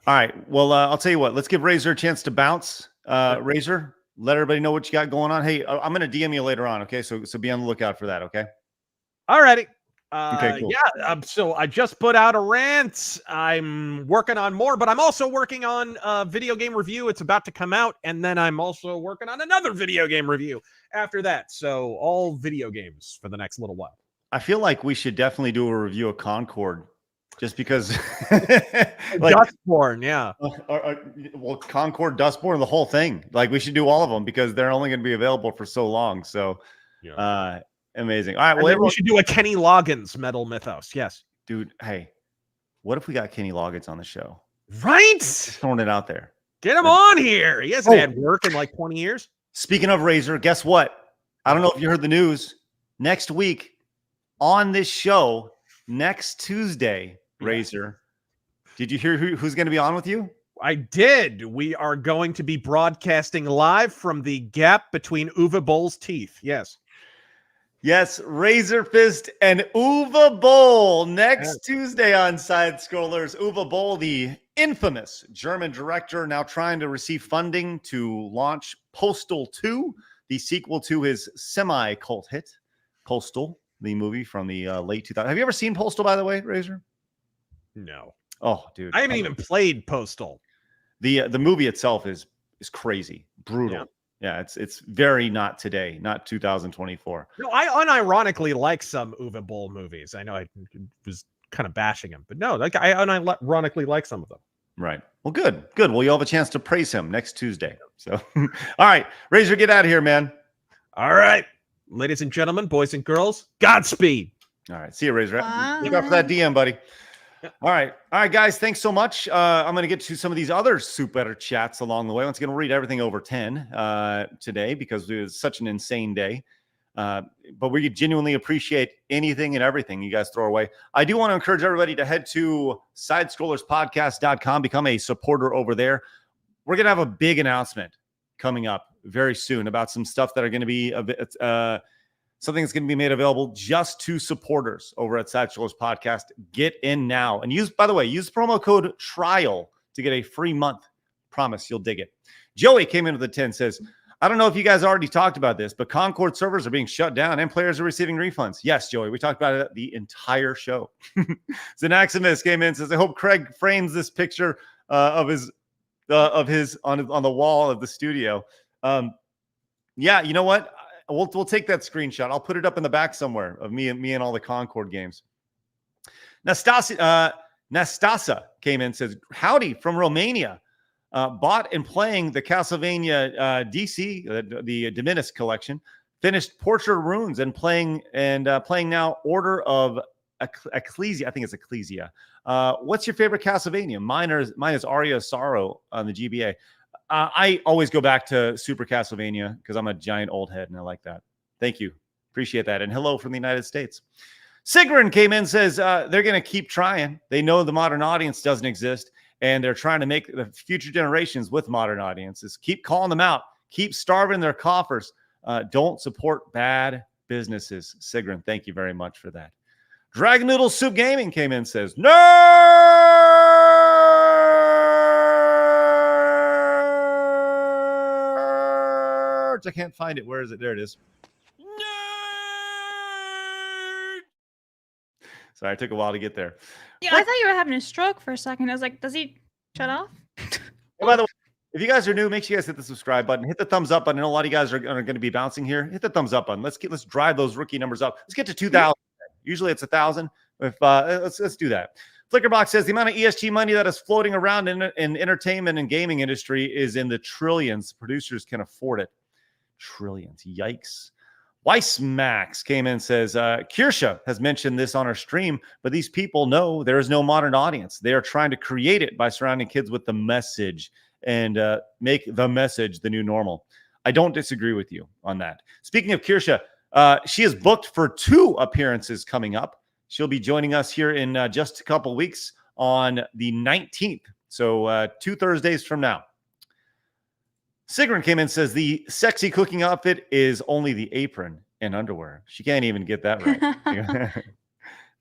right. Well, I'll tell you what. Let's give Razor a chance to bounce. Razor, let everybody know what you got going on. Hey, I'm going to DM you later on. Okay, so be on the lookout for that. Okay. All righty. Okay, cool. Yeah. So I just put out a rant. I'm working on more, but I'm also working on a video game review. It's about to come out, and then I'm also working on another video game review after that. So all video games for the next little while. I feel like we should definitely do a review of Concord, just because. Like, Dustborn, yeah. Well, Concord, Dustborn, the whole thing. Like, we should do all of them because they're only going to be available for so long. So, amazing. All right. Well, we should do a Kenny Loggins Metal Mythos. Yes. Dude, hey, what if we got Kenny Loggins on the show? Right? Just throwing it out there. Get him on here. He hasn't had work in like 20 years. Speaking of Razor, guess what? I don't know if you heard the news. Next week on this show, next Tuesday, Razor, did you hear who's going to be on with you? I did. We are going to be broadcasting live from the gap between Uwe Boll's teeth. Yes. Yes, Razor Fist and Uwe Boll next Tuesday on Side Scrollers. Uwe Boll, the infamous German director, now trying to receive funding to launch Postal 2, the sequel to his semi-cult hit, Postal, the movie from the late 2000s. Have you ever seen Postal, by the way, Razor? No. Oh, dude. I haven't even played Postal. The movie itself is crazy, brutal. Yeah, it's very not today, not 2024. No, I unironically like some Uwe Boll movies. I know I was kind of bashing him, but no, like I unironically like some of them. Right. Well, good. Well, you'll have a chance to praise him next Tuesday. So, all right, Razor, get out of here, man. All right, ladies and gentlemen, boys and girls, Godspeed. All right, see you, Razor. Look out for that DM, buddy. All right, guys. Thanks so much. I'm going to get to some of these other super chats along the way. Once again, we'll read everything over 10 today because it was such an insane day. But we genuinely appreciate anything and everything you guys throw away. I do want to encourage everybody to head to sidescrollerspodcast.com, become a supporter over there. We're going to have a big announcement coming up very soon about some stuff that are going to be a bit, something that's going to be made available just to supporters over at Side Scrollers Podcast. Get in now. And use promo code TRIAL to get a free month. Promise you'll dig it. Joey came in with a 10, says, I don't know if you guys already talked about this, but Concord servers are being shut down and players are receiving refunds. Yes, Joey, we talked about it the entire show. Zanaximus came in and says, I hope Craig frames this picture of his on the wall of the studio. Yeah, you know what? We'll take that screenshot. I'll put it up in the back somewhere of me and all the Concord games. Nastasa came in and says, howdy from Romania. Bought and playing the Castlevania DC, the Dominus collection. Finished Portrait of Runes and playing now Order of Ecclesia. I think it's Ecclesia. What's your favorite Castlevania? Mine is Aria of Sorrow on the GBA. I always go back to Super Castlevania because I'm a giant old head and I like that. Thank you. Appreciate that. And hello from the United States. Sigrun came in and says they're going to keep trying. They know the modern audience doesn't exist and they're trying to make the future generations with modern audiences. Keep calling them out. Keep starving their coffers. Don't support bad businesses. Sigrun, thank you very much for that. Dragon Noodle Soup Gaming came in and says, I can't find it. Where is it? There it is. Sorry, it took a while to get there. Yeah, I thought you were having a stroke for a second. I was like, does he shut off? And by the way, if you guys are new, make sure you guys hit the subscribe button, hit the thumbs up button. I know a lot of you guys are going to be bouncing here. Hit the thumbs up button. Let's drive those rookie numbers up. Let's get to 2,000. Usually it's 1,000. If let's do that. Flickerbox says the amount of ESG money that is floating around in entertainment and gaming industry is in the trillions. Producers can afford it. Trillions. Yikes. Weissmax came in and says, Kirsha has mentioned this on her stream, but these people know there is no modern audience. They are trying to create it by surrounding kids with the message and make the message the new normal. I don't disagree with you on that. Speaking of Kirsha, she is booked for 2 appearances coming up. She'll be joining us here in just a couple weeks on the 19th. So 2 Thursdays from now. Sigrun came in and says the sexy cooking outfit is only the apron and underwear. She can't even get that right.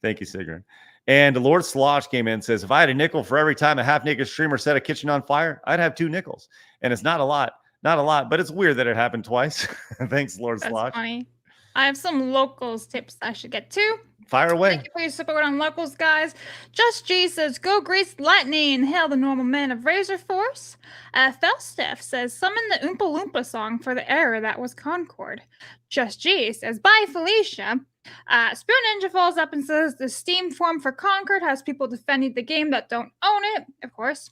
Thank you, Sigrun. And Lord Slosh came in and says, if I had a nickel for every time a half-naked streamer set a kitchen on fire, I'd have 2 nickels. And it's not a lot, but it's weird that it happened twice. Thanks, Lord Slosh. Funny. I have some locals tips I should get to. Fire away. Thank you for your support on locals, guys. Just G says, go grease lightning. Hail the normal man of Razor Force. Felstef says, summon the Oompa Loompa song for the era that was Concord. Just G says, bye, Felicia. Spear Ninja follows up and says, the Steam forum for Concord has people defending the game that don't own it, of course.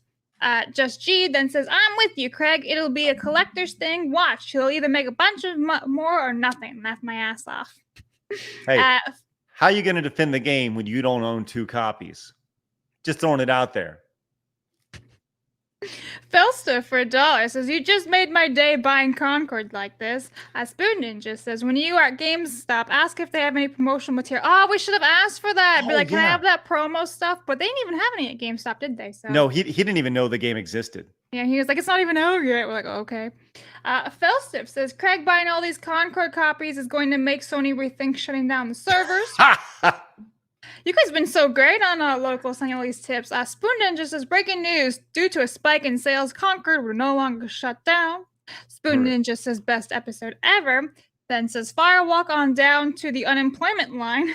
Just G then says, I'm with you, Craig. It'll be a collector's thing. Watch. He'll either make a bunch of more or nothing. Laugh my ass off. Hey. How are you going to defend the game when you don't own 2 copies? Just throwing it out there. Felster for $1 says, you just made my day buying Concord like this. Spoon Ninja says, when you are at GameStop, ask if they have any promotional material. Oh, we should have asked for that. Be like, can I have that promo stuff? But they didn't even have any at GameStop, did they? So no, he didn't even know the game existed. Yeah, he was like, it's not even out yet. We're like, oh, okay. Felstiff says, Craig buying all these Concord copies is going to make Sony rethink shutting down the servers. You guys have been so great on local sending all these tips. Spoon Ninja says, breaking news. Due to a spike in sales, Concord will no longer shut down. Spoon Ninja says, best episode ever. Then says, firewalk on down to the unemployment line.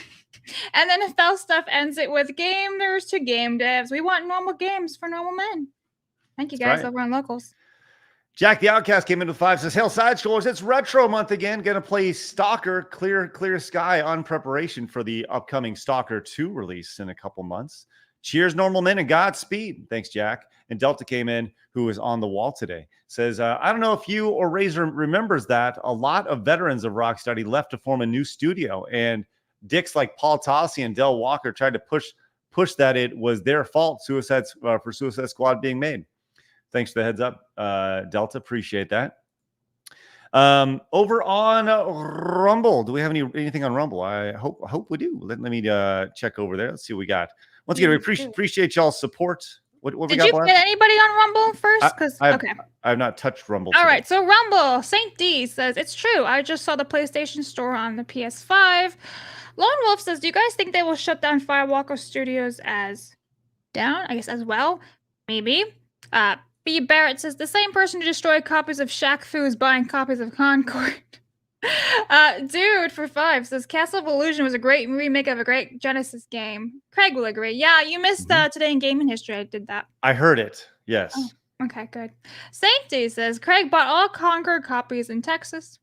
And then Felstuff ends it with, gamers to game devs. We want normal games for normal men. Thank you guys over on locals. Jack the Outcast came into 5, says, hail side scrollers, it's retro month again. Gonna play Stalker Clear Sky on preparation for the upcoming Stalker 2 release in a couple months. Cheers, normal men, and Godspeed. Thanks, Jack. And Delta came in, who is on the wall today. Says, I don't know if you or Razor remembers that a lot of veterans of Rocksteady left to form a new studio, and dicks like Paul Tossi and Del Walker tried to push that it was their fault for Suicide Squad being made. Thanks for the heads up, Delta. Appreciate that. Over on Rumble, do we have anything on Rumble? I hope we do. Let me check over there. Let's see what we got. Once again, we appreciate y'all's support. What we got? Did you get anybody on Rumble first? Because I have not touched Rumble. All right, so Rumble, Saint D says, it's true. I just saw the PlayStation Store on the PS5. Lone Wolf says, do you guys think they will shut down Firewalker Studios as well? Maybe. B. Barrett says, the same person who destroyed copies of Shaq Fu is buying copies of Concord. Dude for 5 says, Castle of Illusion was a great remake of a great Genesis game. Craig will agree. Yeah, you missed Today in Gaming History. I did that. I heard it. Yes. Oh, okay, good. Saint D says, Craig bought all Concord copies in Texas.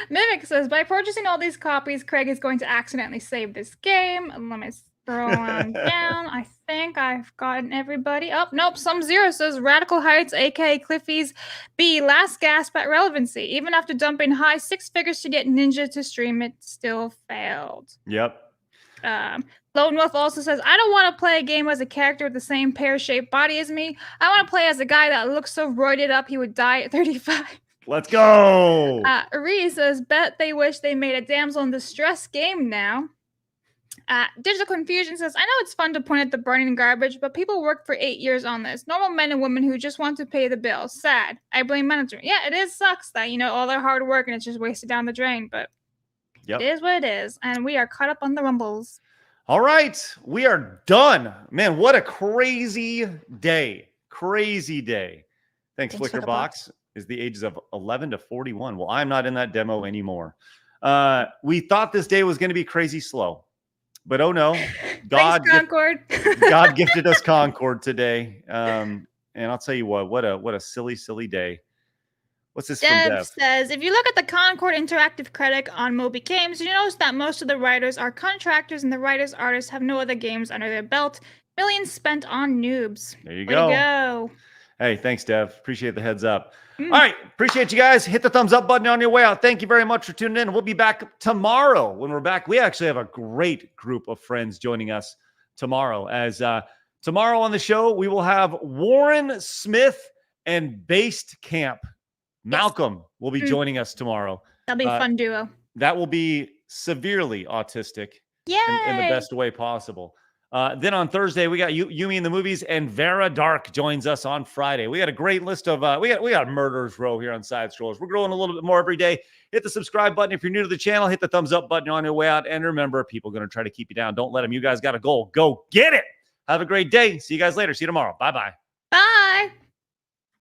Mimic says, by purchasing all these copies, Craig is going to accidentally save this game. Let me scroll on down. I think I've gotten everybody. Oh, nope. Some Zero says, Radical Heights, aka Cliffy's B, last gasp at relevancy. Even after dumping high 6 figures to get Ninja to stream, it still failed. Yep. Lone Wolf also says, I don't want to play a game as a character with the same pear-shaped body as me. I want to play as a guy that looks so roided up he would die at 35. Let's go. Ree says, bet they wish they made a damsel in distress game now. Digital Confusion says, I know it's fun to point at the burning garbage, but people worked for 8 years on this. Normal men and women who just want to pay the bills. Sad. I blame management. Yeah, it sucks that, all their hard work and it's just wasted down the drain, but it is what it is. And we are caught up on the rumbles. All right. We are done. Man, what a crazy day. Crazy day. Thanks Flickerbox. Is the ages of 11 to 41. Well, I'm not in that demo anymore. We thought this day was going to be crazy slow. But oh no, Thanks, Concord. God gifted us Concord today. And I'll tell you what a silly day. What's this from Deb Dev? says, if you look at the Concord Interactive credit on Moby Games, you notice that most of the writers are contractors and the writers artists have no other games under their belt. Millions spent on noobs. There you Way go. to go. Hey, thanks, Dev. Appreciate the heads up. All right. Appreciate you guys. Hit the thumbs up button on your way out. Thank you very much for tuning in. We'll be back tomorrow. When we're back, we actually have a great group of friends joining us tomorrow. As tomorrow on the show, we will have Warren Smith and Based Camp. Malcolm will be joining us tomorrow. That'll be a fun duo. That will be severely autistic in the best way possible. Then on Thursday, we got Yumi in the movies, and Vera Dark joins us on Friday. We got a great list of we got Murderers Row here on Side Scrolls. We're growing a little bit more every day. Hit the subscribe button if you're new to the channel. Hit the thumbs up button on your way out. And remember, people are going to try to keep you down. Don't let them. You guys got a goal. Go get it. Have a great day. See you guys later. See you tomorrow. Bye-bye.